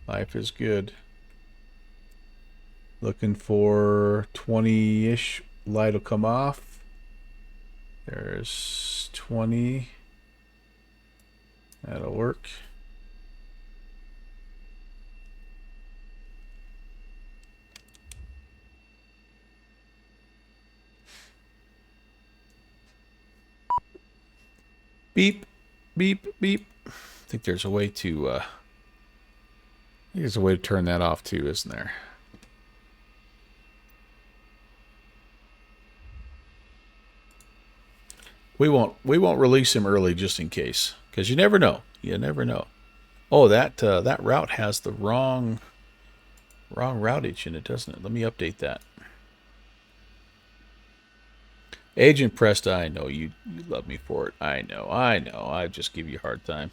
Life is good. Looking for 20-ish. Light will come off. There's 20. That'll work. Beep, beep, beep. I think there's a way to turn that off too, isn't there? We won't release him early just in case, because you never know. You never know. Oh, that route has the wrong routage in it, doesn't it? Let me update that. Agent Presta, I know you love me for it. I know. I just give you a hard time.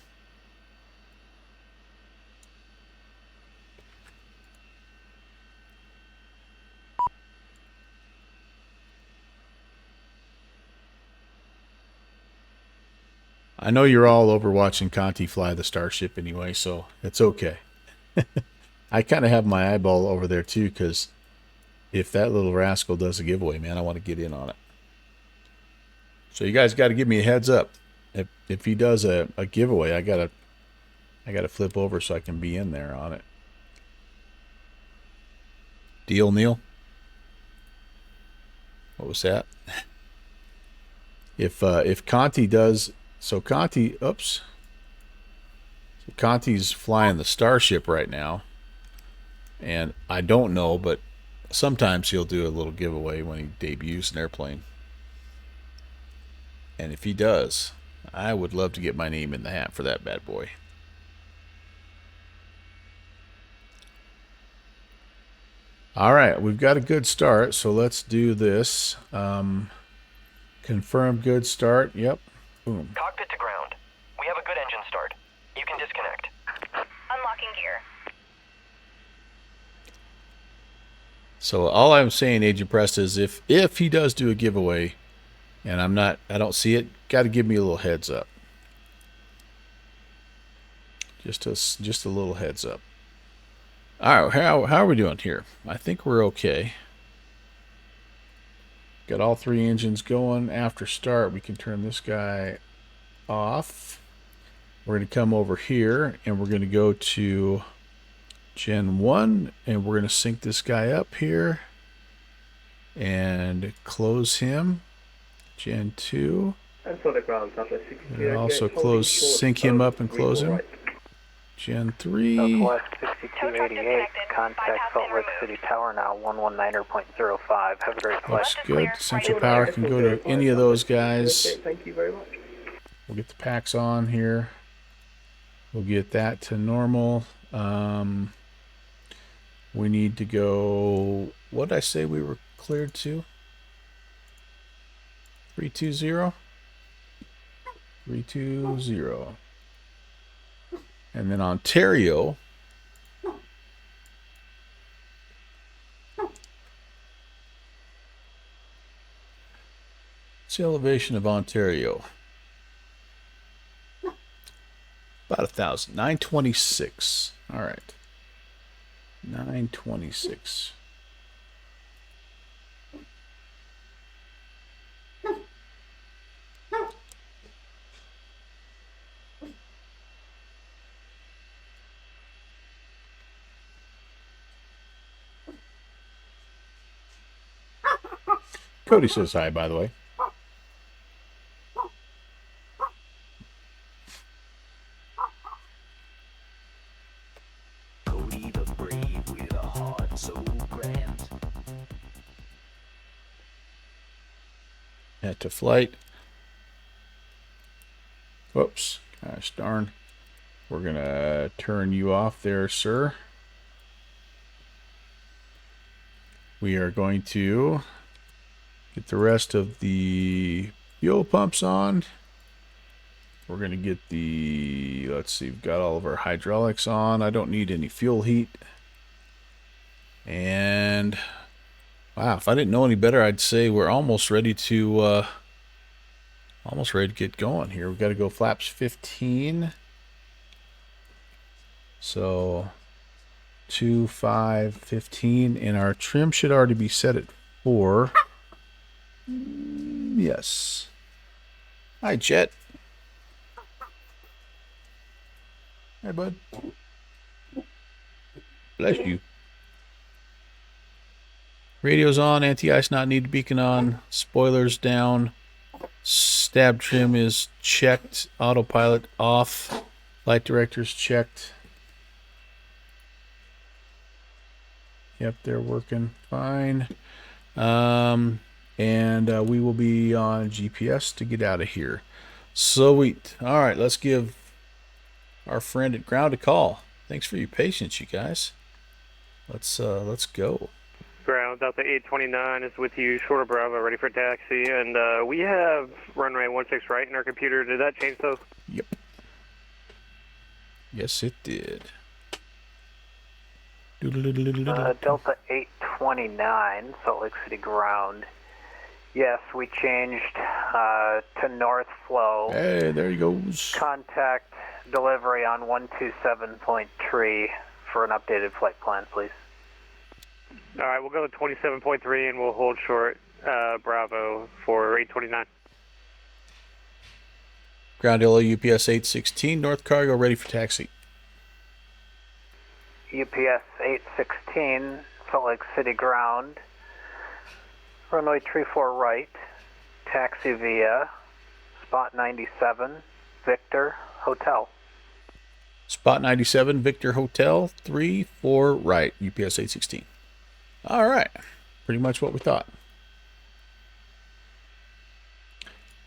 I know you're all over watching Conti fly the Starship anyway, so it's okay. I kind of have my eyeball over there too, because if that little rascal does a giveaway, man, I want to get in on it. So you guys got to give me a heads up. If he does a giveaway, I gotta flip over so I can be in there on it. Deal, Neil? What was that? If Conti does, so Conti, oops. So Conti's flying the Starship right now, and I don't know, but sometimes he'll do a little giveaway when he debuts an airplane. And if he does, I would love to get my name in the hat for that bad boy. All right, we've got a good start, so let's do this. Confirm good start. Yep. Boom. Cockpit to ground. We have a good engine start. You can disconnect. Unlocking gear. So all I'm saying, Agent Presta, is if he does do a giveaway, and I don't see it, got to give me a little heads up. Just a little heads up. All right, how are we doing here? I think we're okay. Got all 3 engines going. After start, we can turn this guy off. We're going to come over here, and we're going to go to Gen 1, and we're going to sync this guy up here and close him. Gen 2. And for the ground, And also sync him up and close him. Gen 3. Southwest 6288, contact Salt Lake City Tower now 119.05. Have a great flight. Looks good. Central power can go to any of those guys. Thank you very much. We'll get the packs on here. We'll get that to normal. We need to go, what did I say we were cleared to? 320? 320. And then Ontario. What's the elevation of Ontario? About 1,000. 926. All right. 926. Cody says hi, by the way. Cody the Brave with a heart so grand. Head to flight. Whoops. Gosh darn. We're going to turn you off there, sir. We are going to get the rest of the fuel pumps on. We're going to get the, let's see, we've got all of our hydraulics on. I don't need any fuel heat. And, wow, if I didn't know any better, I'd say we're almost ready to get going here. We've got to go flaps 15. So, 2, 5, 15. And our trim should already be set at 4. Yes. Hi, Jet. Hey, bud. Bless you. Radio's on. Anti-ice not needed. Beacon on. Spoilers down. Stab trim is checked. Autopilot off. Light director's checked. Yep, they're working fine. And we will be on GPS to get out of here. Sweet. All right, let's give our friend at ground a call. Thanks for your patience, you guys. Let's go. Ground Delta 829 is with you, shorter Bravo, ready for taxi, and we have runway 16 right in our computer. Did that change though? Yep. Yes, it did. Delta 829, Salt Lake City ground. Yes, we changed to north flow. Hey, there he goes. Contact delivery on 127.3 for an updated flight plan, please. All right, we'll go to 27.3 and we'll hold short Bravo for 829. Ground LO UPS 816, North Cargo, ready for taxi. UPS 816, Salt Lake City ground. Runway 34 right, taxi via spot 97, Victor Hotel. Spot 97, Victor Hotel, 34 right, UPS 816. All right, pretty much what we thought.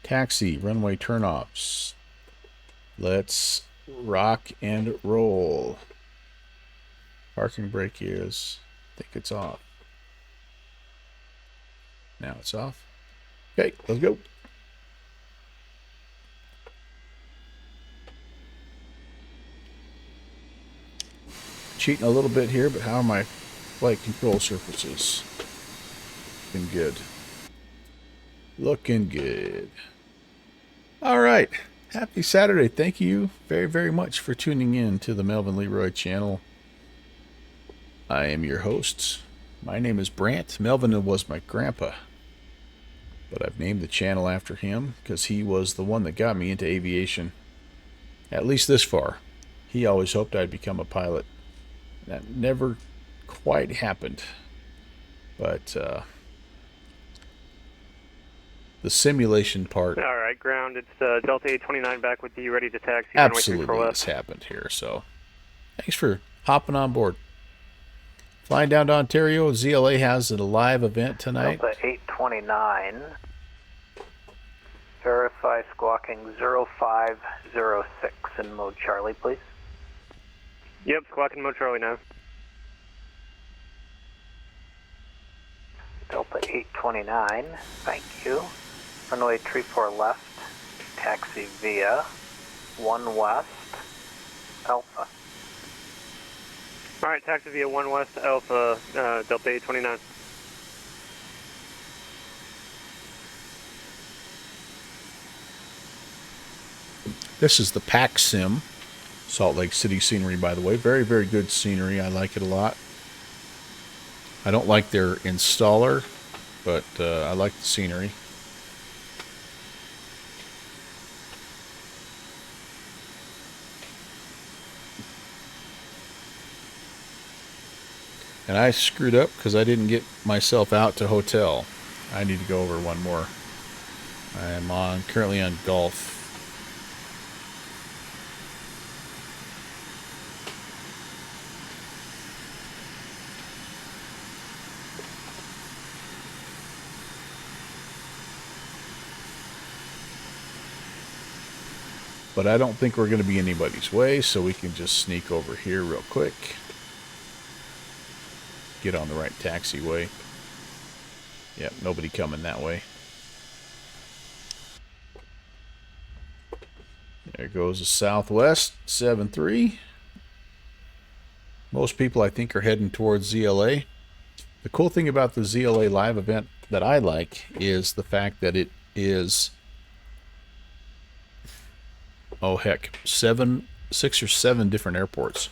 Taxi, runway turnoffs. Let's rock and roll. Parking brake is, I think it's off. Now it's off. Okay, let's go. Cheating a little bit here, but how are my flight control surfaces? Looking good. Looking good. All right. Happy Saturday. Thank you very, very much for tuning in to the Melvin Leroy channel. I am your host. My name is Brant. Melvin was my grandpa, but I've named the channel after him because he was the one that got me into aviation, at least this far. He always hoped I'd become a pilot. That never quite happened, but the simulation part. All right, ground. It's Delta 829 back with you, ready to taxi. Absolutely has happened here. So thanks for hopping on board. Flying down to Ontario, ZLA has a live event tonight. Delta 829. Verify squawking 0506 in mode Charlie, please. Yep, squawking mode Charlie now. Delta 829, thank you. Runway 34 left, taxi via 1 west, Alpha. All right, taxi via 1 west, Alpha, Delta 829. This is the VATSIM, Salt Lake City scenery, by the way. Very, very good scenery. I like it a lot. I don't like their installer, but I like the scenery. And I screwed up because I didn't get myself out to hotel. I need to go over one more. I am currently on golf. But I don't think we're going to be anybody's way, so we can just sneak over here real quick. Get on the right taxiway. Yep, nobody coming that way. There goes the Southwest 7-3. Most people, I think, are heading towards ZLA. The cool thing about the ZLA live event that I like is the fact that it is, oh heck, 6 or 7 different airports.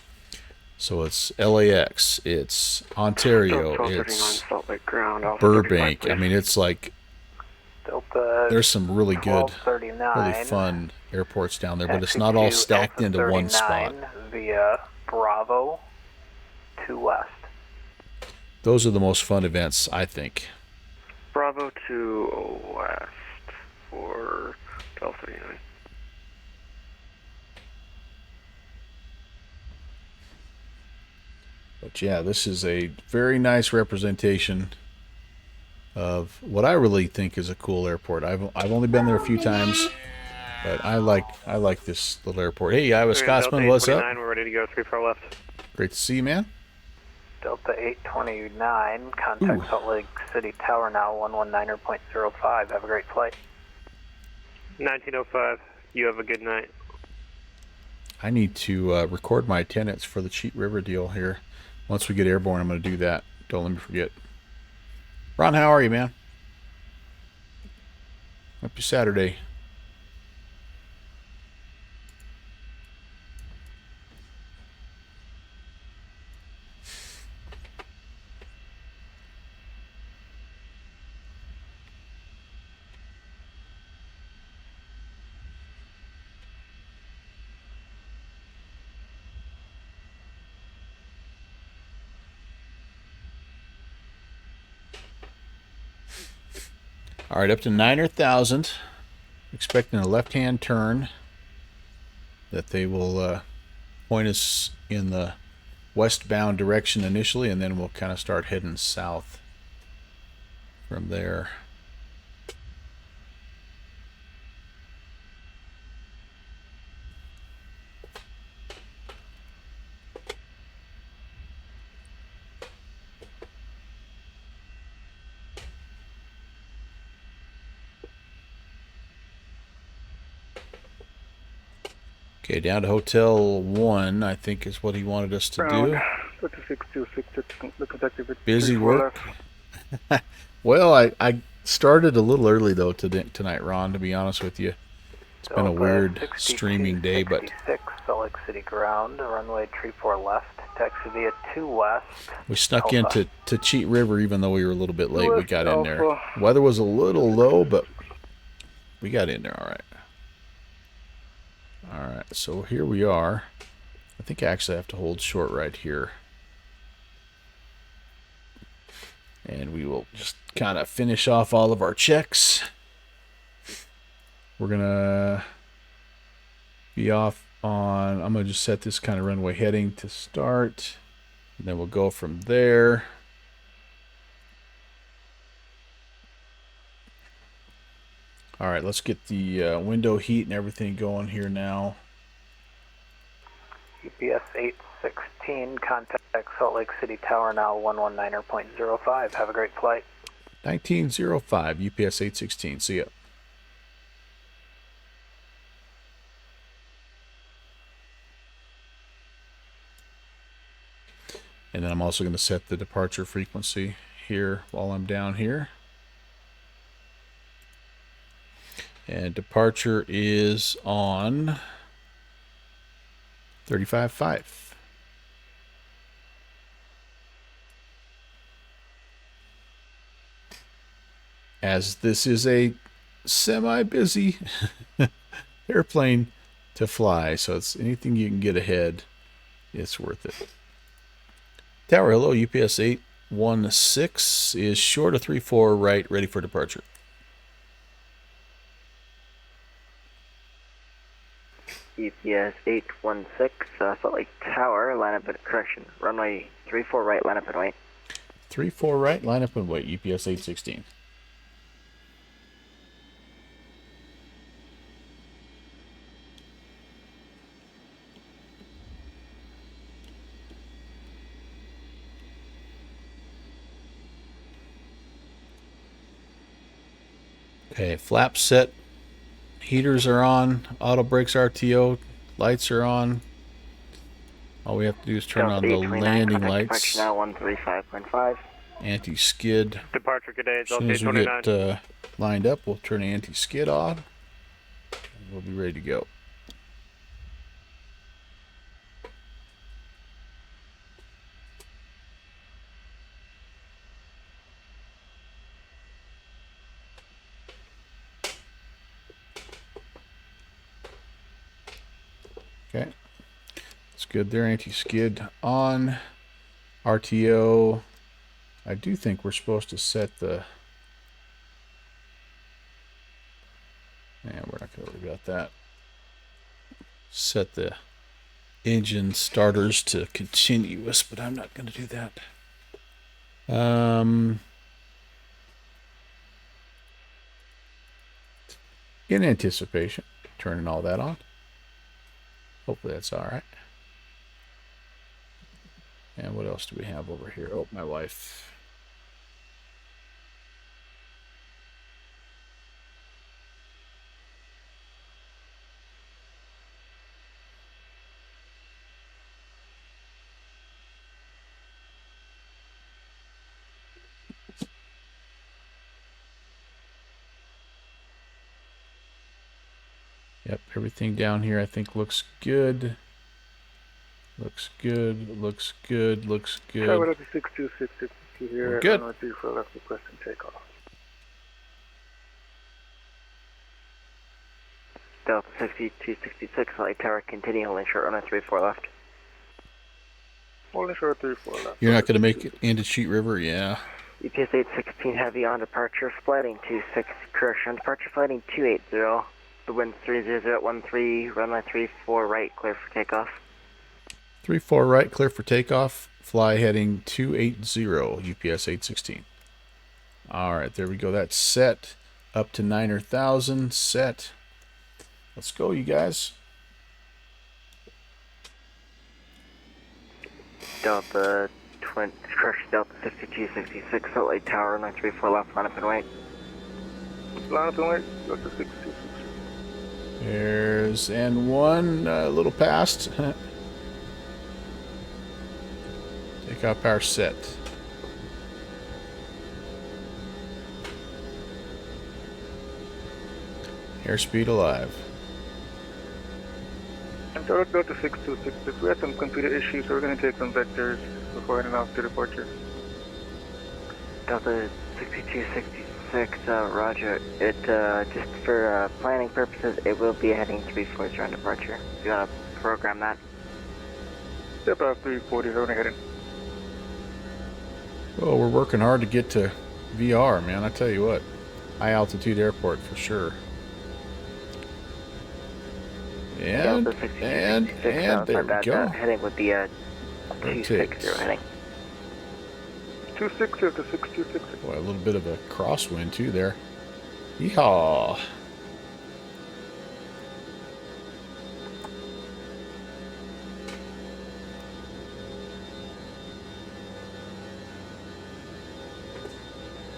So it's LAX, it's Ontario, it's Burbank. I mean, it's like, there's some really good, really fun airports down there, but it's not all stacked into one spot. Via Bravo to West. Those are the most fun events, I think. Bravo to West for 1239. But yeah, this is a very nice representation of what I really think is a cool airport. I've only been there a few times, but I like this little airport. Hey, Iowa Scotsman, what's up? We're ready to go. 3-4 left. Great to see you, man. Delta 829, contact Salt Lake City Tower now, 119.05. Have a great flight. 1905. You have a good night. I need to record my attendance for the Cheat River deal here. Once we get airborne, I'm going to do that. Don't let me forget. Ron, how are you, man? Happy Saturday. All right, up to 9,000. Expecting a left-hand turn that they will point us in the westbound direction initially, and then we'll kind of start heading south from there. Okay, down to Hotel 1, I think is what he wanted us to do. Busy work? Well, I started a little early, though, tonight, Ron, to be honest with you. It's been a weird streaming day, but... Salt Lake City ground, runway 34 left, taxi via 2 west. We snuck into Cheat River, even though we were a little bit late. We got in there. Weather was a little low, but we got in there all right. Alright, so here we are. I think I actually have to hold short right here. And we will just kind of finish off all of our checks. We're going to be off on... I'm going to just set this kind of runway heading to start. And then we'll go from there. All right, let's get the window heat and everything going here now. UPS 816, contact Salt Lake City Tower now, 119.05. Have a great flight. 1905, UPS 816. See ya. And then I'm also going to set the departure frequency here while I'm down here. And departure is on 35.5. as this is a semi-busy airplane to fly, so it's anything you can get ahead, it's worth it. Tower, hello, UPS 816 is short of 34 right, ready for departure. UPS 816, Salt Lake Tower, line up at, correction, runway 34 right, line up and wait. 34 right, line up and wait, UPS 816. Okay, flaps set, heaters are on, auto brakes RTO, lights are on. All we have to do is turn on the landing lights. Now 135.5. Anti-skid. Departure today, As soon as we get lined up, we'll turn the anti-skid on. And we'll be ready to go. Okay, it's good there. Anti-skid on. RTO. I do think we're supposed to set the... Yeah, we're not going to worry about that. Set the engine starters to continuous, but I'm not going to do that. In anticipation, turning all that on. Hopefully that's all right. And what else do we have over here? Oh, my wife. Yep, everything down here I think looks good. Looks good, looks good, looks good. Tower 6266 here. Good. Runway 34 left, requesting takeoff. Delta 6266, Light Tower, continue holding short runway 34 left. Holding short 34 left. You're not going to make it into Cheat River? Yeah. UPS 816 heavy on departure, flighting 26, correction, departure flighting 280. The wind's 300 at 13, runway 34 right, clear for takeoff. 34 right, clear for takeoff. Fly heading 280, UPS 816. All right, there we go. That's set. Up to 9,000, set. Let's go, you guys. Delta 20, correction, Delta 6266, Salt Lake Tower, runway 34 left, line up and wait. Line up and wait, Delta 6266. There's N1, a little past. Takeoff power set. Airspeed alive. And Delta 6266, we had some computer issues, so we're going to take some vectors before heading off to departure. Delta 6266, roger. It, just for planning purposes, it will be heading 340 on departure. You gotta program that. Step out 340, we're heading. Oh, we're working hard to get to VR, man. I tell you what. High altitude airport for sure. And there we go. Heading would be 260 heading. 260 to 626. Boy, a little bit of a crosswind too there. Yeehaw.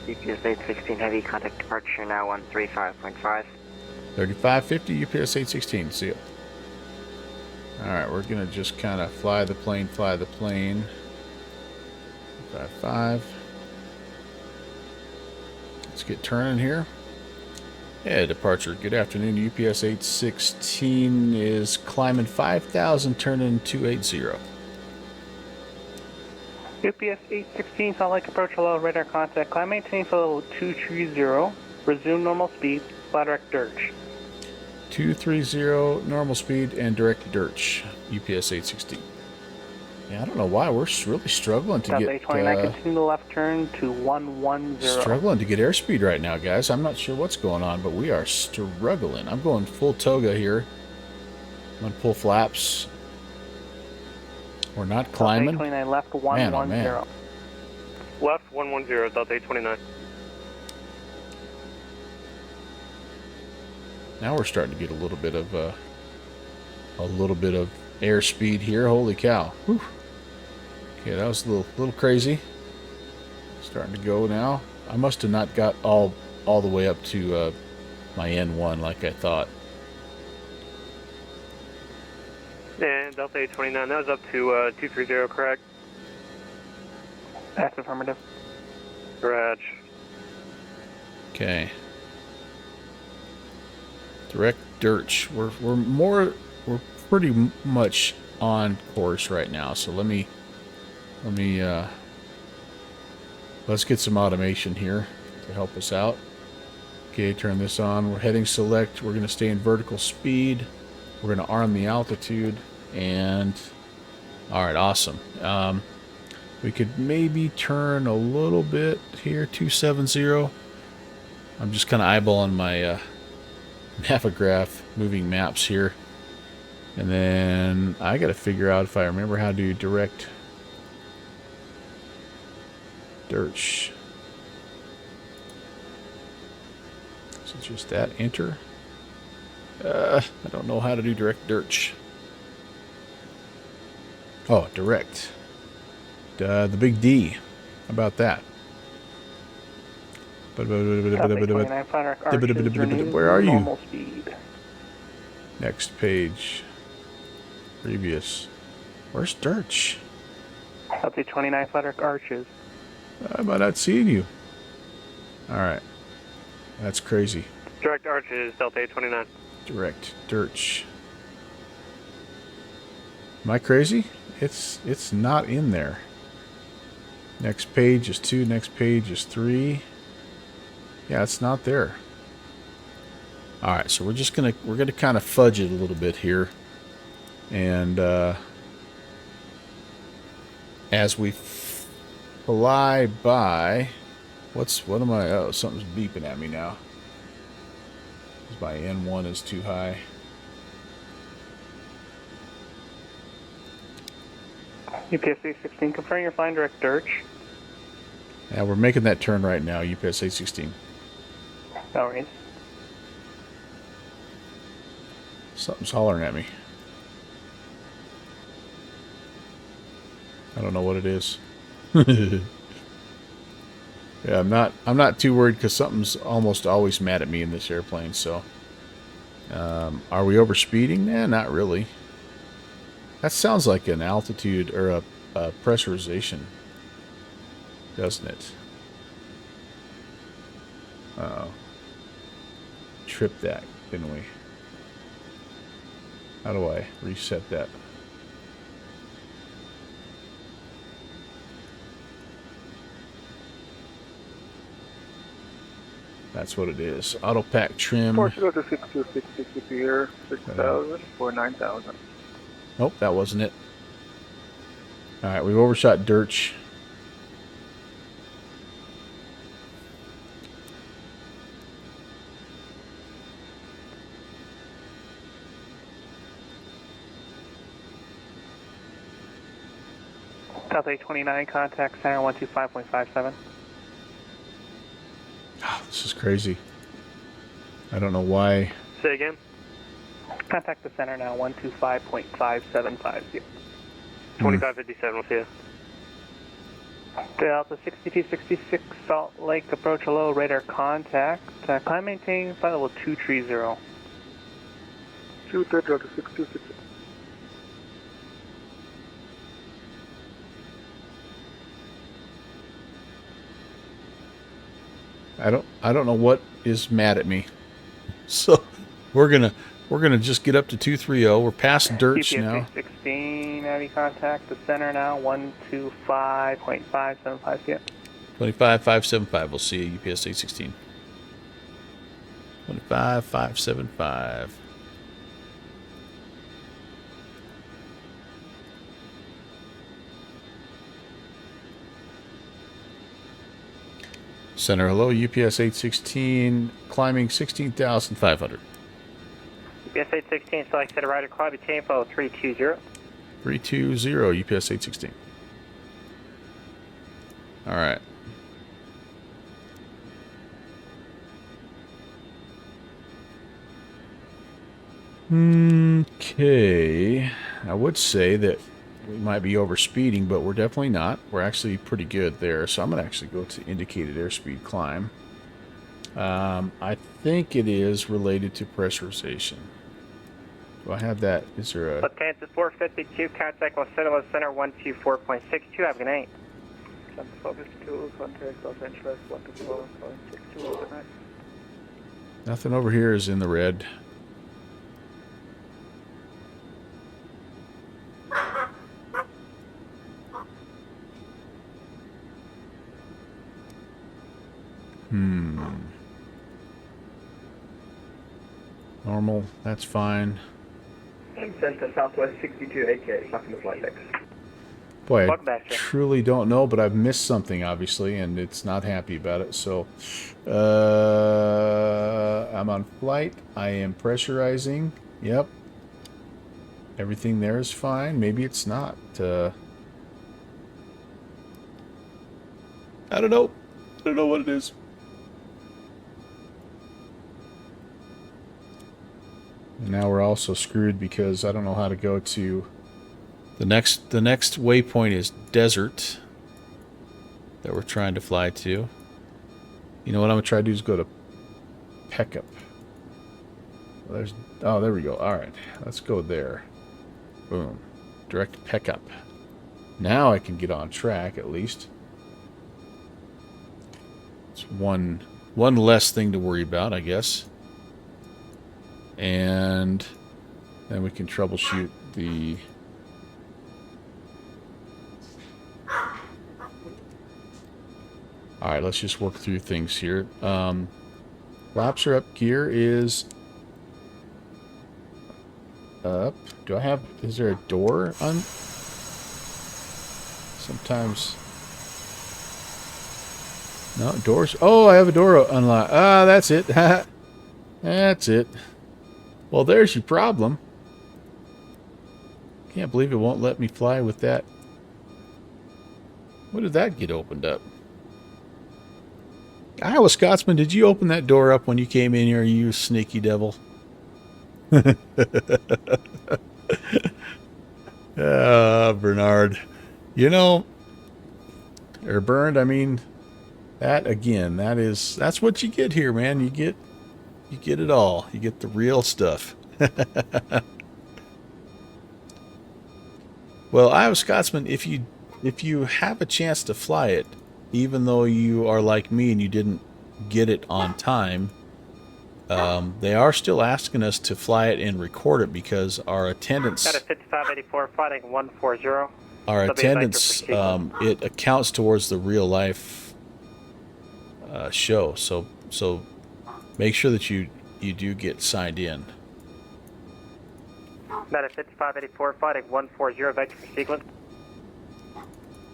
UPS 816 heavy, contact departure now 135.5. 3550 UPS 816. See ya. Alright, we're gonna just kind of fly the plane. 55. Let's get turning here. Yeah, departure. Good afternoon. UPS 816 is climbing 5,000, turning 280. UPS 816, Salt Lake approach hello, radar contact. Climb maintain for level 230. Resume normal speed, flat direct dirge. 230 normal speed and direct dirge. UPS 816. Yeah, I don't know why we're really struggling to Delta get 829, continue the left turn to 110. struggling to get airspeed right now, guys. I'm not sure what's going on, but we are struggling. I'm going full toga here. I'm gonna pull flaps. We're not climbing. Delta 829 left 110. Man, oh man. Left 110, Delta 829. Now we're starting to get a little bit of airspeed here. Holy cow! Whew. Okay, that was a little crazy. Starting to go now. I must have not got all the way up to my N1 like I thought. And Delta 829, that was up to 230, correct? That's affirmative. Garage. Okay. Direct dirge. We're pretty much on course right now. So let's get some automation here to help us out. Okay, turn this on. We're heading select. We're going to stay in vertical speed. We're going to arm the altitude. And all right, awesome. We could maybe turn a little bit here, 270. I'm just kind of eyeballing my Navigraph moving maps here. And then I got to figure out if I remember how to direct dirge. So just that, enter. I don't know how to do direct dirge. Oh, direct. The big D. How about that? Where are you? Next page. Previous. Where's dirge? Delta 29 flat arches. Am I not seeing you? Alright. That's crazy. Direct arches, Delta 829. Direct dirge. Am I crazy? It's not in there. Next page is 2, next page is 3. Yeah, it's not there. Alright, so we're gonna kind of fudge it a little bit here. And as we fly by, what am I? Oh, something's beeping at me now. My N1 is too high. UPS 816, confirm you're flying direct dirge. Yeah, we're making that turn right now, UPS 816. No worries. Something's hollering at me. I don't know what it is. Yeah, I'm not too worried because something's almost always mad at me in this airplane. So, are we overspeeding? Nah, not really. That sounds like an altitude or a pressurization, doesn't it? Uh-oh. Tripped that, didn't we? How do I reset that? That's what it is. Auto pack trim. Portugal to 6266 here, 6,000 or 9,000. Nope, that wasn't it. Alright, we've overshot dirge. South 829, contact center 125.57. Oh, this is crazy. I don't know why. Say again? Contact the center now, 125.5750. 2557, we'll see you. Delta 6266, Salt Lake, approach hello, radar contact. Climb maintain, flight level 230. 230, Delta 6266. I don't know what is mad at me. So we're gonna We're going to just get up to 230. We're past Dirch UPS now. 816, Navi contact the center now, 125.575 feet. 25,575. We'll see you, UPS 816. 25,575. Center, hello, UPS 816, climbing 16,500. UPS 816, selected a rider, climb between info 320. 320, UPS 816. All right. Okay. I would say that we might be overspeeding, but we're definitely not. We're actually pretty good there. So I'm going to actually go to indicated airspeed climb. I think it is related to pressurization. Do I have that? Is there a... Lieutenant is 452, contact Los Angeles Center 124.62, have a good night. 452, contact Los Angeles 124.62, good night. Nothing over here is in the red. Normal, that's fine. Center Southwest 62 AK, stuck in the flight decks. Boy, I truly don't know, but I've missed something, obviously, and it's not happy about it. So, I'm on flight. I am pressurizing. Yep. Everything there is fine. Maybe it's not. I don't know. I don't know what it is. And now we're also screwed because I don't know how to go to the next waypoint is desert that we're trying to fly to. You know what I'm gonna try to do is go to Pickup. Well, there we go. Alright, let's go there. Boom. Direct Pickup. Now I can get on track at least. It's one less thing to worry about, I guess. And then we can troubleshoot the... Alright, let's just work through things here. Flaps are up, gear is up. Do I have... Is there a door on? Sometimes... No, doors... Oh, I have a door unlocked. Ah, that's it. That's it. Well, there's your problem. Can't believe it won't let me fly with that. When did that get opened up? Iowa Scotsman, did you open that door up when you came in here, you sneaky devil? Bernard. You know, or Burned, I mean, that again, that's what you get here, man. You get it all. You get the real stuff. Well, Iowa Scotsman, if you have a chance to fly it, even though you are like me and you didn't get it on time, they are still asking us to fly it and record it because our attendance... Got a 5584, flying 140. Our attendance, it accounts towards the real life show. So make sure that you do get signed in. Meta 5584, flighting 140, vector for sequence.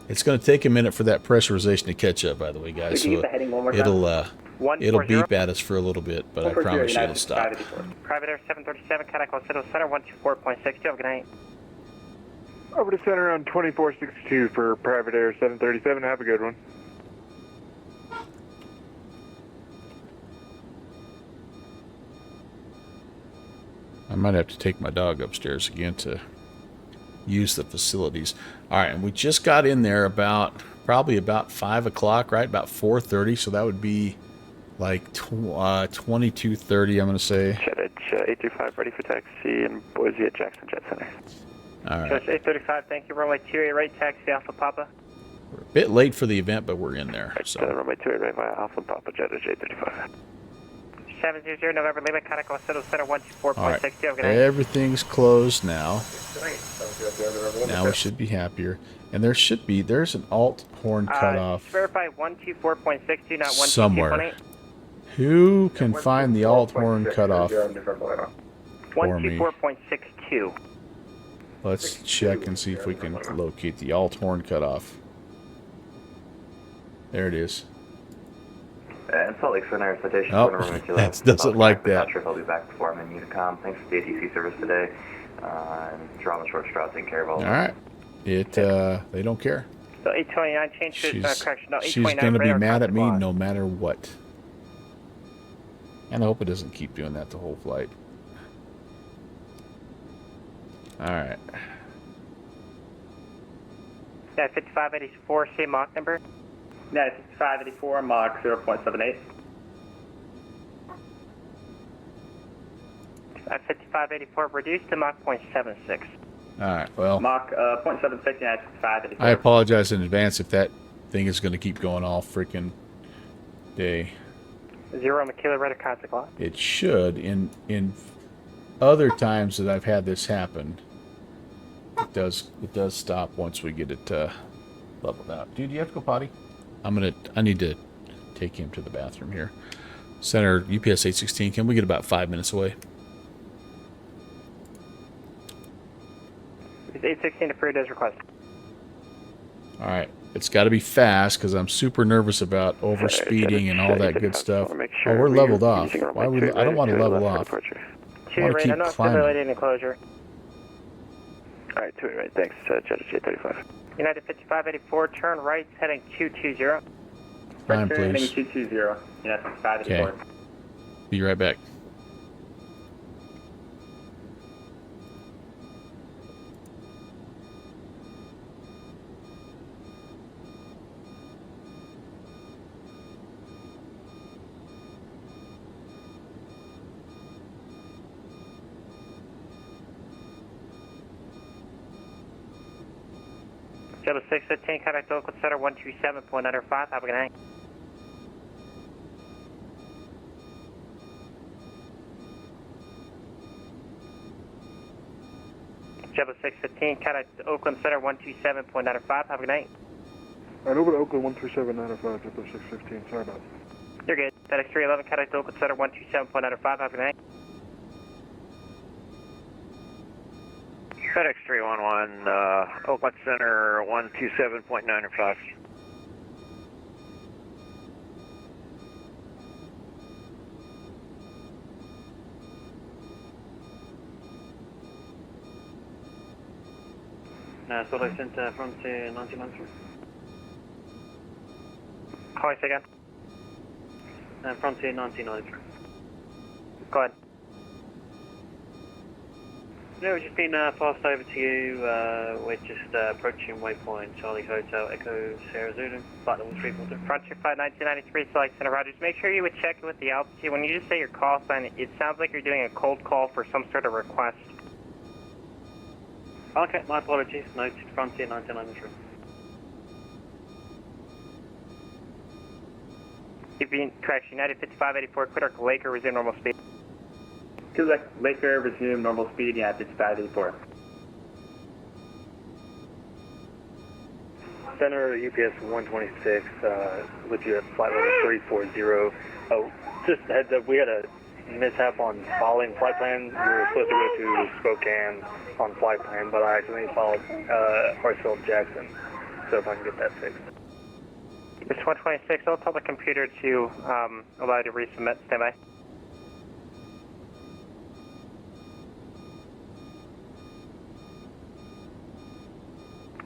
It's going to take a minute for that pressurization to catch up, by the way, guys. So it'll beep at us for a little bit, but I promise you it'll stop. Private Air 737, contact Los Angeles Center 124.62. Have a good night. Over to center on 2462 for Private Air 737. Have a good one. I might have to take my dog upstairs again to use the facilities. All right, and we just got in there probably about 5 o'clock, right? About 4:30, so that would be like 22:30, I'm going to say. Jet 835 ready for taxi in Boise at Jackson Jet Center. All right. Jet 835, thank you. Runway 28 right, taxi Alpha Papa. We're a bit late for the event, but we're in there. So. Runway 28 right via Alpha Papa, Jet 835. 700 November Lima, contact with Center 124.62. All right. Have a good night. Everything's closed now. Now we should be happier. And there's an alt horn cutoff Verify 124.62, not 122.8. somewhere. Who can find the alt horn cutoff for me? 124.62. Let's check and see if we can locate the alt horn cutoff. There it is. And Salt Lake Center, citation Oh, that doesn't like that. Not sure if I'll be back before I'm in Unicom. Thanks for the ATC service today. And Drama Short Straw taking care of all All right. They don't care. So 829 change to correction. No, She's 829 going to be radar mad at me contact no matter what. And I hope it doesn't keep doing that the whole flight. Alright. Yeah, 5584, same Mach number. Yeah, 5584, Mach 0.78. At 5584, reduced to Mach 0.76. Alright, well. Mach 0.76, yeah, 5584. I apologize in advance if that thing is going to keep going all freaking day. 0 Makila radar contact lock. It should. In other times that I've had this happen, it does stop once we get it leveled out. Dude, you have to go potty? I need to take him to the bathroom here. Center UPS 816. Can we get about 5 minutes away? It's 816 approved as requested. All right. It's got to be fast because I'm super nervous about overspeeding and all that good stuff. Oh, we're leveled off. Why we? I don't want to level off. I want to keep climbing. Enclosure. All right, 2 right. Thanks. Judge J35. United 5584, turn right, heading 220. Climb, please. Heading 220. United 5584. Okay. Be right back. Jetta 615, contact Oakland Center 127.95. Have a good night. Jetta 615, contact Oakland Center 127.95. Have a good night. Alright, over to Oakland 137.95, Jetta 615. Sorry about that. You're good. FedEx 311, contact Oakland Center 127.95. Have a good night. FedEx 311, Oakland Center 127.95. Salt Lake Center, Frontier 1993. Call us again. Frontier 1993. Go ahead. No, we've just been passed over to you. We're just approaching waypoint Charlie Hotel Echo Sierra Zulu, flight level 342. Frontier Flight 1993, Select Center Rogers. Make sure you would check with the altitude. When you just say your call sign, it sounds like you're doing a cold call for some sort of request. Okay, my apologies. Noted Frontier 1993. Correct, United 5584, Quiddick Laker, resume normal speed. Quebec Laker, resume normal speed, yeah, 5584. Center UPS 126, with you at flight level 340. Oh, just a heads up, we had a mishap on following flight plan. We were supposed to go to Spokane on flight plan, but I accidentally followed Hartsfield Jackson. So if I can get that fixed. It's 126, I'll tell the computer to allow you to resubmit. Stand by.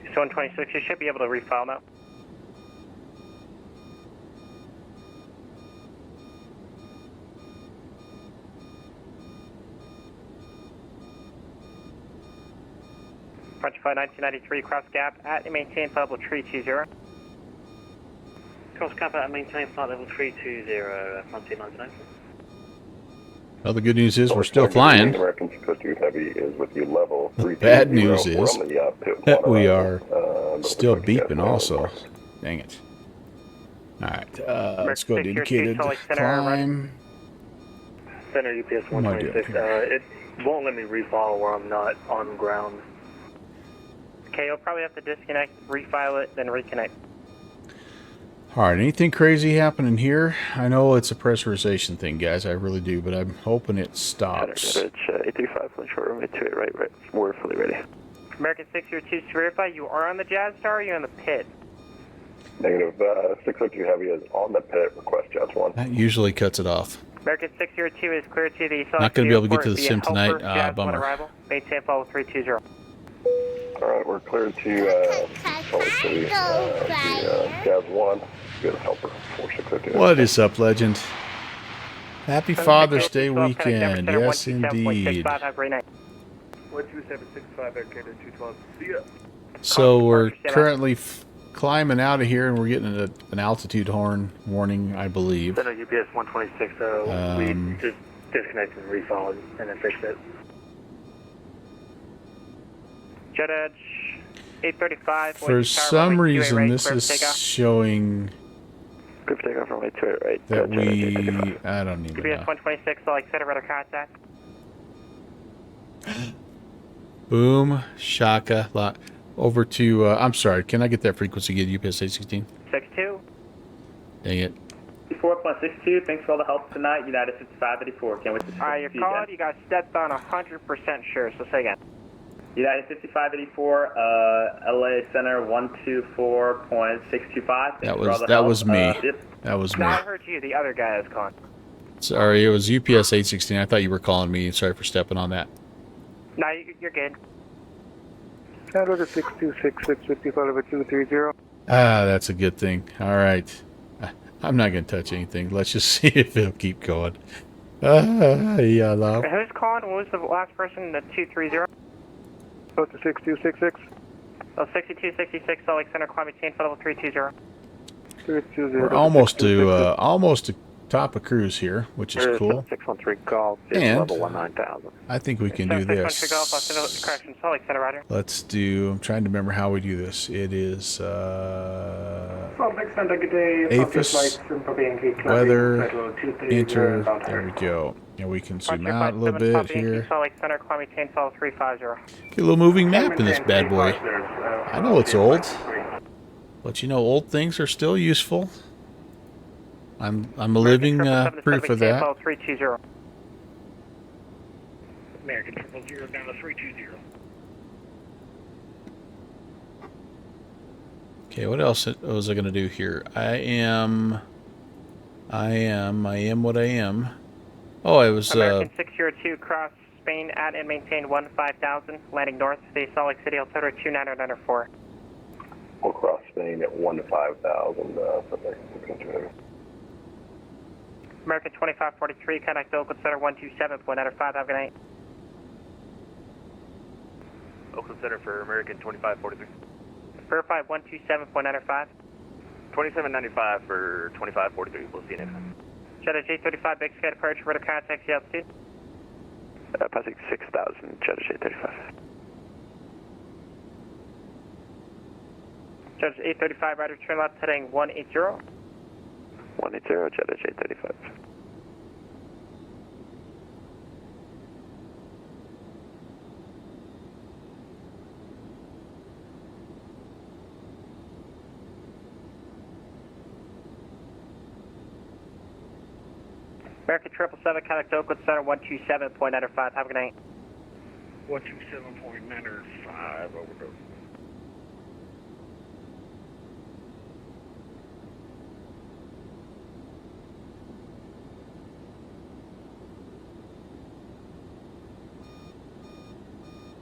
It's 126, you should be able to refile now. Frontier Flight 1993, cross gap at and maintain flight level 320. Cross cap at and maintain flight level 320, Frontier 1993. Well, the good news is we're still flying. American Coast Heavy is with you level 320. Bad news is that we are still beeping also. Dang it. Alright, let's go to indicated climb. Center UPS What am I doing 126. It won't let me refile where I'm not on ground. Okay, you'll probably have to disconnect, refile it, then reconnect. Alright, anything crazy happening here? I know it's a pressurization thing, guys. I really do, but I'm hoping it stops. It's 835, short runway 28 right. We're fully ready. American 602 to verify, you are on the Jazz Star or are you on the pit? Negative, 602 Heavy is on the pit, request Jazz 1. That usually cuts it off. American 602 is clear to the Not going to be able to get to the via sim tonight. Jazz 1 Bummer. arrival. Maintain follow 320. Alright, we're cleared to, Salt Lake City, Jazz 1. Good helper, 4602. What is up, legend? Happy Father's Day weekend. Yes, indeed. 12765 Air Canada 212. See ya. So we're currently climbing out of here, and we're getting an altitude horn warning, I believe. Center UPS 126. We just disconnect and refile and then fix it. Jet Edge 835. For some reason, this is showing Group takeoff runway 28 right. that I don't even UPS know. 126, so like set a radar contact. Boom, shaka, lock. Over to, I'm sorry, can I get that frequency again, UPS 816? 62. Dang it. 4.62, thanks for all the help tonight, United 5584. Can't wait to see Alright, you're calling, you got stepped on 100% sure, so say again. United 5584, LA Center 124.625. That was me. That was me. No, I heard you, the other guy was calling. Sorry, it was UPS 816. I thought you were calling me. Sorry for stepping on that. No, you're good. Canada 6266 230. Ah, that's a good thing. All right. I'm not going to touch anything. Let's just see if it'll keep going. Yeah, love. Who's calling? What was the last person? The 230? Oh, to 6266. Oh, 6266, Salt Lake Center, climate change, level 320. We're almost to top of cruise here, which is cool. 613 golf is And level 19000. I think we can do this. Correction, Salt Lake Center, Roger. Let's do, I'm trying to remember how we do this. It is Salt Lake Center, good day. APHIS, weather, enter, there we go. And we can zoom out a little bit here. Salt Lake Center, climate change, level 350. Get a little moving map in this bad boy. I know it's old, but you know, old things are still useful. I'm a living proof of that. American 000 down to 320. Okay, what else was I going to do here? I am what I am. Oh, I was, American 602, cross Spain at and maintain 15,000, landing north, the Salt Lake City, altimeter 29094. We'll cross Spain at 1 to 5,000, something. American 2543, contact Oakland Center 127.95, have a good night. Oakland Center for American 2543. Verify 127.95. 2795 for 2543. We'll see you next time. Jet J35, big sky departure, radar contact, the altitude. Passing 6,000, Jet J35. Jet A35, right turn left, heading 180. 180, Jet J35. American 777, contact Oakland Center 127.95, have a good night. 127.95, overdose.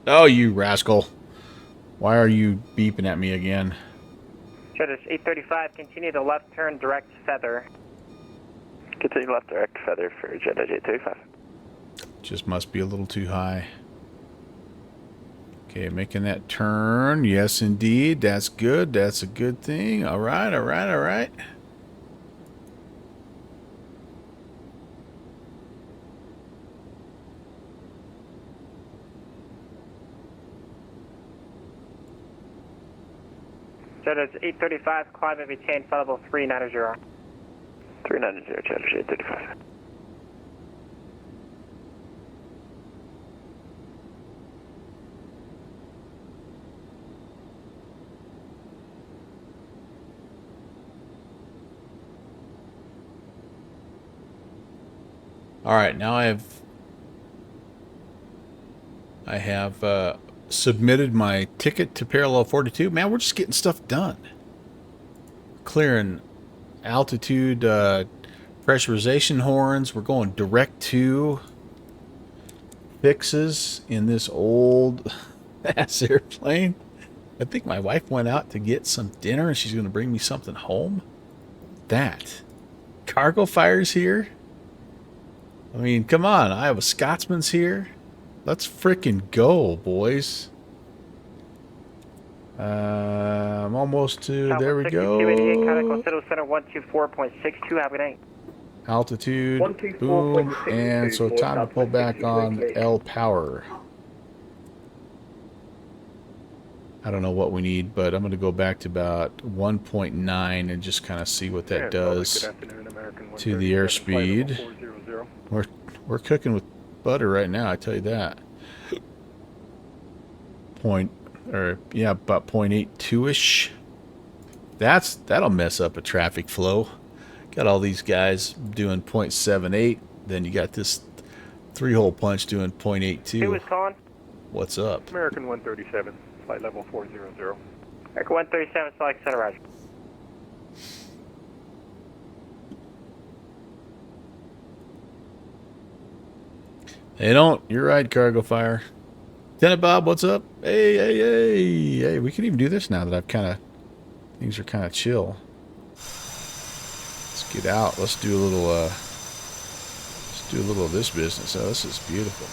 Oh, you rascal. Why are you beeping at me again? Jet 835, continue the left turn, direct feather. Continue left direct feather for Jet J35. Just must be a little too high. Okay, making that turn. Yes, indeed. That's good. That's a good thing. All right, all right, all right. Jet 835, climb and maintain flight level 390. 390, Jet J35. Alright, now I have submitted my ticket to Parallel 42. Man, we're just getting stuff done. Clearing altitude pressurization horns. We're going direct to fixes in this old ass airplane. I think my wife went out to get some dinner and she's going to bring me something home. That. Cargo Fire's here. I mean, come on. I have a Scotsman's here. Let's frickin' go, boys. I'm almost to, there we go. Center 124.62, have a good night. Altitude, boom, and so time to pull back on L power. I don't know what we need, but I'm going to go back to about 1.9 and just kind of see what that does to the airspeed. We're cooking with butter right now, I tell you that. About 0.82-ish. That'll mess up a traffic flow. Got all these guys doing 0.78, then you got this 3-hole punch doing 0.82. Who is calling? What's up? American 137, flight level 400. American 137, select center, roger. They don't. You're right, Cargo Fire. Lieutenant Bob, what's up? Hey, we can even do this now that I've kind of... Things are kind of chill. Let's get out. Let's do a little of this business. Oh, this is beautiful.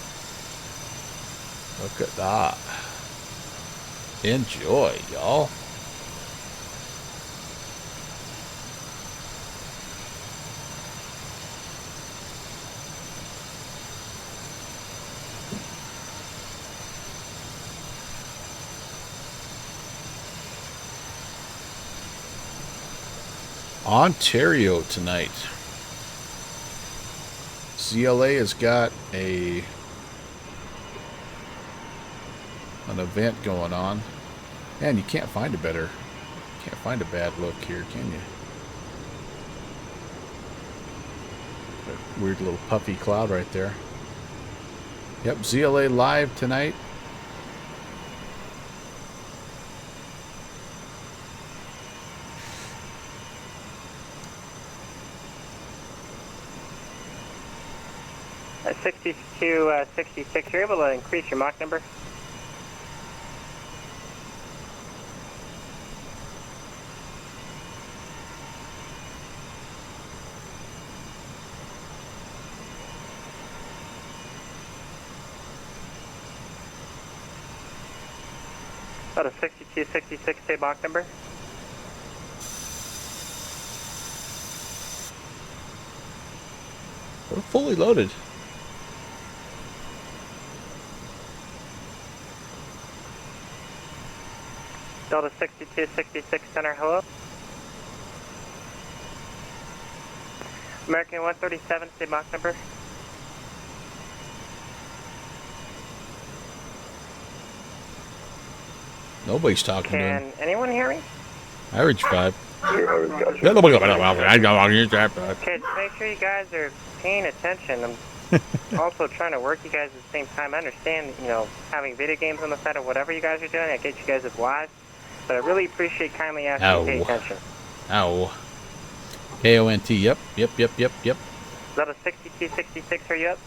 Look at that. Enjoy, y'all. Ontario tonight. ZLA has got an event going on. Man, you can't find a bad look here, can you? That weird little puffy cloud right there. Yep, ZLA live tonight. At 6266, you're able to increase your Mach number? About a 6266, say Mach number. We're fully loaded. Delta 6266 Center, hello. American 137, say Mach number. Nobody's talking to him. Can anyone hear me? Average 5. Okay, make sure you guys are paying attention. I'm also trying to work you guys at the same time. I understand, having video games on the side or whatever you guys are doing, I get you guys at live. But I really appreciate kindly asking to pay attention. Ow. KONT, yep. Is that a 6266, are you up?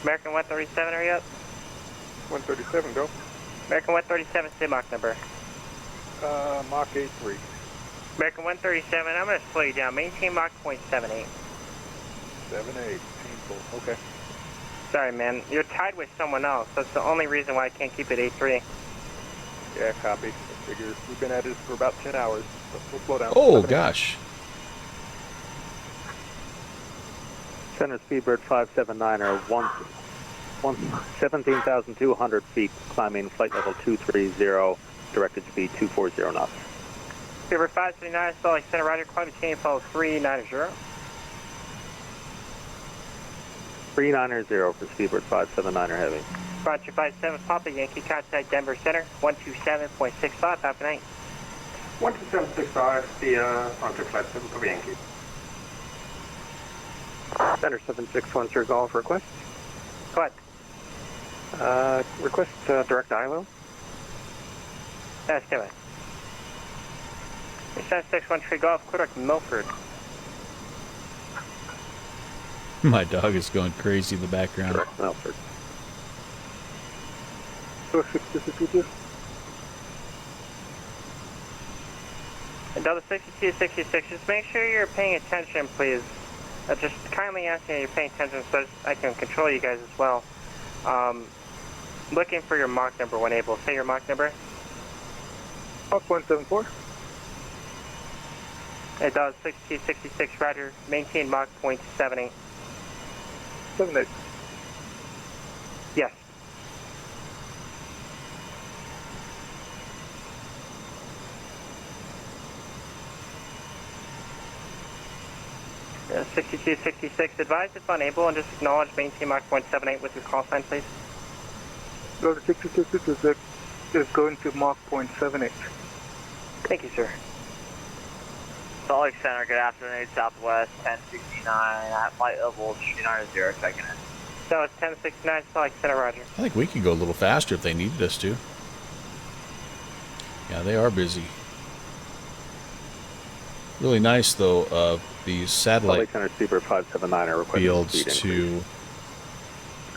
American 137, are you up? 137, go. American 137, say Mach number. Mach 83. American 137, I'm going to slow you down. Maintain Mach 0.78. 78, painful, okay. Sorry, man. You're tied with someone else. That's the only reason why I can't keep it 83. Yeah, copy. I figure we've been at this for about 10 hours. So we'll slow down. Oh, gosh. Center Speedbird 579er, 17,200 feet, climbing flight level 230, directed speed 240 knots. Speedbird 579, Salt Lake Center, roger, climb change, follow 390. 390 for Speedbird 579er heavy. Roger 57, Papa Yankee, contact Denver Center, 127.65, have a good night. 12765, the onto flight 7 Papa Yankee. Center 7613 Golf request. Go ahead. Request direct ILO. Let's do it. 7613 Golf, clear to Milford. My dog is going crazy in the background. Direct Milford. 6262. And Delta 6266, just make sure you're paying attention, please. Just kindly asking that you're paying attention so I can control you guys as well. Looking for your Mach number when able. Say your Mach number. Mach 0.74. It does 6266, roger. Maintain Mach 0.78. 78. Yes. Yeah, 6266, advise if unable and just acknowledge maintain Mach 0.78 with your call sign, please. Delta 6266 is going to Mach 0.78. Thank you, sir. Salt Lake Center, good afternoon, Southwest 1069 at flight level 290, checking in. So it's 1069, Salt Lake Center, roger. I think we could go a little faster if they needed us to. Yeah, they are busy. Really nice, though, these satellite Center Super 579 are requesting fields speed to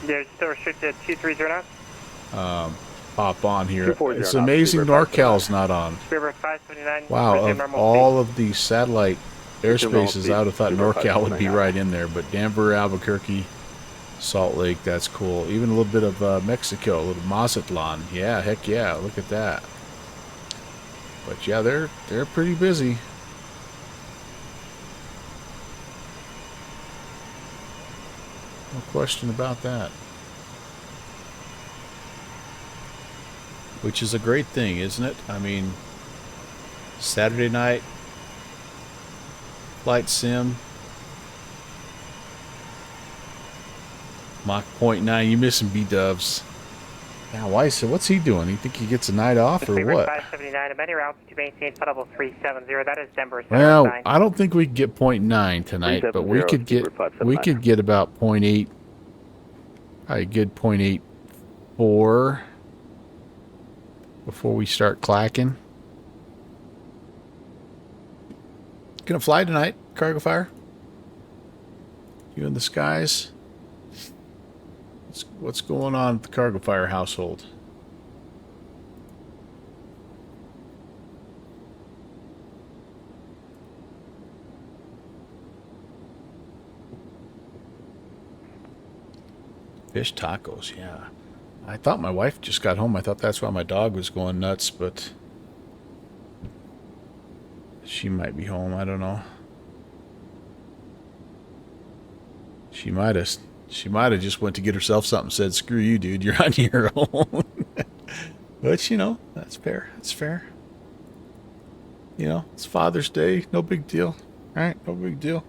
They're still restricted to 230 knots? pop on here. 240 It's knots, amazing Super NorCal's not on. River 579. Wow, resume of normal all of these satellite airspaces, speed, I would have thought Super NorCal would be 579. right in there. But Denver, Albuquerque, Salt Lake, that's cool. Even a little bit of Mexico, a little Mazatlan. Yeah, heck yeah, look at that. But yeah, they're pretty busy. No question about that. Which is a great thing, isn't it? I mean, Saturday night, flight sim, Mach 0.9, you missing B-dubs. Now, what's he doing? You think he gets a night off or Receiver what? 579, many routes to maintain flight level 370. That is Denver. Well, 9. I don't think we could get 0.9 tonight, but we could get about 0.8. Probably a good 0.84 before we start clacking. Gonna fly tonight, Cargo Fire? You in the skies? What's going on with the Cargo Fire household? Fish tacos, yeah. I thought my wife just got home. I thought that's why my dog was going nuts, but she might be home. I don't know. She might have just went to get herself something and said, "Screw you, dude. You're on your own." But, you know, that's fair. That's fair. You know, it's Father's Day. No big deal. All right? No big deal.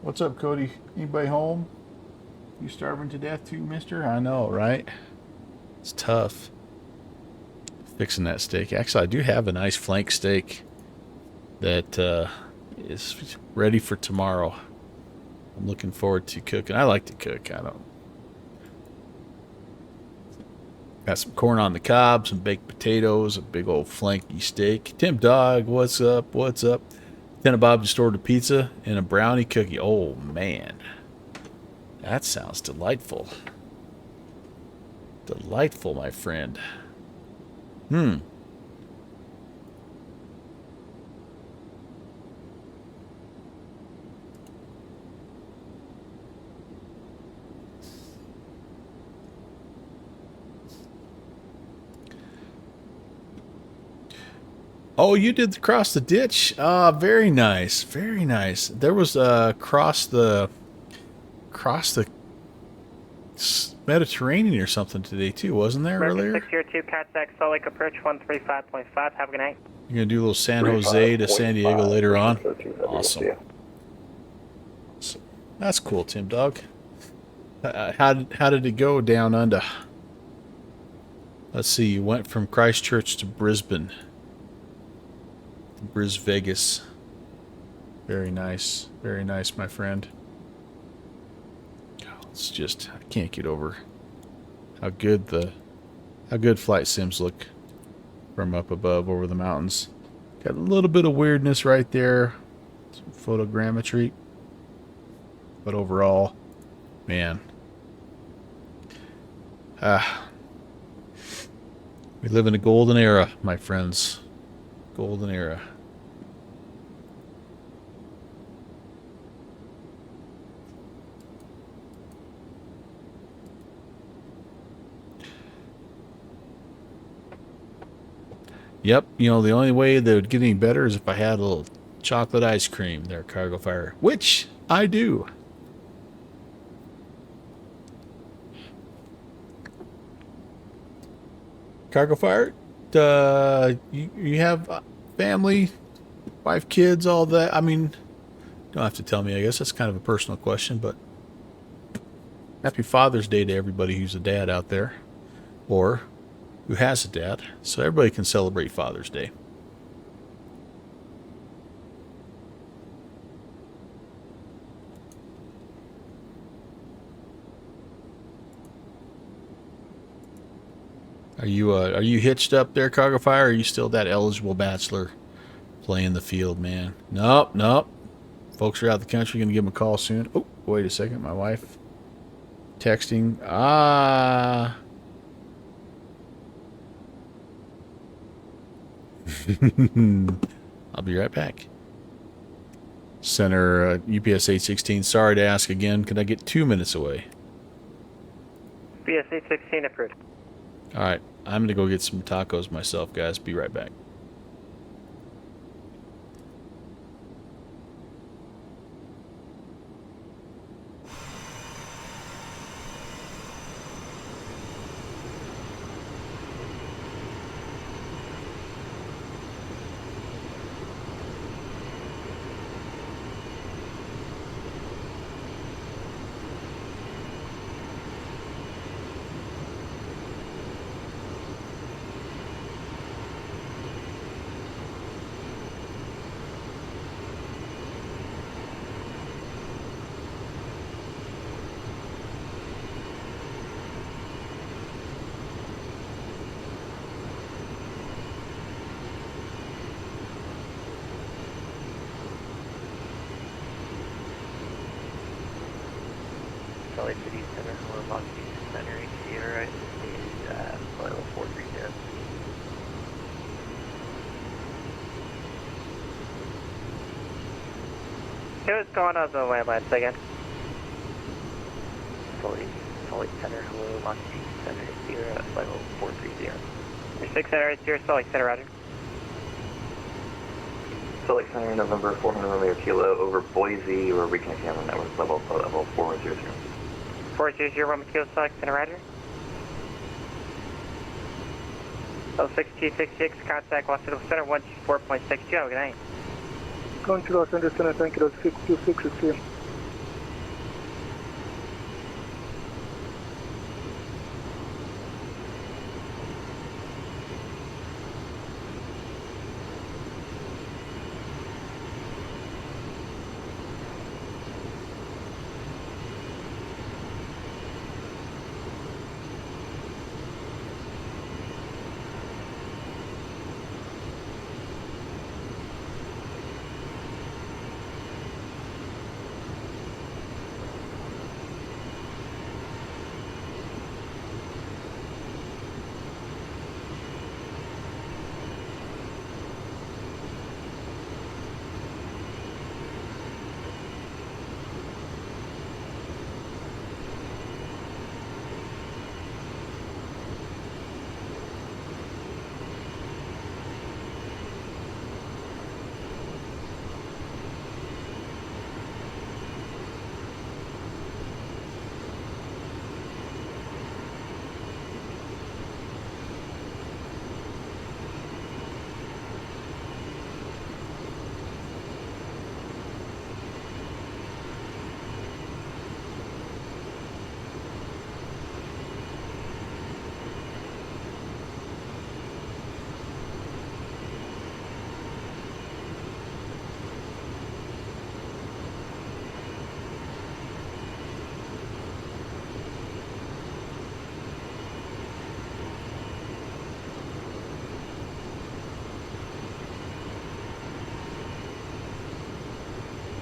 What's up, Cody? Anybody home? You starving to death too, mister? I know, right? It's tough. Fixing that steak. Actually, I do have a nice flank steak that is ready for tomorrow. I'm looking forward to cooking. I like to cook. Got some corn on the cob, some baked potatoes, a big old flanky steak. Tim Dog, what's up? What's up? Lieutenant Bob just ordered a pizza and a brownie cookie. Oh, man. That sounds delightful. Delightful, my friend. Oh, you did cross the ditch. Very nice, very nice. There was cross the Mediterranean or something today too, wasn't there earlier? 602 Catsack, Salt Lake approach 135.5. Have a good night. You're gonna do a little San Jose to San Diego later on. Awesome. That's cool, Tim Dog. How did it go down under? Let's see, you went from Christchurch to Brisbane. Vegas. Very nice. Very nice, my friend. It's just, I can't get over how good flight sims look from up above over the mountains. Got a little bit of weirdness right there. Some photogrammetry. But overall, man. We live in a golden era, my friends. Golden era. Yep, you know, the only way that it would get any better is if I had a little chocolate ice cream there, Cargo Fire. Which I do. Cargo Fire, you have family, wife, kids, all that? I mean, you don't have to tell me. I guess that's kind of a personal question, but happy Father's Day to everybody who's a dad out there, or who has a dad, so everybody can celebrate Father's Day. Are you hitched up there, Cargo Fire? Or are you still that eligible bachelor playing the field, man? Nope. Folks are out of the country. Gonna give them a call soon. Oh, wait a second. My wife texting. I'll be right back. Center UPS 816. Sorry to ask again. Could I get 2 minutes away? UPS 816 approved. All right. I'm going to go get some tacos myself, guys. Be right back. LA City Center, hello, Los Angeles Center, Sierra, is flight level 430. Hey, what's going on the landline again? Salt Lake Center, hello, Los Angeles Center, Sierra, flight level 430. Your 6 Center, Sierra, Salt Lake Center, roger. Salt Lake Center, November 400 Romeo Kilo, over Boise, we're reconnecting on the network level 4100. 400 Roman Kilo, Salt Lake Center, roger. 6266, contact Los Angeles Center, 124.62, good night. Going to Los Angeles Center, thank you, 626, it's here.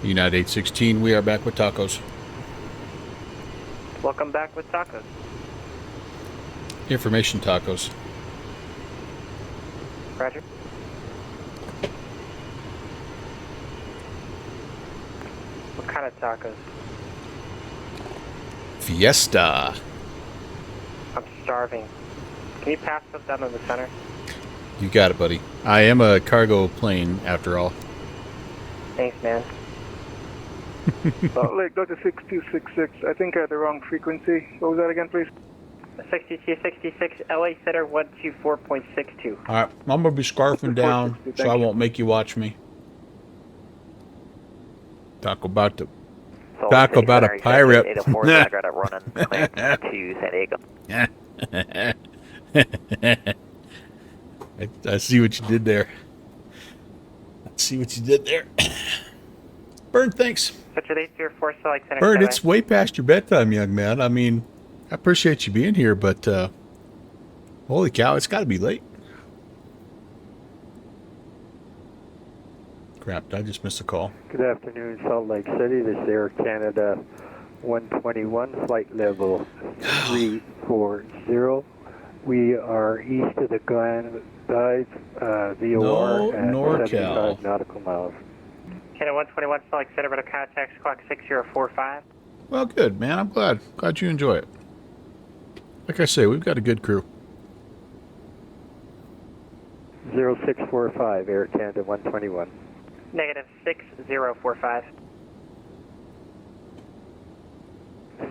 United 816, we are back with tacos. Welcome back with tacos. Information tacos. Roger. What kind of tacos? Fiesta. I'm starving. Can you pass those down in the center? You got it, buddy. I am a cargo plane, after all. Thanks, man. Salt Lake, Delta 6266. I think I had the wrong frequency. What was that again, please? 6266 LA Center 124.62. All right, I'm going to be scarfing down so I won't make you watch me. Talk about a pirate. 804 is got it running to San Diego. I see what you did there. Bird, thanks. Bird, it's way past your bedtime, young man. I mean, I appreciate you being here, but holy cow, it's got to be late. Crap, I just missed a call. Good afternoon, Salt Lake City. This is Air Canada 121, flight level 340. We are east of the Glen Dive VOR at 75 nautical miles. Canada 121, Salt Lake City, radar contact, clock 6045. Well, good, man. I'm glad you enjoy it. Like I say, we've got a good crew. 0645, Air Canada 121. Negative 6045.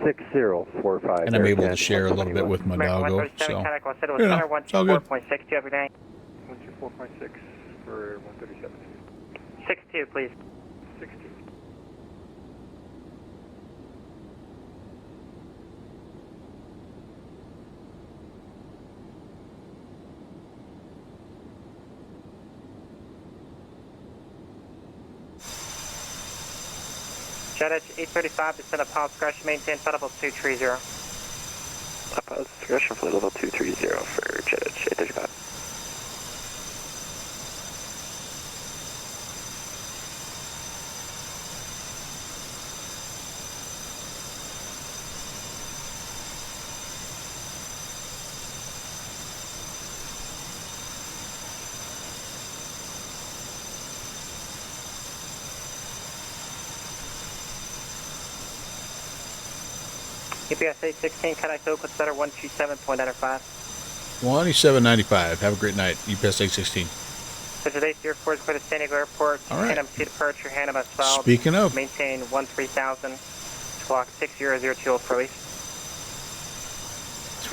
6045. And I'm able to share a little bit with my doggo, so, you know, it's all good. 124.62 every day. 124.6 for 137. 62, please. 60. Jet 835, descend upon discretion, maintain flight level 230. Upon discretion, flight level 230 for Jet 835. UPS 816, connect Oakland Center 127.95. 2795. Have a great night. UPS 816. Visit 804 is clear to San Diego Airport. All right. KNMC departure, Hannah 12. Speaking of. Maintain 13,000. Clock 6002 for release.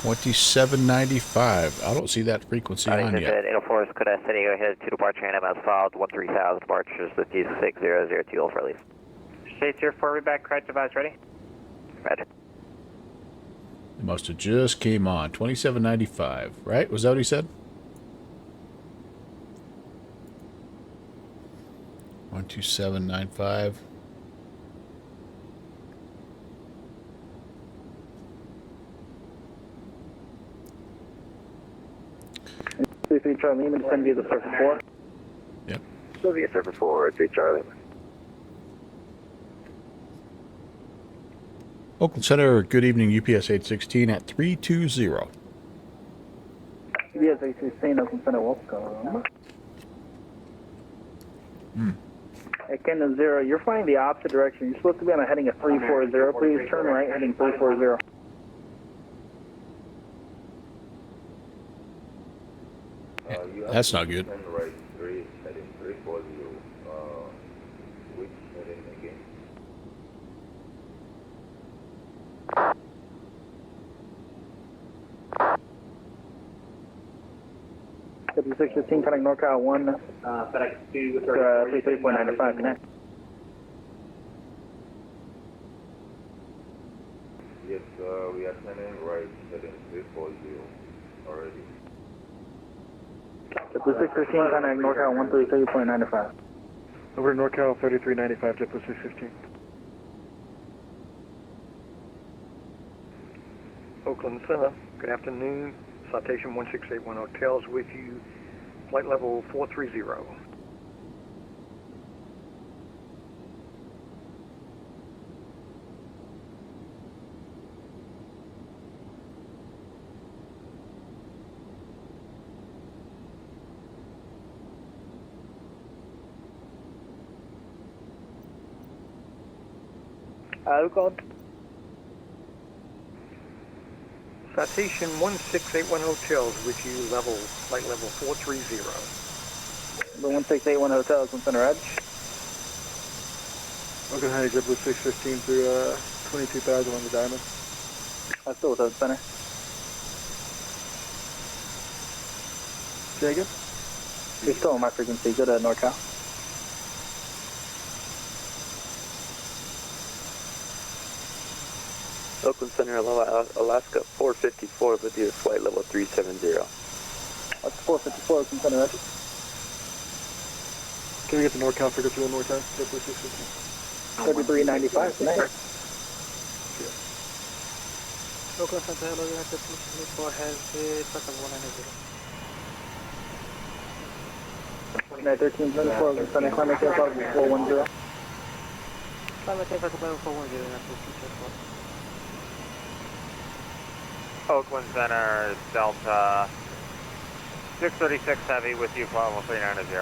2795. I don't see that frequency on yet. 804 is clear to San Diego, headed to departure, Hannah 12, 13,000 departures with 6002 for release. 804, read back, correct device ready? Roger. It must have just came on. 2795, right? Was that what he said? 12795. Charlie Lehman, send via the surface 4. Yep. So via surface 4, 3 Charlie. Oakland Center, good evening, UPS 816 at 320. UPS 816, Oakland Center, welcome. At Canada 0, you're flying the opposite direction. You're supposed to be on a heading of 340. Please turn right, heading 340. That's not good. Right, 3, heading 340. Which heading again? W615, connect NorCal 1, FedEx 2, 33.95, connect. Yes, we are turning right, heading 340 already. W615, connect NorCal 133.95. Over to NorCal 3395, JetBlue 615. Oakland Center, good afternoon. Citation 1681 Hotels with you. Flight level 430. Who called? Citation 1681 Hotels with you, flight level 430. The 1681 Hotels in Center Edge. Oakland Honey JetBlue 615 through 22,000 on the diamond. I'm still with the center. Say again? You're still on my frequency. Go to NorCal. Oakland Center, Alaska 454 with you, flight level 370. That's 454 Oakland Center Edge. Can we get the NorCal figure through one more time? JetBlue 615. 3395 tonight. Oakland Center, hello, United, please go ahead with flight level 190. 1324 Oakland Center, climate change level 410. Climate change level 410, United, Oakland Center, Delta 636 Heavy with you, flight level 390.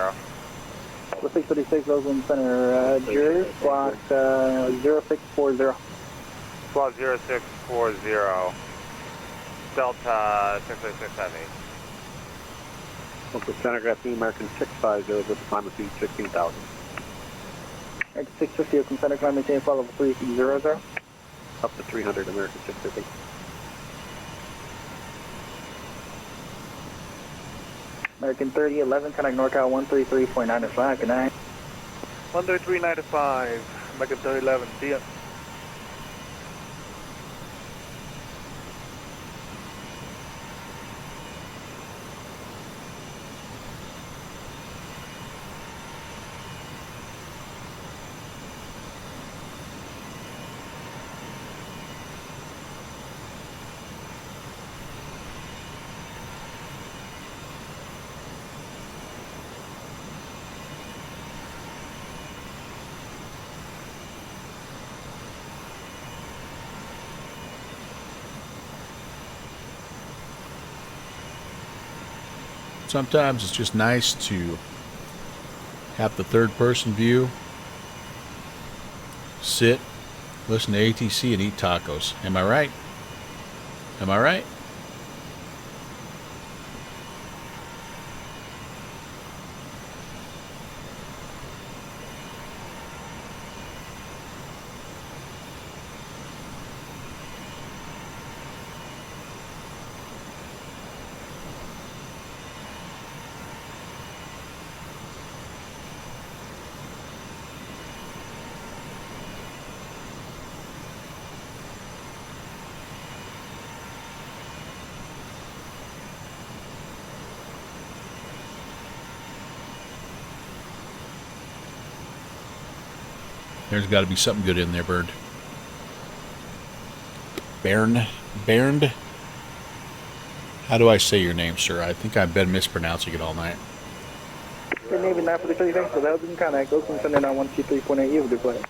The 636 Oakland Center, Jury, block 0640. Block 0640, Delta 636 Heavy. Oakland Center, Graphene American 650 with climate speed 16,000. 650 Oakland Center, climate change level 300. Up to 300 American 650. American 3011, connect NorCal 133.95, good night. 13395, American 3011, see ya. Sometimes it's just nice to have the third-person view, sit, listen to ATC, and eat tacos. Am I right? Am I right? There's got to be something good in there, Bird. Bernd? How do I say your name, sir? I think I've been mispronouncing it all night. Good Navy 943, thanks for that. Was in contact. Oakland Center 9123.8. You have a good flight.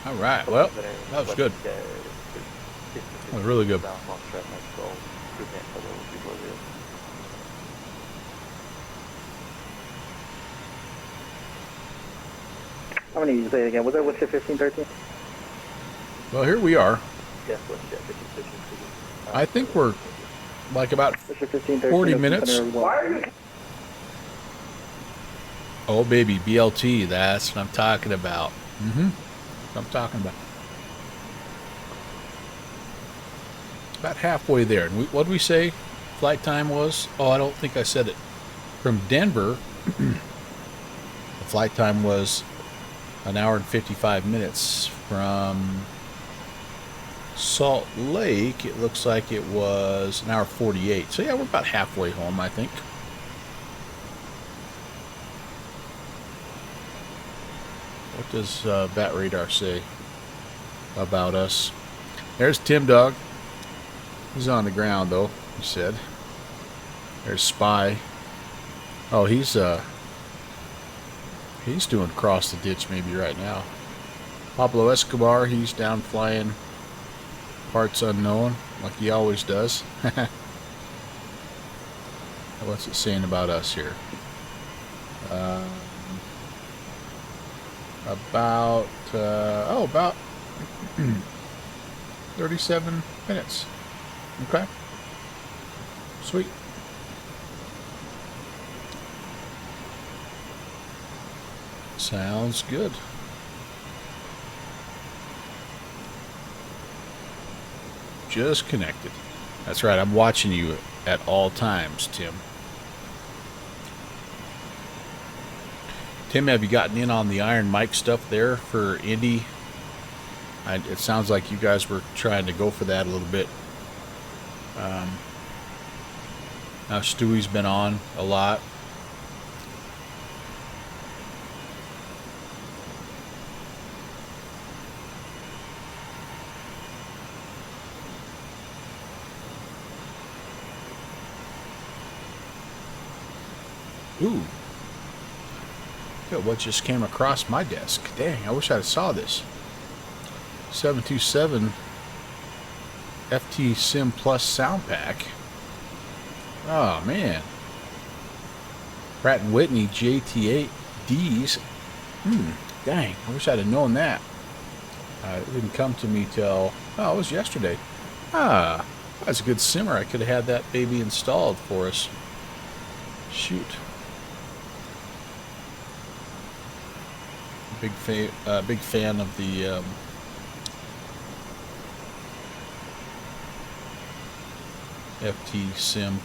All right, well, that was good. That was really good. How many did you say again? Was that what's your 1513? Well, here we are. Yes, what's your 1513? I think we're like about 40 minutes. Oh, baby, BLT, that's what I'm talking about. What I'm talking about. About halfway there. And what did we say flight time was? Oh, I don't think I said it. From Denver, the flight time was 1 hour and 55 minutes. From Salt Lake, it looks like it was 1 hour 48. So yeah, we're about halfway home, I think. What does Bat Radar say about us? There's Tim Dog. He's on the ground, though, he said. There's Spy. Oh, he's doing cross the ditch maybe right now. Pablo Escobar, he's down flying parts unknown, like he always does. What's it saying about us here? About 37 minutes. Okay. Sweet. Sounds good. Just connected. That's right, I'm watching you at all times, Tim. Tim, have you gotten in on the Iron Mike stuff there for Indy? It sounds like you guys were trying to go for that a little bit. Now Stewie's been on a lot. Ooh. Look at what just came across my desk. Dang, I wish I saw this. 727 VATSIM Plus sound pack. Oh, man. Pratt & Whitney JT8Ds. Dang, I wish I'd have known that. It didn't come to me till... Oh, it was yesterday. Ah, that's a good simmer. I could have had that baby installed for us. Shoot. Big fan of the VATSIM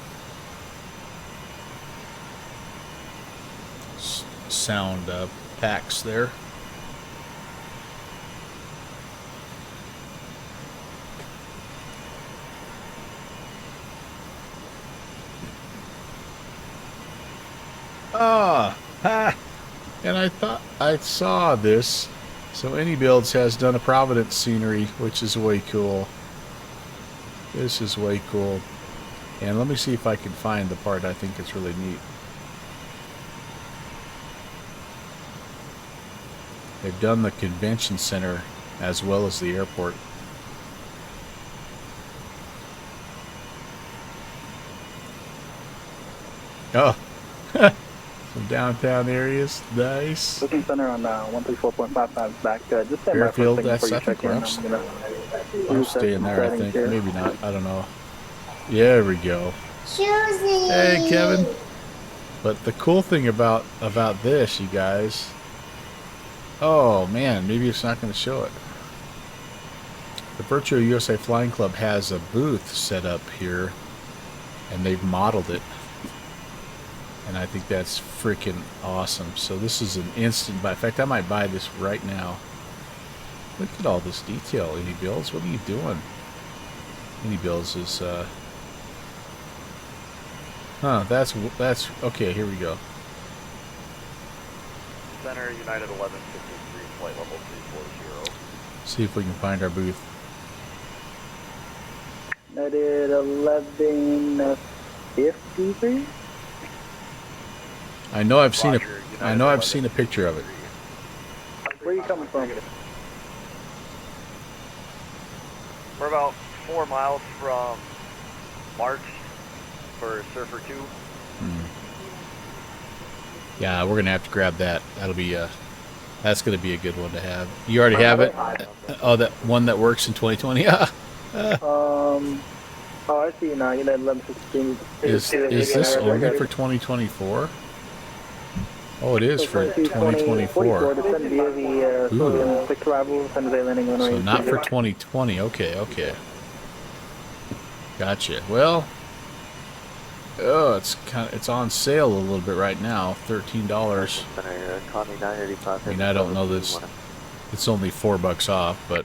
sound packs there. And I thought I saw this. So Any Builds has done a Providence scenery, which is way cool. This is way cool. And let me see if I can find the part I think it's really neat. They've done the convention center as well as the airport. Oh. Some downtown areas, nice. Booking center on 134.55 back. Just stand Airfield, by that's I think where I'm staying there, I think. Maybe not, I don't know. Yeah, there we go. Susie! Hey, Kevin. But the cool thing about this, you guys... Oh, man, maybe it's not going to show it. The Virtual USA Flying Club has a booth set up here, and they've modeled it. And I think that's freaking awesome. So this is an instant buy. In fact, I might buy this right now. Look at all this detail, Any Builds. What are you doing? Any Builds is, that's, okay, here we go. Center, United 1153, flight level 340. See if we can find our booth. United 1153. I know I've seen I've seen a picture of it. Where are you coming from? We're about 4 miles from March for Surfer 2. Yeah, we're gonna have to grab that. That'll be that's gonna be a good one to have. You already have it? Oh, that one that works in 2020. Oh, I see now. United 1116. Is this only for 2024? Oh, it is for 2024. Ooh. So not for 2020. Okay. Gotcha. Well, oh, it's on sale a little bit right now. $13. I mean, I don't know this. It's only $4 off, but.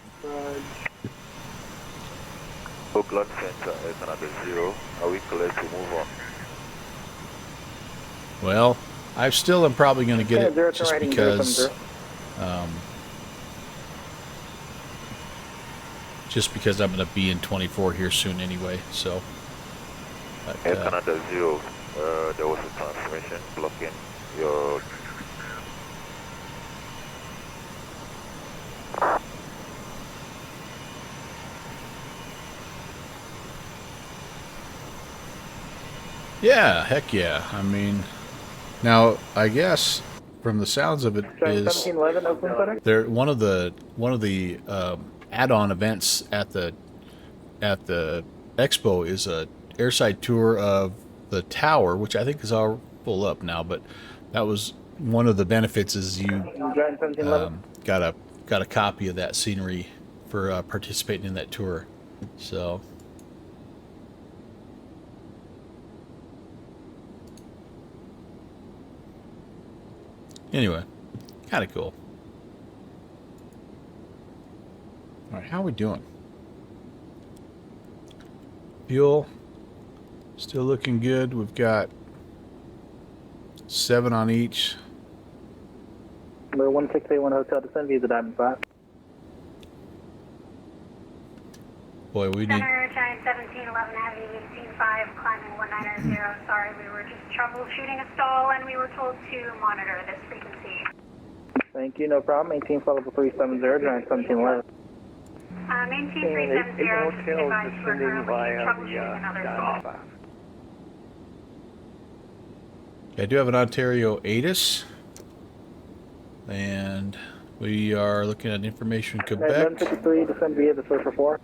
Oakland Center is another 0. Are we clear to move on? Well, I still am probably going to get it just because I'm going to be in 24 here soon anyway. So. But, Canada 0. There was a transmission blocking your... Yeah, heck yeah. I mean, now I guess from the sounds of it is 1711 Oakland Center. there one of the add-on events at the expo is a airside tour of the tower, which I think is all full up now. But that was one of the benefits is you got a copy of that scenery for participating in that tour. So. Anyway, kind of cool. All right, how are we doing? Fuel, still looking good. We've got 7 on each. Number 1681 Hotel descend via the Diamond 5. Boy, we need... Center, Giant 1711 Heavy, 185, climbing 190. Sorry, we were just troubleshooting a stall and we were told to monitor this frequency. Thank you, no problem. Maintain flight level 370, Giant 1711. Maintain 370, just advise we're currently troubleshooting another stall. I do have an Ontario ATIS. And we are looking at information Quebec. 1153, descend via the Surfer 4.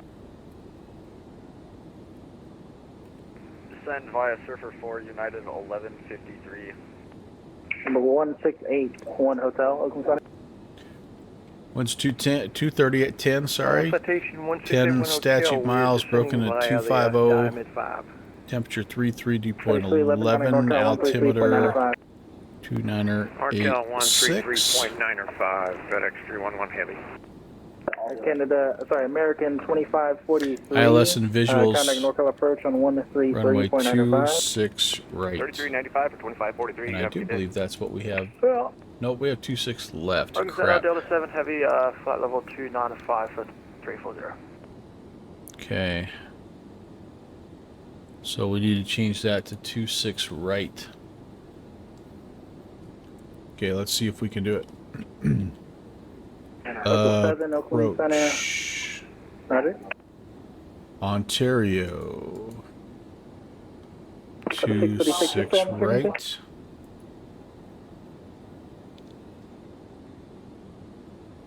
Descend via Surfer 4, United 1153. Number 1681 Hotel, Oakland Center. One's 230 at 10, sorry. 10 statute miles, broken at 250. Temperature 33, dew point 11, altimeter 2986. 133905, FedEx 311 Heavy. Canada, sorry, American 2543. ILS and visuals. Contact NorCal approach on Runway 133.95. 26 right. 3395 for 2543. And I do believe that's what we have. Well, nope, we have 26 left. Crap. Delta 7 Heavy, flight level 295 for 340. Okay. So we need to change that to 26 right. Okay, let's see if we can do it. Approach. Ontario. 26 right.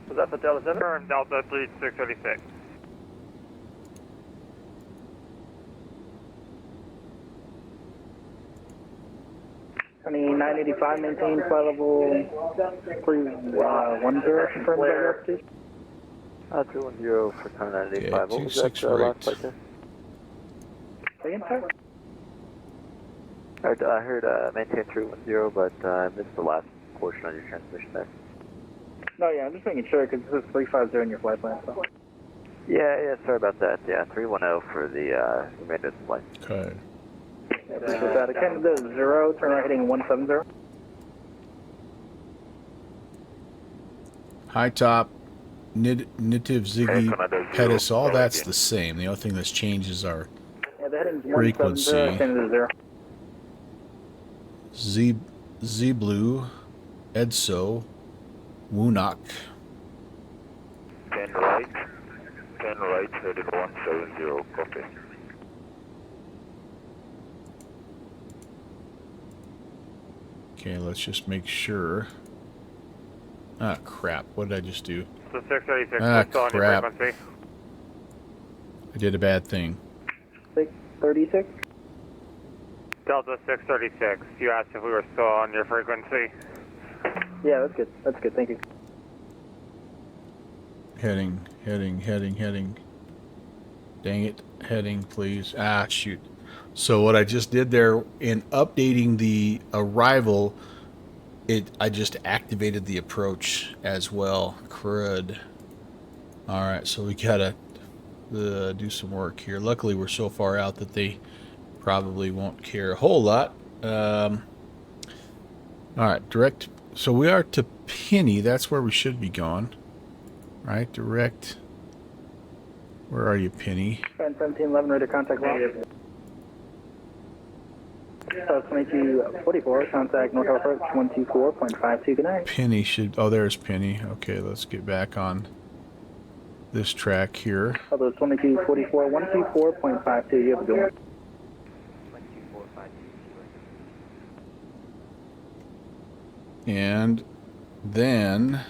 Was that for Delta 7? Confirm Delta 3636. Honey, 985, maintain flight level 310, confirm that altitude. 210 for time 985. Yeah, What was 26 that right. last flight there? I heard maintain 310, but I missed the last portion on your transmission there. No, yeah, I'm just making sure because this is 350 in your flight plan. So. Yeah, sorry about that. Yeah, 310 for the remainder of the flight. Okay. Canada 0, turn right heading 170. High top, Native Ziggy, Pettis, all that's the same. The only thing that's changed is our frequency. Canada 0. Z Blue, Edso, Woonok. 10 right, headed 170, copy. Okay, let's just make sure. Ah, crap. What did I just do? So 636, Ah, still on your crap. frequency. I did a bad thing. 636. Delta 636, you asked if we were still on your frequency. Yeah, that's good. That's good. Thank you. Heading. Dang it. Heading, please. Ah, shoot. So what I just did there in updating the arrival, I just activated the approach as well. Crud. Alright, so we gotta do some work here. Luckily we're so far out that they probably won't care a whole lot. Alright, direct. So we are to Penny. That's where we should be going. Right, direct. Where are you, Penny? 1711, ready to contact well. So 2244, contact North approach 124.52, good night. Penny should... Oh, there's Penny. Okay, let's get back on this track here. Although 2244, 124.52, you have a good one. And then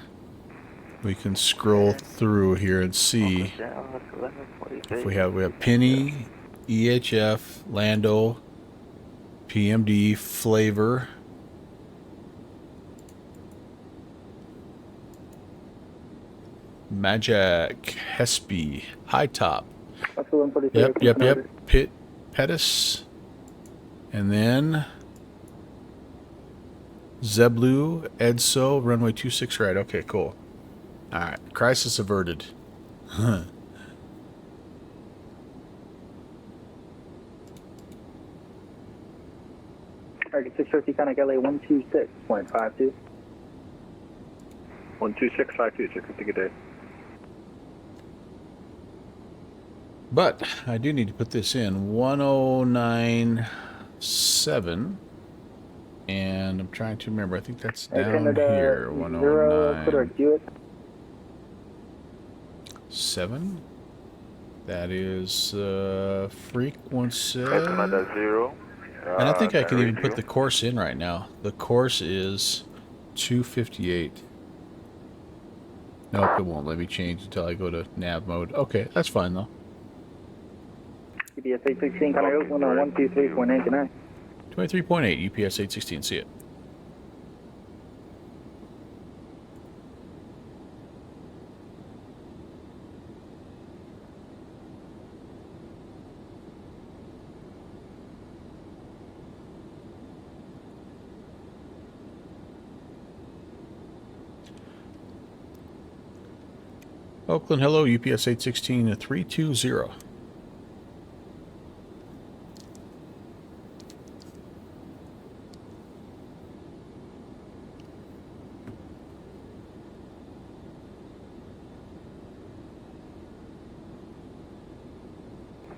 we can scroll through here and see if we have Penny, EHF, Lando, PMD, Flavor, Magic, Hespe, High Top. Yep. Pettis, and then Zeblu, Edso, runway 26 right. Okay, cool. All right, crisis averted. Huh. Target 650, contact LA 126.52. 12652, 650, good day. But I do need to put this in 1097, and I'm trying to remember. I think that's down here. 109.7. That is frequency. Canada 0. And I think I can even put the course in right now. The course is 258. Nope, it won't let me change until I go to nav mode. Okay, that's fine though. UPS 816, contact 123.89. 23.8, UPS 816, see it. Oakland, hello, UPS 816 320.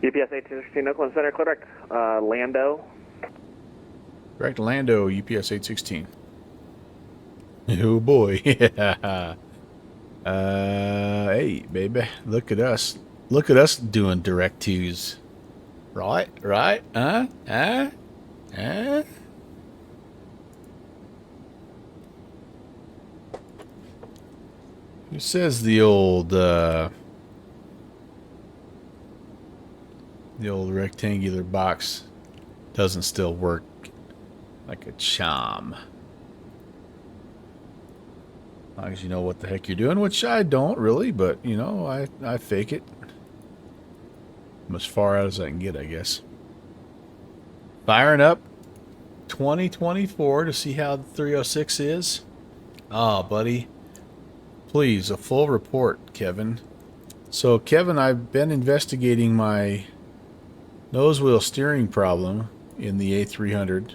UPS 816 Oakland Center, correct. Lando. Correct, Lando, UPS 816. Oh boy, yeah. Hey, baby, look at us. Look at us doing direct twos. Right? Huh? Who says the old rectangular box doesn't still work like a charm? As long as you know what the heck you're doing, which I don't really, but, you know, I fake it. I'm as far out as I can get, I guess. Firing up 2024 to see how the 306 is. Oh, buddy. Please, a full report, Kevin. So, Kevin, I've been investigating my nose wheel steering problem in the A300.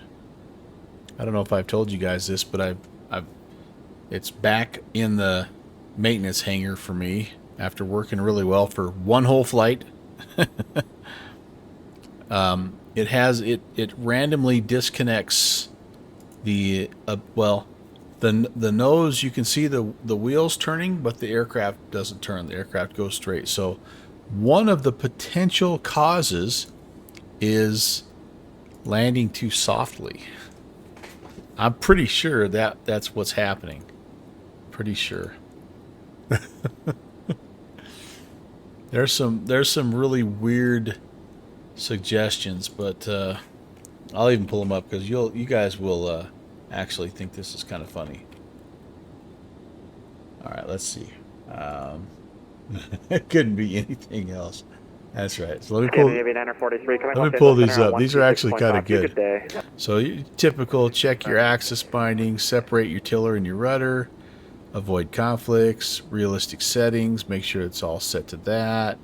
I don't know if I've told you guys this, but it's back in the maintenance hangar for me after working really well for one whole flight. It randomly disconnects the the nose. You can see the wheels turning, but the aircraft doesn't turn. The aircraft goes straight. So one of the potential causes is landing too softly. I'm pretty sure that's what's happening. Pretty sure. There's some really weird suggestions, but I'll even pull them up because you guys will actually think this is kind of funny. All right, let's see. It couldn't be anything else. That's right. So let me pull these up. These are actually kind of good. So typical: check your axis bindings, separate your tiller and your rudder, avoid conflicts, realistic settings, make sure it's all set to that.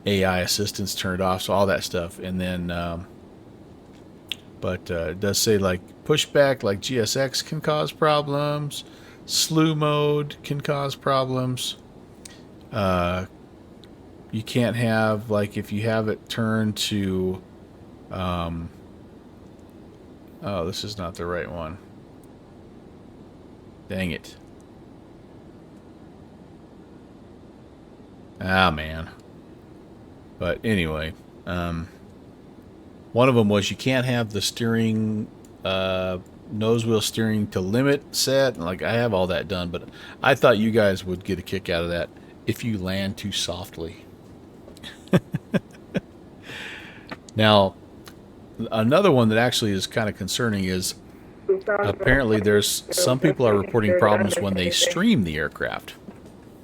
AI assistance turned off, so all that stuff. And then, but it does say like pushback, like GSX can cause problems. Slew mode can cause problems. You can't have, like, if you have it turned to Oh, this is not the right one. Dang it. Ah, man. But anyway, one of them was you can't have the steering, nose wheel steering to limit set. Like, I have all that done, but I thought you guys would get a kick out of that if you land too softly. Now, another one that actually is kind of concerning is apparently there's some people are reporting problems when they stream the aircraft.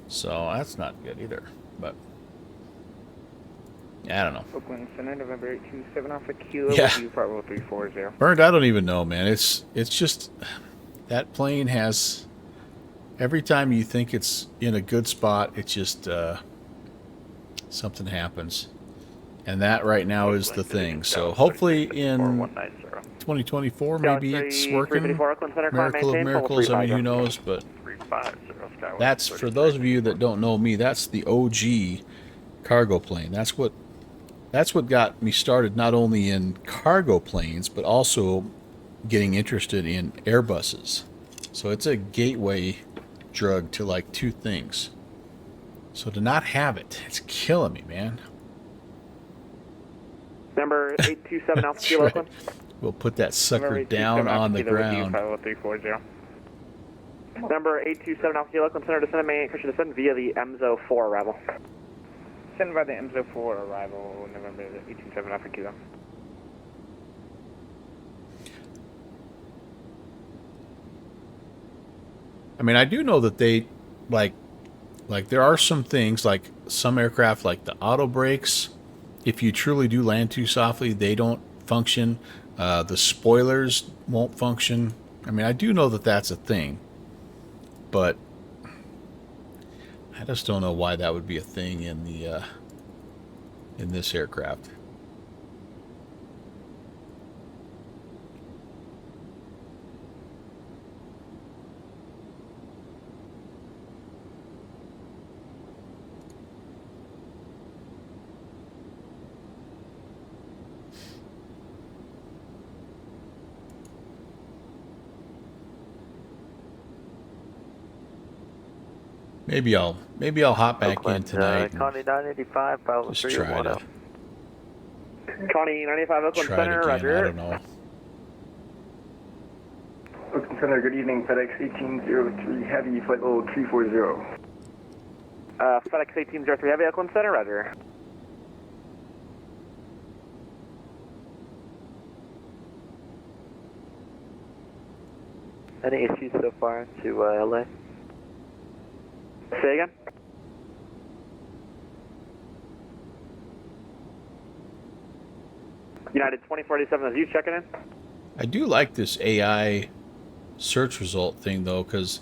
So that's not good either. But I don't know. Oakland Center, November 827 Alpha Kilo, Yeah. Bravo 340. Burned, I don't even know, man. It's just that plane has, every time you think it's in a good spot, it just something happens. And that right now is the thing. So hopefully in 2024, maybe it's working. Miracle of miracles, I mean, who knows? But that's, for those of you that don't know me, that's the OG cargo plane. That's what got me started, not only in cargo planes, but also getting interested in Airbuses. So it's a gateway drug to like two things. So to not have it, it's killing me, man. Number 827 Alpha Kilo, Oakland. We'll put that sucker down on the ground. Number 827 Alpha Kilo, Oakland Center, descend, main cushion descend via the EMSO 4 arrival. Send by the EMSO 4 arrival, November 827 Alpha Kilo. I mean, I do know that they, like there are some things, like some aircraft, like the auto brakes, if you truly do land too softly, they don't function. The spoilers won't function. I mean, I do know that that's a thing, but I just don't know why that would be a thing in the in this aircraft. Maybe I'll hop back in tonight. Connie 985, Pilot Just try to Connie 95 Oakland try it Center, again. roger. I don't know. Oakland Center, good evening. FedEx 1803 Heavy, flight level 340. FedEx 1803 Heavy, Oakland Center, roger. Any issues so far to LA? Say again? United 2047, is you checking in? I do like this AI search result thing though, because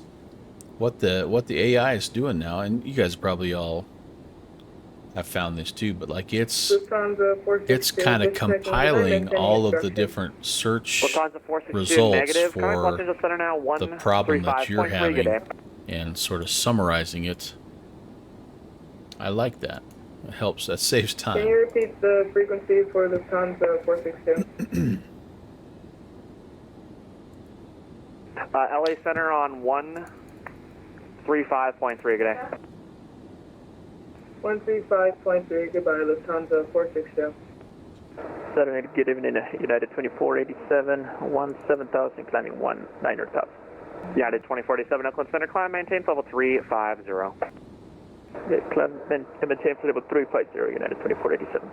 what the AI is doing now, and you guys probably all have found this too, but like it's kind of compiling all of the different search results for the problem that you're having and sort of summarizing it. I like that. It helps. That saves time. Can you repeat the frequency for the Lufthansa 462? LA Center on 135.3, good day. 135.3, goodbye, Lufthansa 462. Saturday, good evening, United 2487, 17,000, climbing 19,000. United 2047, Oakland Center, climb, maintain level 350. Yeah, climb, maintain level 350, United 2487.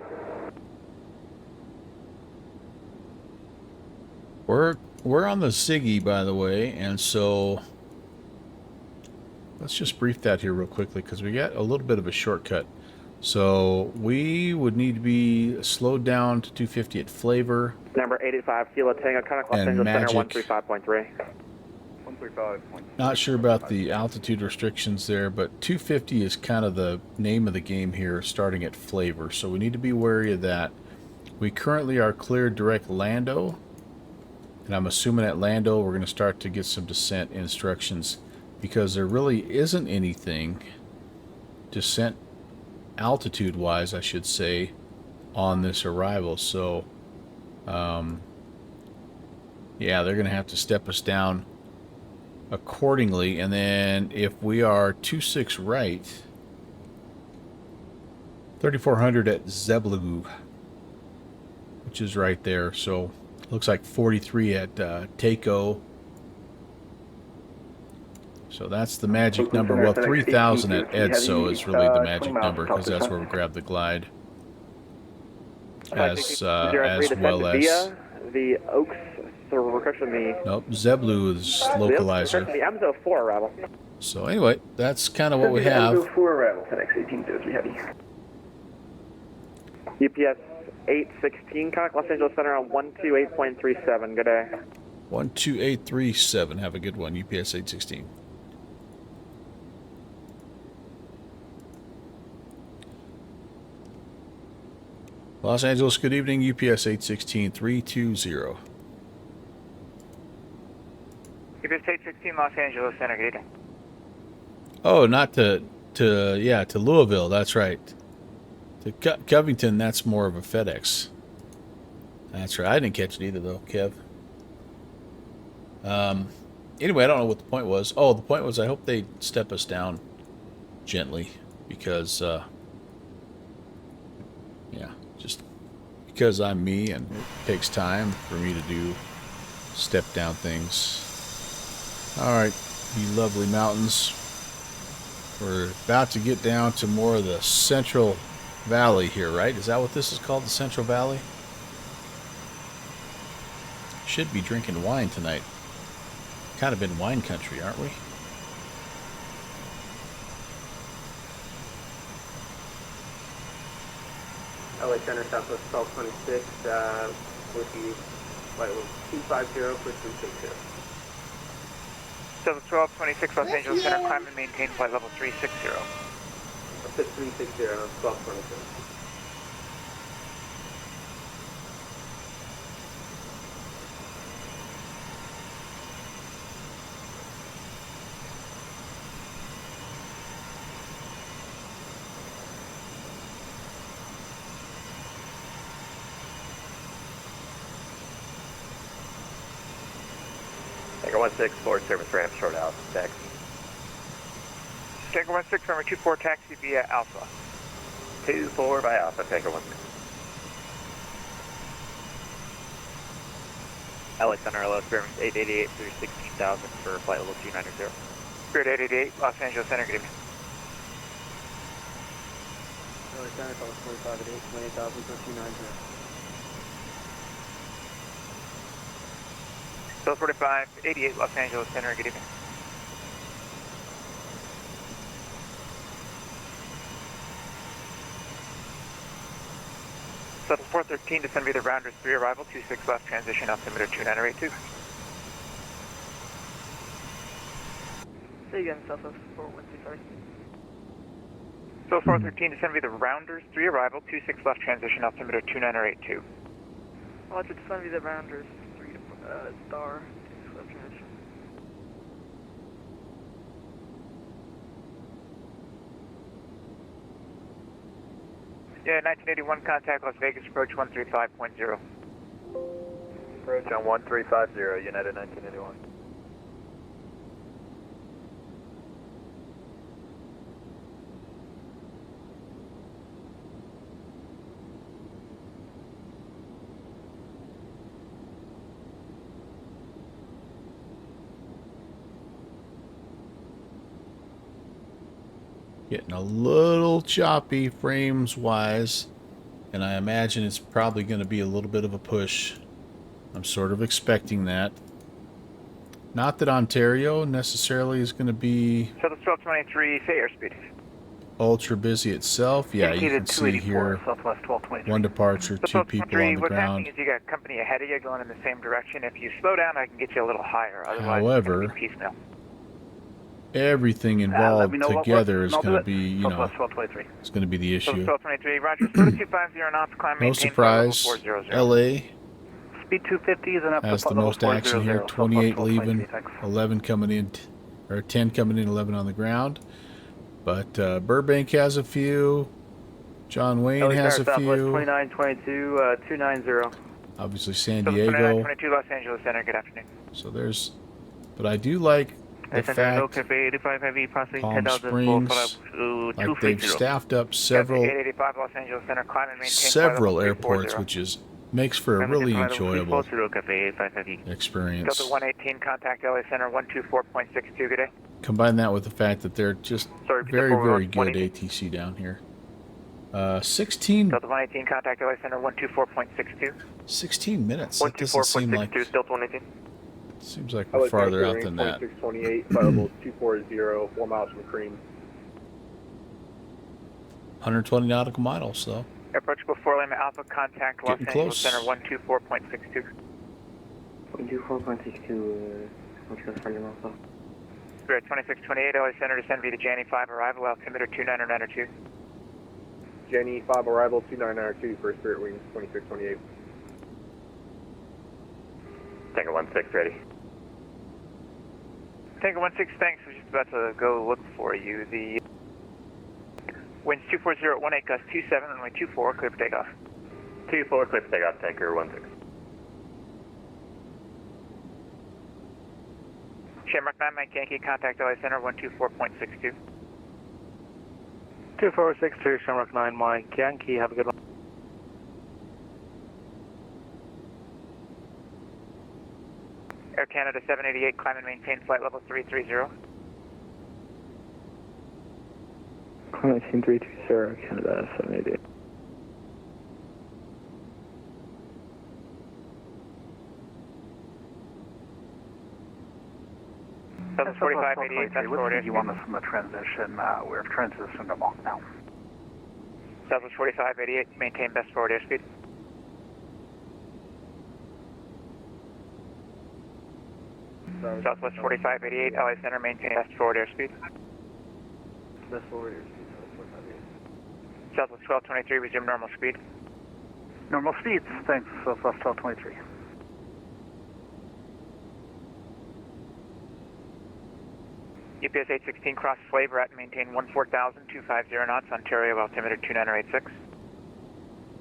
We're on the Ziggy, by the way, and so let's just brief that here real quickly because we got a little bit of a shortcut. So we would need to be slowed down to 250 at Flavor. Number 885 Kilo Tango, Contact Los Angeles Center 135.3. Not sure about the altitude restrictions there, but 250 is kind of the name of the game here, starting at Flavor. So we need to be wary of that. We currently are cleared direct Lando, and I'm assuming at Lando we're going to start to get some descent instructions because there really isn't anything descent altitude wise, I should say, on this arrival. So Yeah, they're going to have to step us down accordingly. And then if we are 26 right, 3,400 at ZLA, which is right there. So looks like 43 at Takeo. So that's the magic number. Well, 3,000 at EDSO is really the magic number because that's where we grab the glide. As well as... The Oaks, so we're requesting the... Nope, ZLA is localizer. The Amzo 4 arrival. So anyway, that's kind of what we have. Amzo 4 arrival, FedEx 1803 Heavy. UPS 816, contact Los Angeles Center on 128.37. Good day. 12837. Have a good one, UPS 816. Los Angeles, good evening, UPS 816 320. UPS 816, Los Angeles Center, good evening. Oh, not to Louisville, that's right. To Covington, that's more of a FedEx. That's right. I didn't catch it either, though, Kev. Anyway, I don't know what the point was. Oh, the point was I hope they step us down gently because, yeah, just because I'm me and it takes time for me to do step down things. All right, you lovely mountains. We're about to get down to more of the Central Valley here, right? Is that what this is called, the Central Valley? Should be drinking wine tonight. Kind of in wine country, aren't we? LA Center, Southwest 1226, with the flight level 250 for 360. So the 1226 Los Angeles Center, climb and maintain flight level 360. Up to 360, 1226. Tanker 16, forward service ramp, short out, taxi. Tanker 16, number 24, taxi via Alpha. 24 by Alpha, Tanker 16. LA Center, LS Spirit 888 through 16,000 for flight level 290. Spirit 888, Los Angeles Center, good evening. LA Center, 45 at 28,000 for 290. So 45, 88, Los Angeles Center, good evening. Southwest 413, descend via the Rounders 3 arrival, 26 left, transition altimeter 2982. Say again, Southwest 413, sorry. So 413, descend via the Rounders 3 arrival, 26 left, transition altimeter 2982. Watch it descend via the Rounders 3 star, 26 left transition. Yeah, 1981, contact Las Vegas, approach 135.0. Approach on 1350, United 1981. Getting a little choppy frames wise, and I imagine it's probably going to be a little bit of a push. I'm sort of expecting that. Not that Ontario necessarily is going to be So the 1223, say airspeed. ultra busy itself. Yeah, you can see here Southwest 1223. one departure, two people on the what's ground. happening is you got company ahead of you going in the same direction. If you slow down, I can get you a little higher. Otherwise, However, it's going to be piecemeal. Everything involved together is going to be, you know, it's going to be the issue. 1223, roger, 4250 knots, climb, No maintain surprise, 400. LA Speed 250s and up has to the most action here. 28 leaving, 11 11 coming in, or 10 coming in, 11 on the ground. But Burbank has a few. John Wayne has a few. 2922, 290. Obviously San So Diego. 2922 Los Angeles Center, good afternoon. So there's, but I do like the fact Palm Springs, like they've staffed up several 885 Los Angeles Center, climb and maintain flight level airports, 340. which is makes for a really enjoyable experience. Delta 118, contact LA Center 124.62, good day. Combine that with the fact that they're just very, very good ATC down here. 16. Delta 118, contact LA Center 124.62. 16 minutes. That doesn't seem like. Delta 118. Seems like we're farther out than that. 2628, flight level 240, 4 miles from Cream. 120 nautical miles, so. Approachable 4 Lima Alpha, contact Los Getting Angeles close. Center 124.62. 124.62, what's your friendly Alpha? Spirit 2628, LA Center, descend via Janney 5, arrival, altimeter 2992. Jenny 5 arrival 2992 for Spirit Wings 2628. Tango 16 ready. Tango 16, thanks. We're just about to go look for you. The winds 240 at 18, gust 27, runway 24, clear for takeoff. 24, clear for takeoff, Tanker 16. Shamrock 9, Mike Yankee, contact LA Center 124.62. 2462, Shamrock 9, Mike Yankee, have a good one. Air Canada 788, climb and maintain flight level 330. Climb 320, Canada 788. Southwest 4588, that's forward You want us from the transition, we're transitioning to Mach now. Southwest 4588, maintain best forward airspeed. Southwest 4588, LA Center, maintain best forward airspeed. Best forward airspeed, Southwest 1223, resume normal speed. Normal speeds, thanks, Southwest 1223. UPS 816, cross Flavor at maintain 14,000, 250 knots, Ontario, altimeter 2986.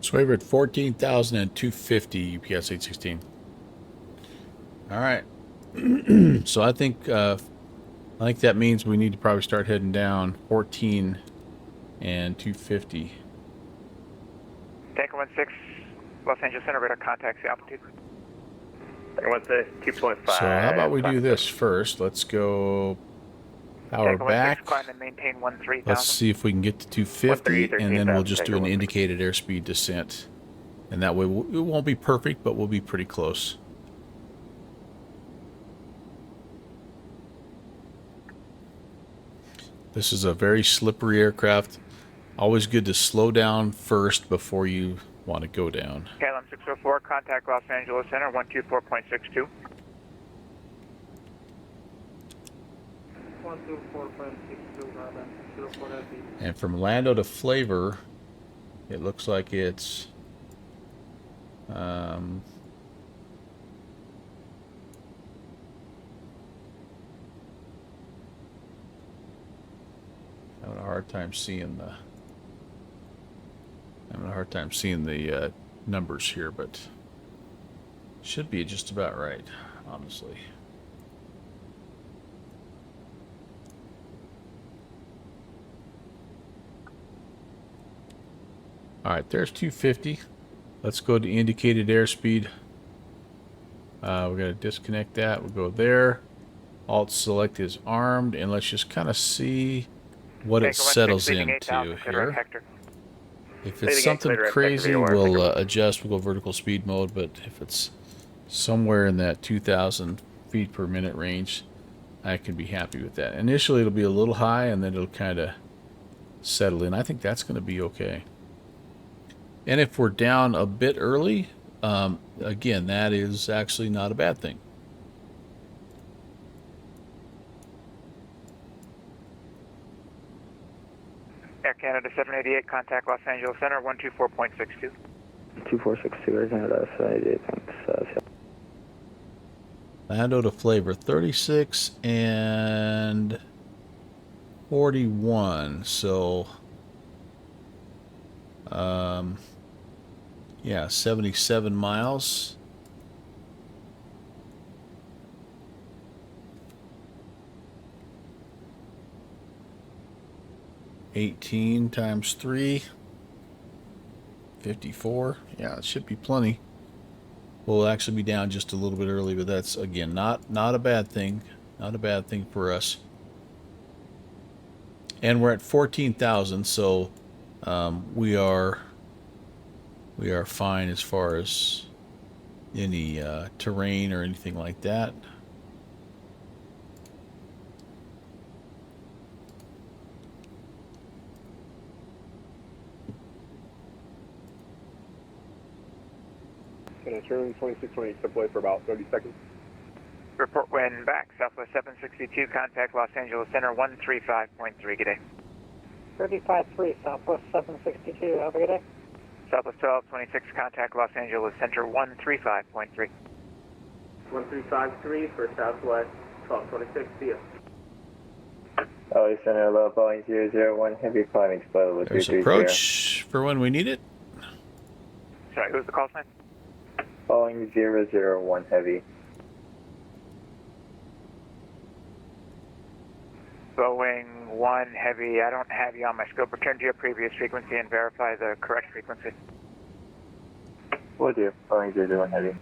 Swaver at 14,250 UPS 816. All right. So I think that means we need to probably start heading down 14 and 250. Tanker 16, Los Angeles Center, radar contacts the altitude. Tanker 16, 2.5. So how about we do this first? Let's go power back. Climb and maintain 13,000. Let's see if we can get to 250, and then we'll just do an indicated airspeed descent. And that way it won't be perfect, but we'll be pretty close. This is a very slippery aircraft. Always good to slow down first before you want to go down. KLM 604, contact Los Angeles Center 124.62. 124.62, And from Lando to Flavor, it looks like it's having a hard time seeing the numbers here, but should be just about right, honestly. All right, there's 250. Let's go to indicated airspeed. We got to disconnect that. We'll go there. Alt select is armed, and let's just kind of see what it settles into here. If it's something crazy, we'll adjust. We'll go vertical speed mode, but if it's somewhere in that 2,000 feet per minute range, I can be happy with that. Initially, it'll be a little high, and then it'll kind of settle in. I think that's going to be okay. And if we're down a bit early, again, that is actually not a bad thing. Air Canada 788, contact Los Angeles Center 124.62. 2462, Air Canada 788, thanks. Lando to Flavor, 36 and 41. So, Yeah, 77 miles. $18 times 3. 54. Yeah, it should be plenty. We'll actually be down just a little bit early, but that's again not a bad thing. Not a bad thing for us. And we're at 14,000, so we are fine as far as any terrain or anything like that. Gonna turn 2628 AAA for about 30 seconds. Report when back. Southwest 762, contact Los Angeles Center 135.3. Good day. 35-3, Southwest 762. Have a good day. Southwest 1226, contact Los Angeles Center 135.3. 1353 for Southwest 1226. See ya. LA Center, low Boeing 001, heavy climbing split with There's approach for when we need it. Sorry, who's the call sign? Boeing 001 heavy. Boeing 1 heavy, I don't have you on my scope. Return to your previous frequency and verify the correct frequency. Will do. Boeing 001 heavy.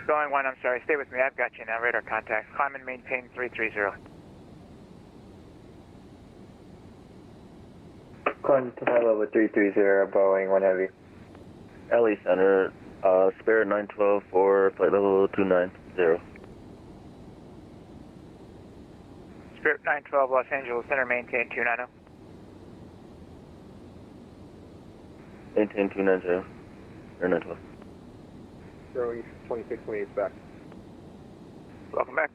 Boeing 1, I'm sorry, stay with me. I've got you now. Radar contact. Climb and maintain 330. Climb to high level 330, Boeing 1 heavy. LA Center, spare 912 for flight level 290. Spirit 912, Los Angeles Center, maintain 290. Maintain 290, or 912. Throwing 2628 back. Welcome back.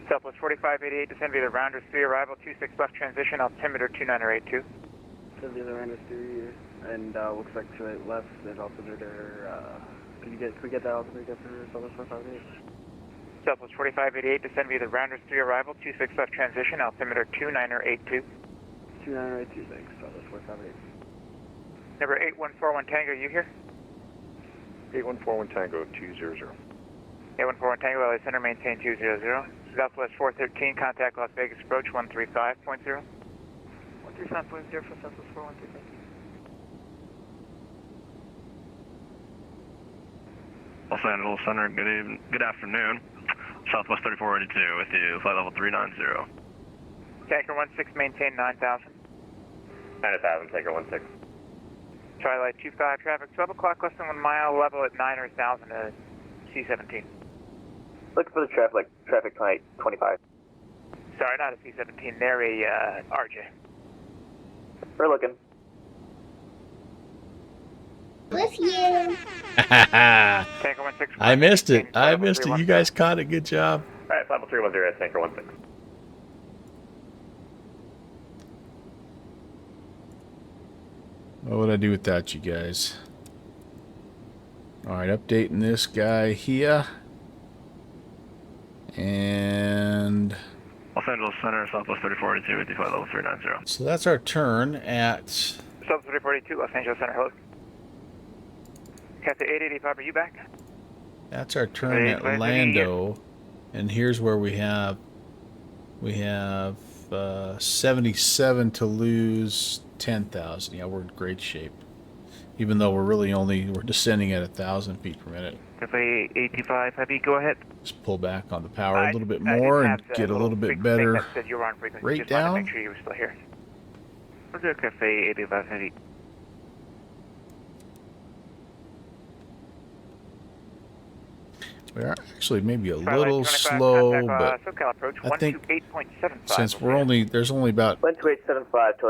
Southwest 4588, descend via the Rounders 3, arrival 26 left transition, altimeter 29082. Descend via the Rounders 3, and looks like to the left, and altimeter, can we get that altimeter for Southwest 4588? Southwest 4588, descend via the Rounders 3, arrival 26 left transition, altimeter 29082. 29082, thanks, Southwest 4588. Number 8141 Tango, you here? 8141 Tango 200. 8141 Tango, LA Center, maintain 200. Southwest 413, contact Las Vegas approach 135.0. 135.0 for Southwest 413, thank you. Los Angeles Center, good afternoon. Southwest 3482 with you, flight level 390. Tanker 16, maintain 9,000. 9,000, Tanker 16. Twilight 25, traffic 12 o'clock, less than 1 mile, level at 9 or 1,000, C-17. Looking for the traffic 25. Sorry, not a C-17, they're a RJ. We're looking. With you. Tanker 16. I missed it. I missed it. You guys caught it. Good job. All right, level 310, Tanker 16. What would I do without you guys? Alright, updating this guy here. And Los Angeles Center, Southwest 3482 with you, flight level 390. so that's our turn at Southwest 3482, Los Angeles Center, hello. Cathay 885, are you back? that's our turn at Lando. And here's where we have 77 to lose 10,000. Yeah, we're in great shape. Even though we're descending at 1,000 feet per minute. Cathay 885, heavy, go ahead. Just pull back on the power a little bit more and get a little bit better rate down. Make sure you were still here. Roger, Cathay 885, heavy. We are actually maybe a little slow, but I think since there's only about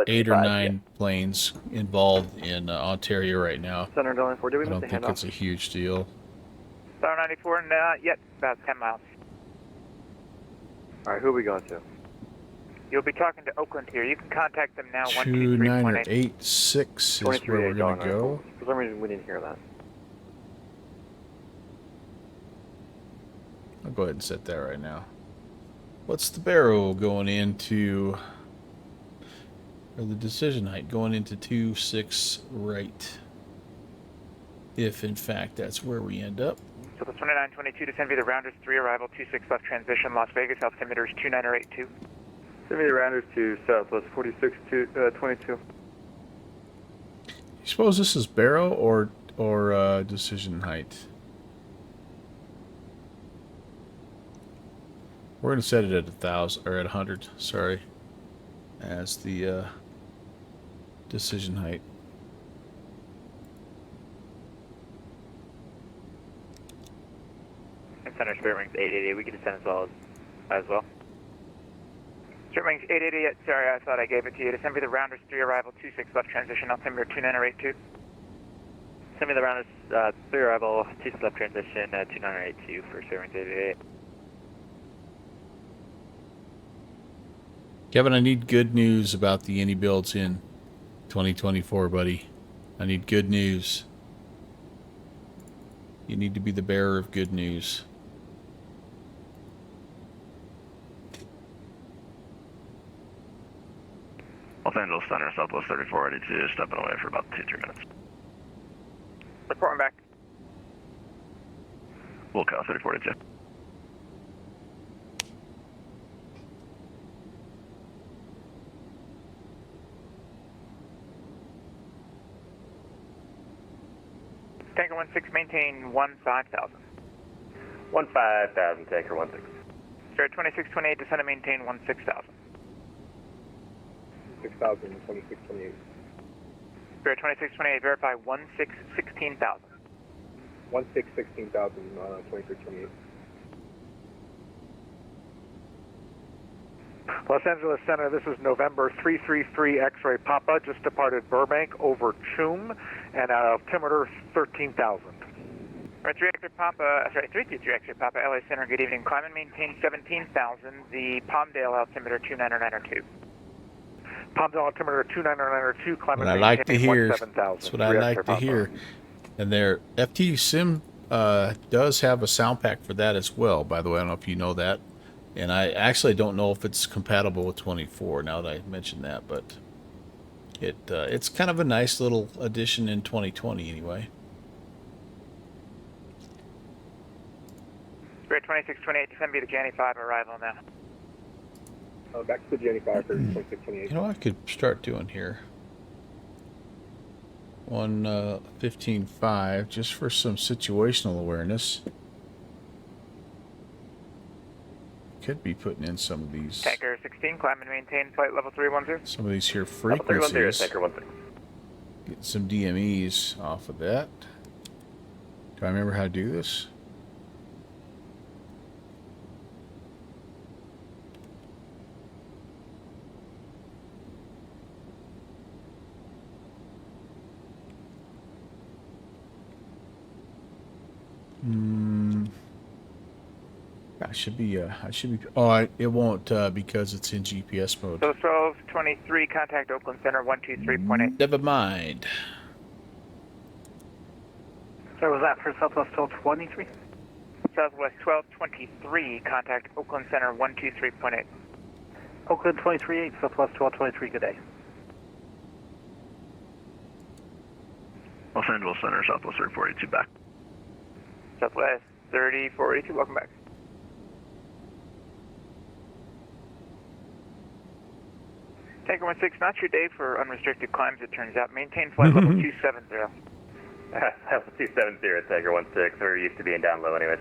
8 or 9 planes involved in Ontario right now, Center Delane 4, do we I don't think it's a huge deal. Star 94, not yet, about 10 miles. Alright, who are we going to? You'll be talking to Oakland here. You can contact them now, 29 or 123.8. 86 is where we're going to go. For some reason, we didn't hear that. I'll go ahead and set that right now. What's the barrel going into or the decision height going into 26 right. If in fact that's where we end up. So the 2922 descend via the Rounders 3 arrival 26 left transition Las Vegas altimeter is 2982. Send me the Rounders to Southwest 4622. You suppose this is Barrow or decision height? We're gonna set it at 1,000 or at 100. Sorry, as the decision height. And center spirit wings 888. We can descend as well. Spirit wings 888. Sorry, I thought I gave it to you. Descend via the Rounders 3 arrival 26 left transition altimeter 2982. Send me the Rounders 3 arrival 26 left transition 2982 for spirit wings 888. Kevin, I need good news about the any builds in 2024, buddy. I need good news. You need to be the bearer of good news. Los Angeles Center, Southwest 3482, stepping away for about 2-3 minutes. Reporting back. Wilco 3482. Tanker 16, maintain 15,000. 15,000, Tanker 16. Spirit 2628, descend and maintain 16,000. 6,000, 2628. Spirit 2628, verify 16,000. 16,000, 2628. Los Angeles Center, this is November 333 X-ray Papa, just departed Burbank over Chum, and altimeter 13,000. Right, 333 X-ray Papa, LA Center, good evening. Climb and maintain 17,000, the Palmdale altimeter 2992. Palmdale altimeter 2992, climb and What I maintain like to hear. 17,000. That's what I like to hear. And their FT Sim does have a sound pack for that as well, by the way. I don't know if you know that. And I actually don't know if it's compatible with 24 now that I mentioned that, but it's kind of a nice little addition in 2020 anyway. Spirit 2628, descend via the Janny 5 arrival now. Back to the Janny 5 for 2628. You know what I could start doing here? 15.5 just for some situational awareness. Could be putting in some of these. Tanker 16, climb and maintain flight level 310. Some of these here frequencies. 310, Tanker 16. Get some DMEs off of that. Do I remember how to do this? I should be. Oh, it won't because it's in GPS mode. So 1223, contact Oakland Center 123.8. Never mind. So was that for Southwest 1223? Southwest 1223, contact Oakland Center 123.8. Oakland 238, Southwest 1223, good day. Los Angeles Center, Southwest 3482, back. Southwest 3482, welcome back. Tanker 16, not your day for unrestricted climbs, it turns out. Maintain flight level 270. Level 270, Tanker 16. We're used to being down low anyways.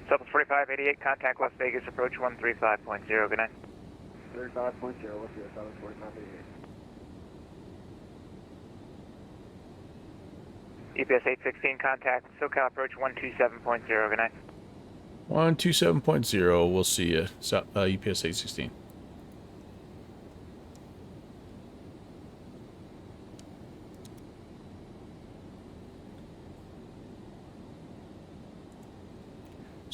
Southwest 4588, contact Las Vegas, approach 135.0, good night. 35.0, what's your Southwest 4588? EPS 816, contact SoCal, approach 127.0, good night. 127.0, we'll see you. EPS 816.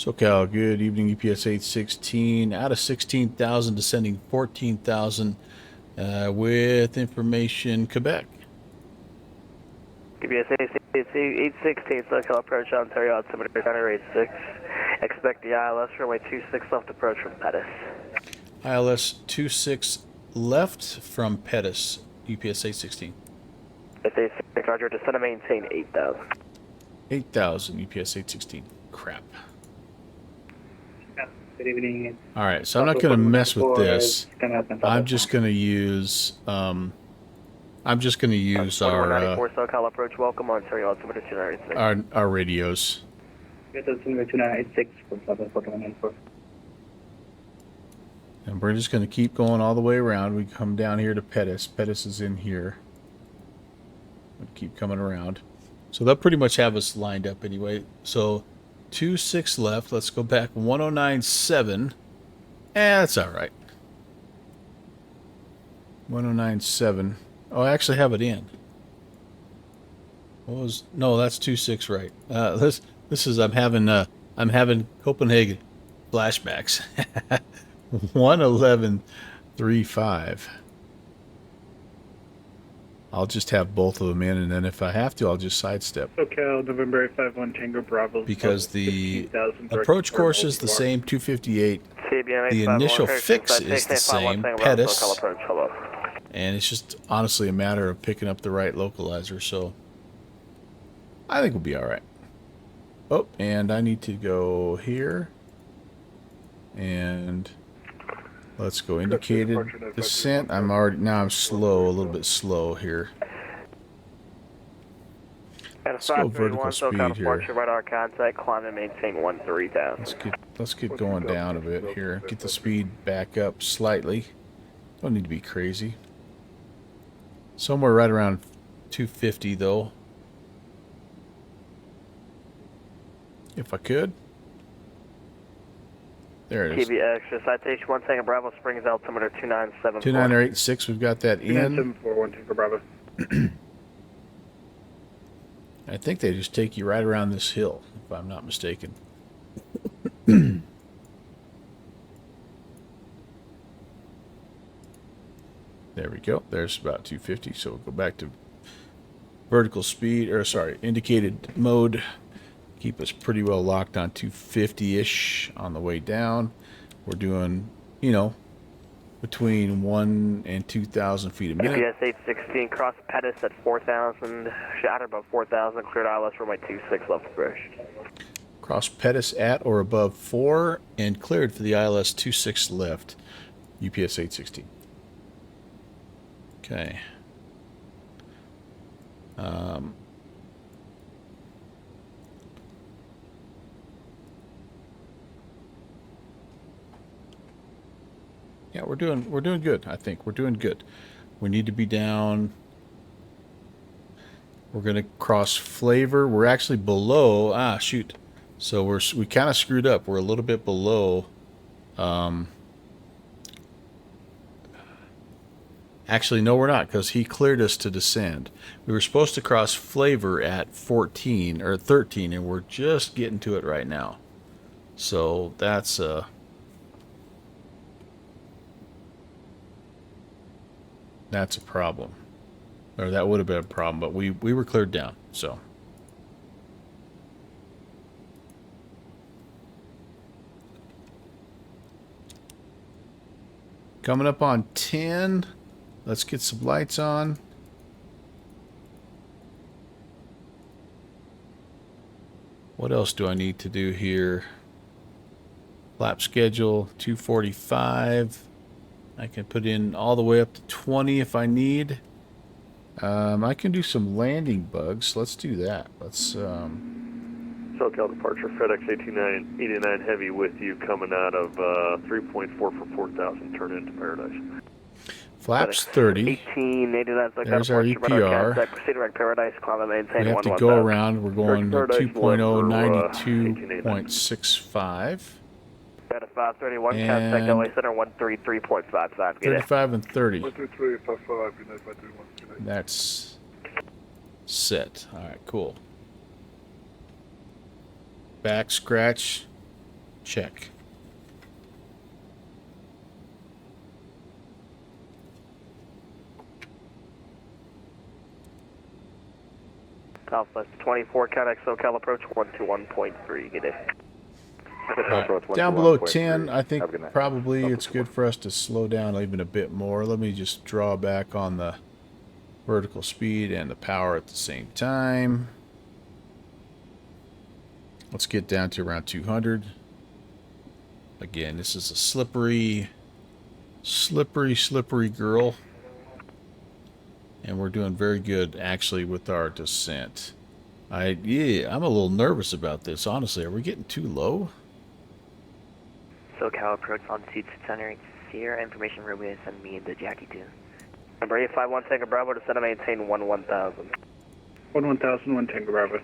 SoCal, good evening, UPS 816. Out of 16,000, descending 14,000 with information, Quebec. UPS 816, SoCal approach Ontario, altimeter counter 86. Expect the ILS runway 26 left approach from Pettis. ILS 26 left from Pettis, UPS 816. UPS 816, Roger, descend and maintain 8,000. 8,000, UPS 816. Crap. Good evening. All right, so I'm not going to mess with this. I'm just going to use our SoCal approach, welcome Ontario, altimeter 296. our radios. And we're just going to keep going all the way around. We come down here to Pettis. Pettis is in here. We'll keep coming around. So they'll pretty much have us lined up anyway. So 26 left. Let's go back 1097. That's all right. 1097. Oh, I actually have it in. What was no? That's 26 right. This is I'm having Copenhagen flashbacks. 111.35. I'll just have both of them in, and then if I have to, I'll just sidestep. SoCal, November 851 Tango Bravo. Because the approach course is the same, 258. The initial fix is the same, Pettis. And it's just honestly a matter of picking up the right localizer, so I think we'll be all right. Oh, and I need to go here. And let's go indicated descent. I'm slow, a little bit slow here. Let's go vertical speed here. Radar contact, climb and maintain 13,000. Let's get going down a bit here. Get the speed back up slightly. Don't need to be crazy. Somewhere right around 250 though. If I could. There it is. TV extra citation 1 Tango Bravo Springs altimeter 2974. 2986, we've got that in. 2974 Tango Bravo. I think they just take you right around this hill, if I'm not mistaken. There we go. There's about 250. So we'll go back to vertical speed, or sorry, indicated mode. Keep us pretty well locked on 250-ish on the way down. We're doing, you know, between 1 and 2,000 feet a minute. UPS 816, cross Pettis at 4,000, shatter above 4,000, cleared ILS runway 26 left approach. Cross Pettis at or above 4 and cleared for the ILS 26 left, UPS 816. Okay. Yeah, we're doing good. I think we're doing good. We need to be down. We're gonna cross Flavor. We're actually below. Ah, shoot. So we kind of screwed up. We're a little bit below. Actually, no, we're not, because he cleared us to descend. We were supposed to cross Flavor at 14 or 13, and we're just getting to it right now. So that's a problem, or that would have been a problem, but we were cleared down. So coming up on 10. Let's get some lights on. What else do I need to do here? Flap schedule 245. I can put in all the way up to 20 if I need. I can do some landing bugs. Let's do that. Let's SoCal departure, FedEx 89 Heavy with you coming out of 3.4 for 4,000, turn into Paradise. Flaps 30. 1889. There's our EPR. Proceed direct Paradise, climb and maintain. We have to go around. We're going to 2.0, 92.65. At a 531, contact LA Center 133.55. 35 and 30. 133.55. That's set. All right, cool. Back scratch. Check. Southwest 24, Cat SoCal approach 121.3. Good day. Down below 10, I think probably it's good for us to slow down even a bit more. Let me just draw back on the vertical speed and the power at the same time. Let's get down to around 200. Again, this is a slippery girl. And we're doing very good, actually, with our descent. I'm a little nervous about this, honestly. Are we getting too low? SoCal approach altitude 600 Sierra information Romeo send me the Jackie 2. Number 851 Tango Bravo to set and maintain 1000. 1000, 1 Tango Bravo.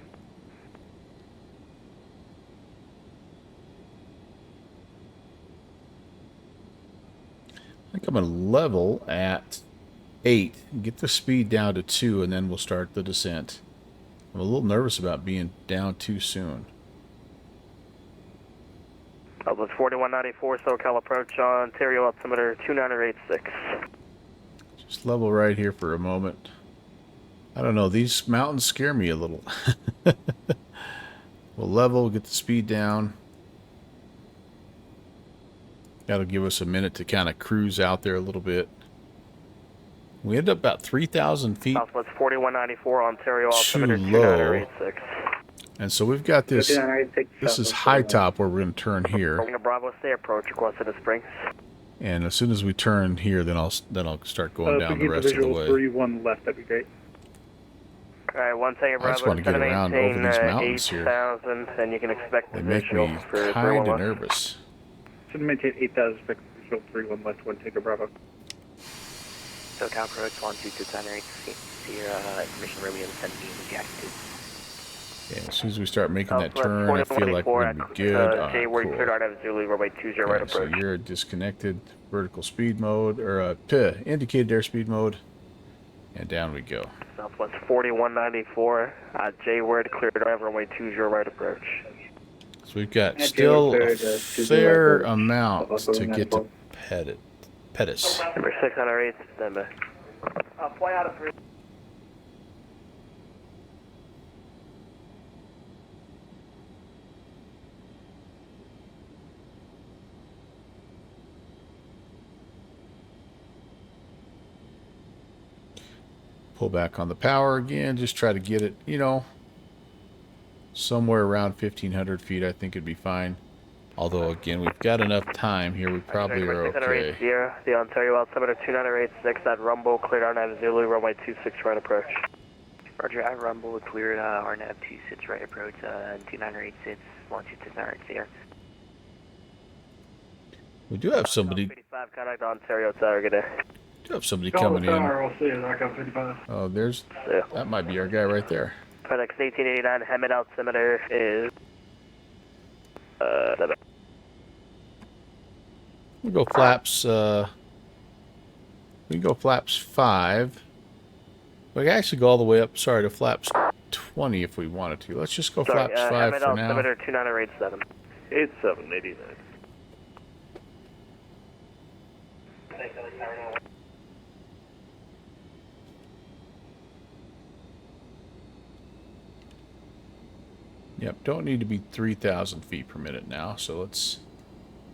I think I'm going to level at 8. Get the speed down to 2, and then we'll start the descent. I'm a little nervous about being down too soon. Southwest 4194 SoCal approach Ontario altimeter 2986. Just level right here for a moment. I don't know, these mountains scare me a little. We'll level, get the speed down. That'll give us a minute to kind of cruise out there a little bit. We end up about 3,000 feet Southwest 4194 Ontario too altimeter low. 2986. And so we've got this, this is high top where we're going to turn here. Bravo, stay approach, request to the Springs. And as soon as we turn here, then I'll start going down the rest of the way. 3-1 left, that'd be great. Alright, 1 Tango Bravo. I just want to get around over these mountains here. 8,000, and you can expect They the make visual me for kind of nervous. Should maintain 8,000, visual 3-1 left, 1 Tango Bravo. SoCal approach 122 Sierra information Romeo send me the Jackie 2. Yeah, as soon as we start making that turn, I feel like we're going to be good. Cool. Okay, so you're disconnected, vertical speed mode, or indicated airspeed mode, and down we go. Southwest 4194, J-word, clear drive, runway 20 right approach. So we've got still a fair amount to get to Pettis. Number 608, stand by. Fly out of 3. Pull back on the power again, just try to get it, you know, somewhere around 1,500 feet. I think it'd be fine. Although, again, we've got enough time here. We probably are okay. Sierra, the Ontario altimeter 2986 at Rumble, cleared RNAV Zulu, runway 26 right approach. Roger, at Rumble, cleared RNAV 26 right approach, 2986, longitude 600 Sierra. We do have somebody. 55 contact Ontario Tower, good day. We do have somebody coming in. Oh, there's. That might be our guy right there. FedEx 1889, Hammond altimeter is. We go flaps. We can go flaps 5. We can actually go all the way up. Sorry, to flaps 20 if we wanted to. Let's just go flaps 5 Hammond for now. altimeter 2987. 8789. Yep, don't need to be 3,000 feet per minute now, so let's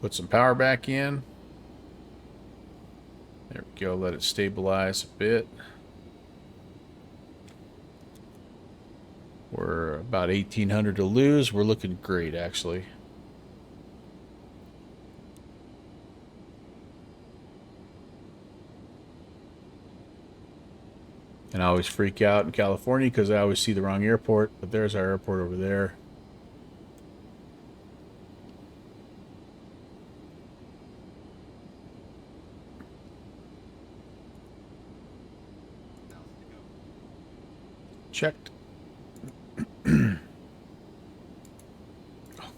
put some power back in. There we go, let it stabilize a bit. We're about 1,800 to lose. We're looking great, actually. And I always freak out in California because I always see the wrong airport. But there's our airport over there. Checked. Oh,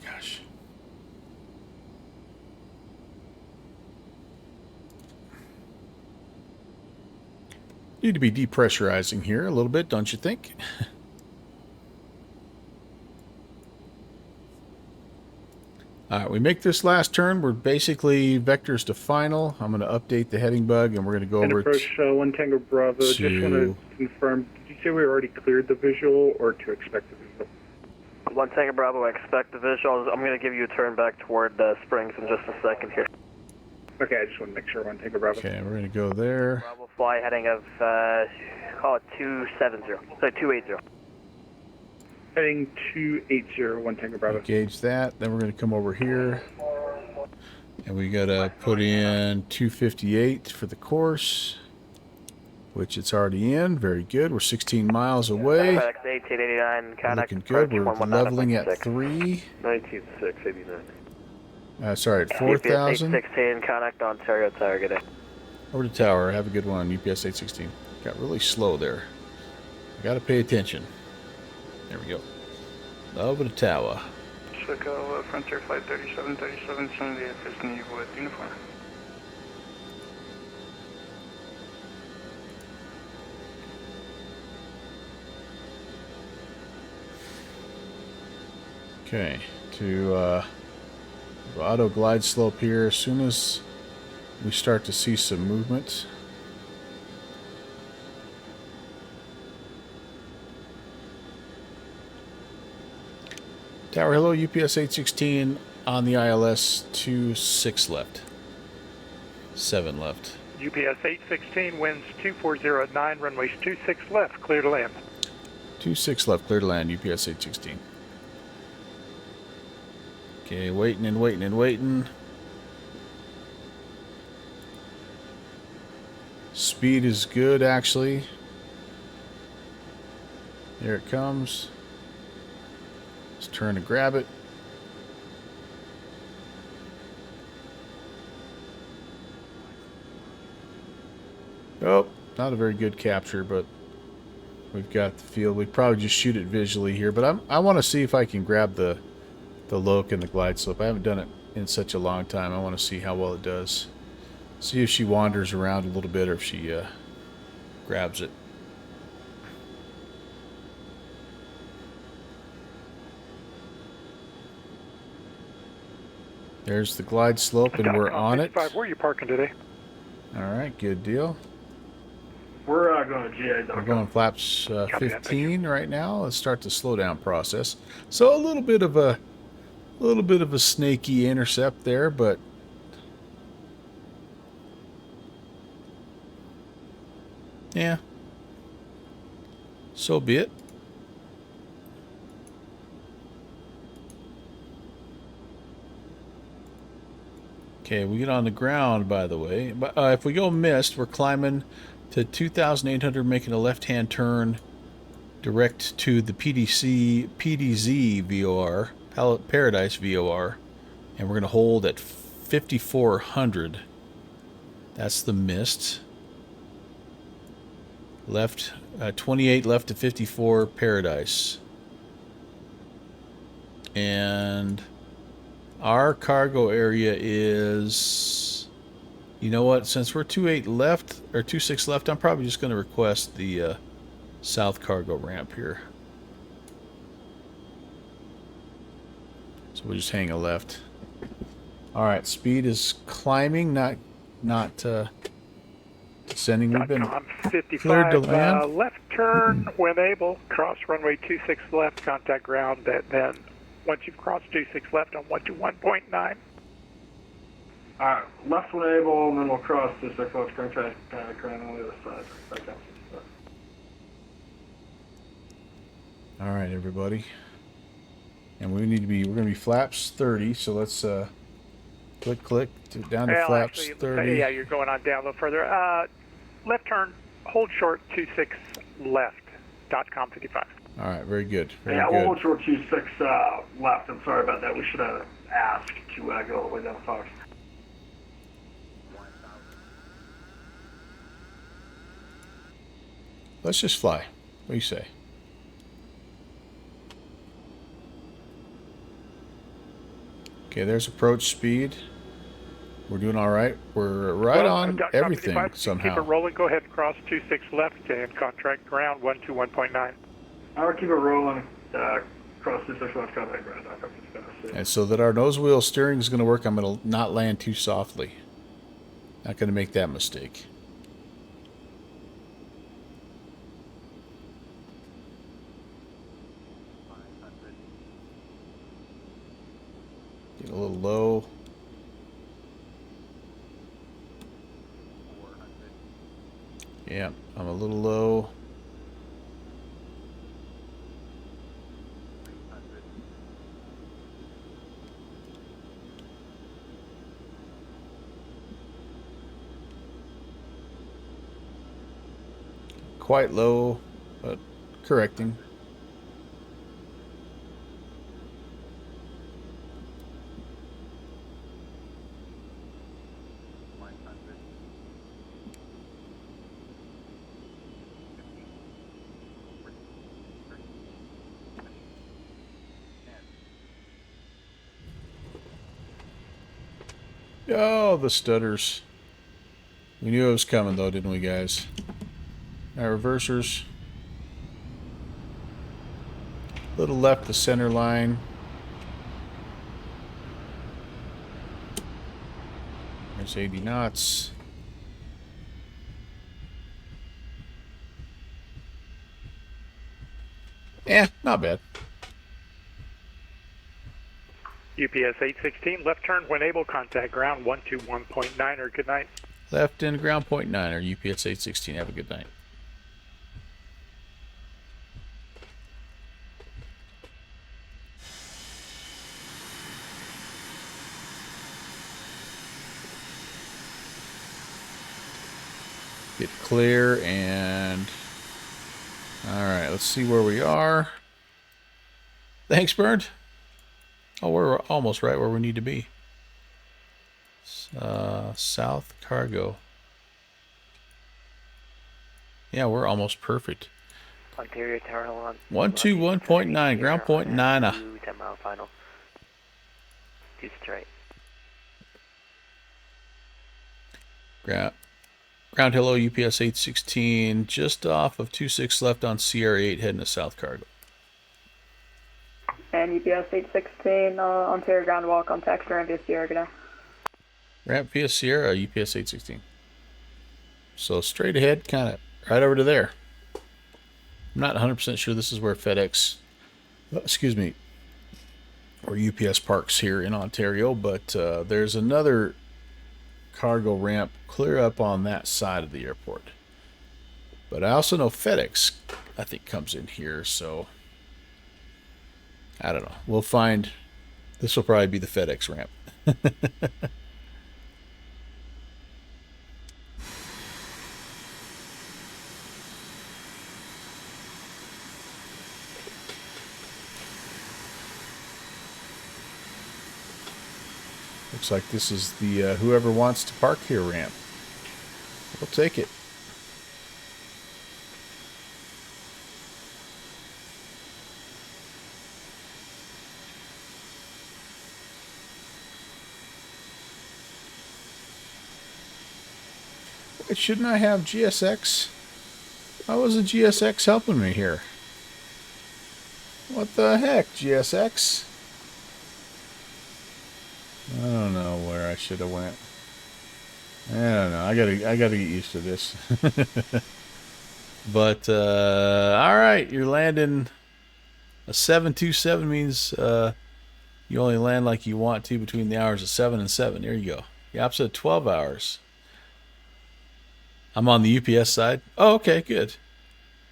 gosh. Need to be depressurizing here a little bit, don't you think? All right, we make this last turn. We're basically vectors to final. I'm going to update the heading bug, and we're going to go and over approach 1 Tango Bravo. Just want to confirm, did you say we already cleared the visual or to expect the visual? 1 Tango Bravo, expect the visual. I'm going to give you a turn back toward Springs in just a second here. Okay, I just want to make sure 1 Tango Bravo. Okay, we're going to go there. Bravo fly heading of, call it 270. Sorry, 280. Heading 280, 1 Tango Bravo. Gauge that. Then we're going to come over here. And we got to put in 258 for the course, which it's already in. Very good. We're 16 miles away. 1889, Looking good. We're leveling at 3. 19689. Sorry, at 4,000. 816, contact Ontario Tower, good day. Over to tower. Have a good one. UPS 816. Got really slow there. Got to pay attention. There we go. Over to tower. Chicago, Frontier Flight 3737, send the Disney with uniform. Okay, to auto glide slope here. As soon as we start to see some movement. Tower, hello, UPS 816 on the ILS, 26 left. 7 left. UPS 816, winds 2409, at 9, runways 26 left, clear to land. 26 left, clear to land, UPS 816. Okay, waiting and waiting and waiting. Speed is good, actually. There it comes. Let's turn to grab it. Oh, not a very good capture, but we've got the field. We'd probably just shoot it visually here, but I want to see if I can grab the look and the glide slope. I haven't done it in such a long time. I want to see how well it does. See if she wanders around a little bit or if she grabs it. There's the glide slope, and we're on it. Where are you parking today? All right, good deal. We're going to GA. We're going flaps 15 right now. Let's start the slowdown process. So a little bit of a snaky intercept there, but yeah, so be it. Okay, we get on the ground, by the way. But if we go missed, we're climbing to 2,800, making a left-hand turn direct to the PDZ VOR, Paradise VOR, and we're going to hold at 5,400. That's the missed. Left, 28 left to 54 Paradise. And our cargo area is, you know what, since we're 28 left, or 26 left, I'm probably just going to request the south cargo ramp here. So we'll just hang a left. Alright, speed is climbing, not descending. We've been 55, cleared to land. left turn when able, cross runway 26 left, contact ground, then once you've crossed 26 left on 121.9. Alright, left when able, and then we'll cross 26 left, contact ground on the other side. Okay. Alright, everybody. And we're going to be flaps 30, so let's click down to flaps actually, 30. Yeah, you're going on down a little further. Left turn, hold short 26 left, .com 55. Alright, very good. Very yeah, good. we'll hold short 26 left. I'm sorry about that. We should have asked to go all the way down Fox. Let's just fly. What do you say? Okay, there's approach speed. We're doing all right. We're right on everything somehow. Keep it rolling. Go ahead and cross 26 left and contract ground 121.9. I'll keep it rolling. Cross 26 left, contact ground, dock up to Tennessee. And so that our nose wheel steering is going to work, I'm going to not land too softly. Not going to make that mistake. Get a little low. Yeah, I'm a little low. Quite low, but correcting. Oh, the stutters. We knew it was coming though, didn't we, guys? Our reversers. Little left the center line. There's 80 knots. Yeah, not bad. UPS 816, left turn when able, contact ground 121.9er. Good night. Left in ground point 9 or UPS 816. Have a good night. Get clear and alright, let's see where we are. Thanks, Bernd. Oh, we're almost right where we need to be. South cargo. Yeah, we're almost perfect. Ontario Tower on 121.9, ground point 9. 10 mile final. 2 straight. Ground hello, UPS 816, just off of 26 left on CR8, heading to South Cargo. And UPS 816, Ontario ground walk on tax ramp via Sierra, good day. Ramp via Sierra, UPS 816. So straight ahead, kind of right over to there. I'm not 100% sure this is where FedEx, excuse me, or UPS parks here in Ontario, but there's another cargo ramp clear up on that side of the airport. But I also know FedEx, I think, comes in here, so I don't know. We'll find. This will probably be the FedEx ramp. Looks like this is the whoever wants to park here ramp. We'll take it. Wait, shouldn't I have GSX? Why wasn't GSX helping me here? What the heck, GSX? I don't know where I should have went. I don't know. I gotta get used to this. But all right, you're landing. A 727 means you only land like you want to between the hours of 7 and 7. There you go. The opposite of 12 hours. I'm on the UPS side. Oh, okay, good.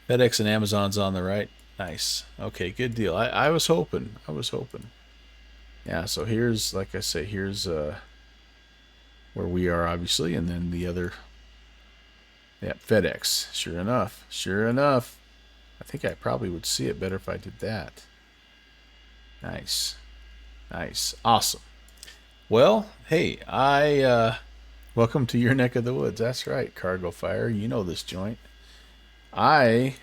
FedEx and Amazon's on the right. Nice. Okay, good deal. I was hoping. Yeah, so here's, like I say, here's where we are, obviously, and then the other, yeah, FedEx. Sure enough. I think I probably would see it better if I did that. Nice. Awesome. Well, hey, welcome to your neck of the woods. That's right, Cargo Fire. You know this joint. I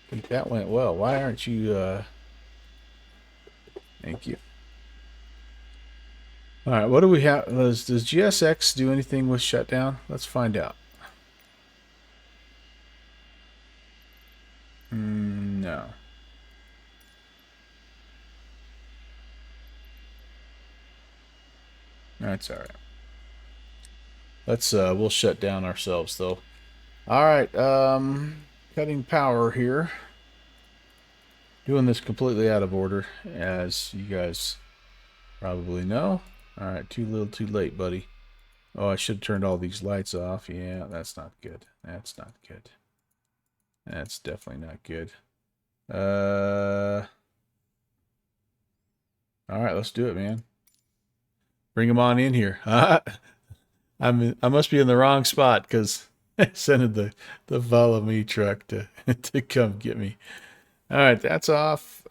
think that went well. Why aren't you, thank you. All right, what do we have? Does GSX do anything with shutdown? Let's find out. No. That's all right. Let's we'll shut down ourselves though. All right, cutting power here. Doing this completely out of order, as you guys probably know. All right, too little, too late, buddy. Oh, I should have turned all these lights off. Yeah, that's not good. That's not good. That's definitely not good. All right, let's do it, man. Bring them on in here. I must be in the wrong spot because I sent the follow me truck to to come get me. All right, that's off.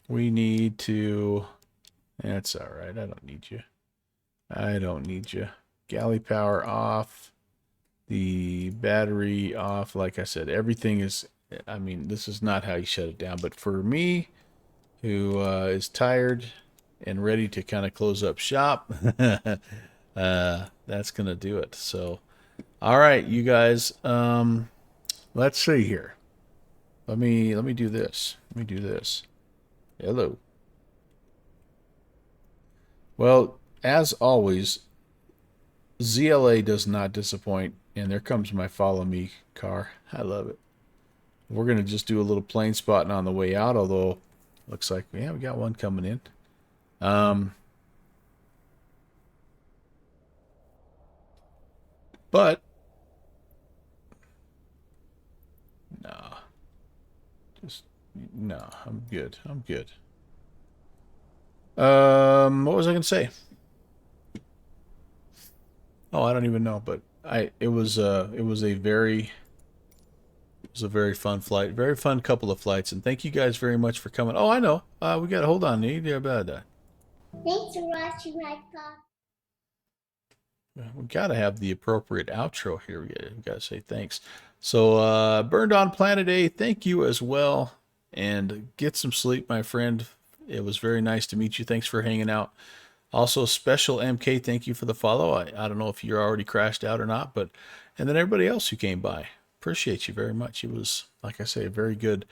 We need to. That's all right. I don't need you. I don't need you. Galley power off. The battery off. Like I said, everything is. I mean, this is not how you shut it down. But for me, who is tired and ready to kind of close up shop, that's gonna do it. So, all right, you guys. Let's see here. Let me do this. Let me do this. Hello. Well, as always, ZLA does not disappoint, and there comes my follow me car. I love it. We're gonna just do a little plane spotting on the way out, although looks like we got one coming in. But no. Just no, I'm good. I'm good. What was I gonna say? Oh, I don't even know, but it was a very fun flight, very fun couple of flights, and thank you guys very much for coming. Oh, I know. We got to hold on. Need about that. Thanks for watching my talk. We got to have the appropriate outro here. We got to say thanks. So, Burned on Planet A, thank you as well, and get some sleep, my friend. It was very nice to meet you. Thanks for hanging out. Also, Special MK, thank you for the follow. I don't know if you're already crashed out or not, but and then everybody else who came by. Appreciate you very much. It was, like I say, a very good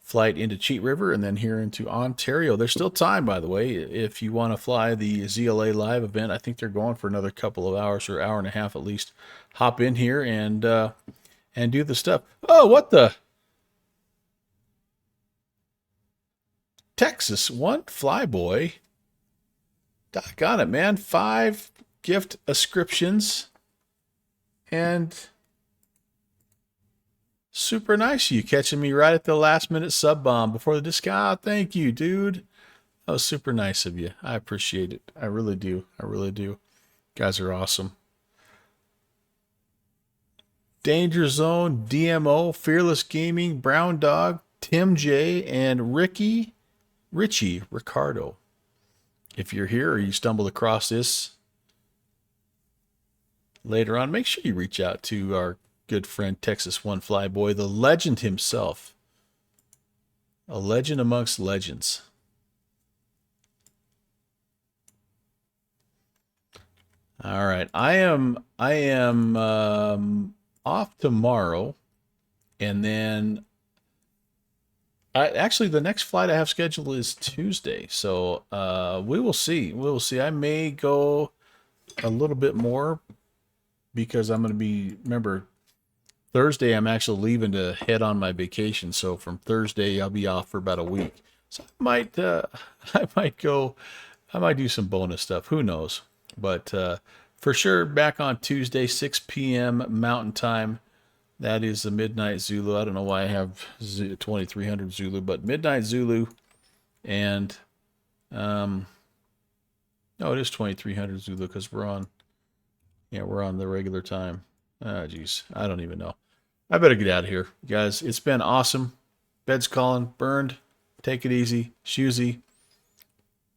flight into Cheat River and then here into Ontario. There's still time, by the way, if you want to fly the ZLA live event. I think they're going for another couple of hours or hour and a half at least. Hop in here and do the stuff. Oh, what the? Texas one flyboy. Doggone it, man. 5 gift ascriptions. And super nice of you catching me right at the last minute sub bomb before the discount. Thank you, dude. That was super nice of you. I appreciate it. I really do. I really do. You guys are awesome. Danger Zone, DMO, Fearless Gaming, Brown Dog, Tim J, and Richie Ricardo. If you're here or you stumbled across this later on, make sure you reach out to our good friend Texas One Flyboy, the legend himself. A legend amongst legends. All right. I am off tomorrow, and then actually the next flight I have scheduled is Tuesday. So we will see. We will see. I may go a little bit more because I'm going to be, remember, Thursday I'm actually leaving to head on my vacation. So from Thursday I'll be off for about a week. So I might do some bonus stuff. Who knows? But for sure, back on Tuesday, 6 p.m. Mountain Time. That is the Midnight Zulu. I don't know why I have 2300 Zulu, but Midnight Zulu. And, no, it is 2300 Zulu because we're on the regular time. Ah, geez. I don't even know. I better get out of here. Guys, it's been awesome. Bed's calling. Burned. Take it easy. Shoesy.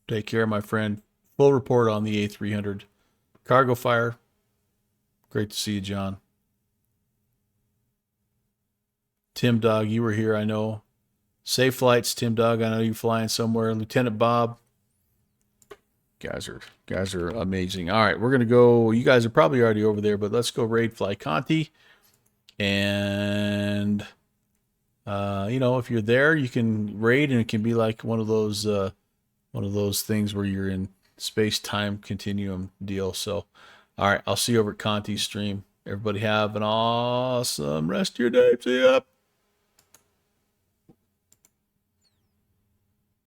Take care, my friend. Full report on the A300. Cargo fire. Great to see you, John. Tim Dog, you were here, I know. Safe flights, Tim Dog. I know you're flying somewhere. Lieutenant Bob. Guys are amazing. All right, we're gonna go. You guys are probably already over there, but let's go raid Fly Conti. And if you're there, you can raid, and it can be like one of those things where you're in space-time continuum deal. So, all right, I'll see you over at Conti's stream. Everybody have an awesome rest of your day. See ya.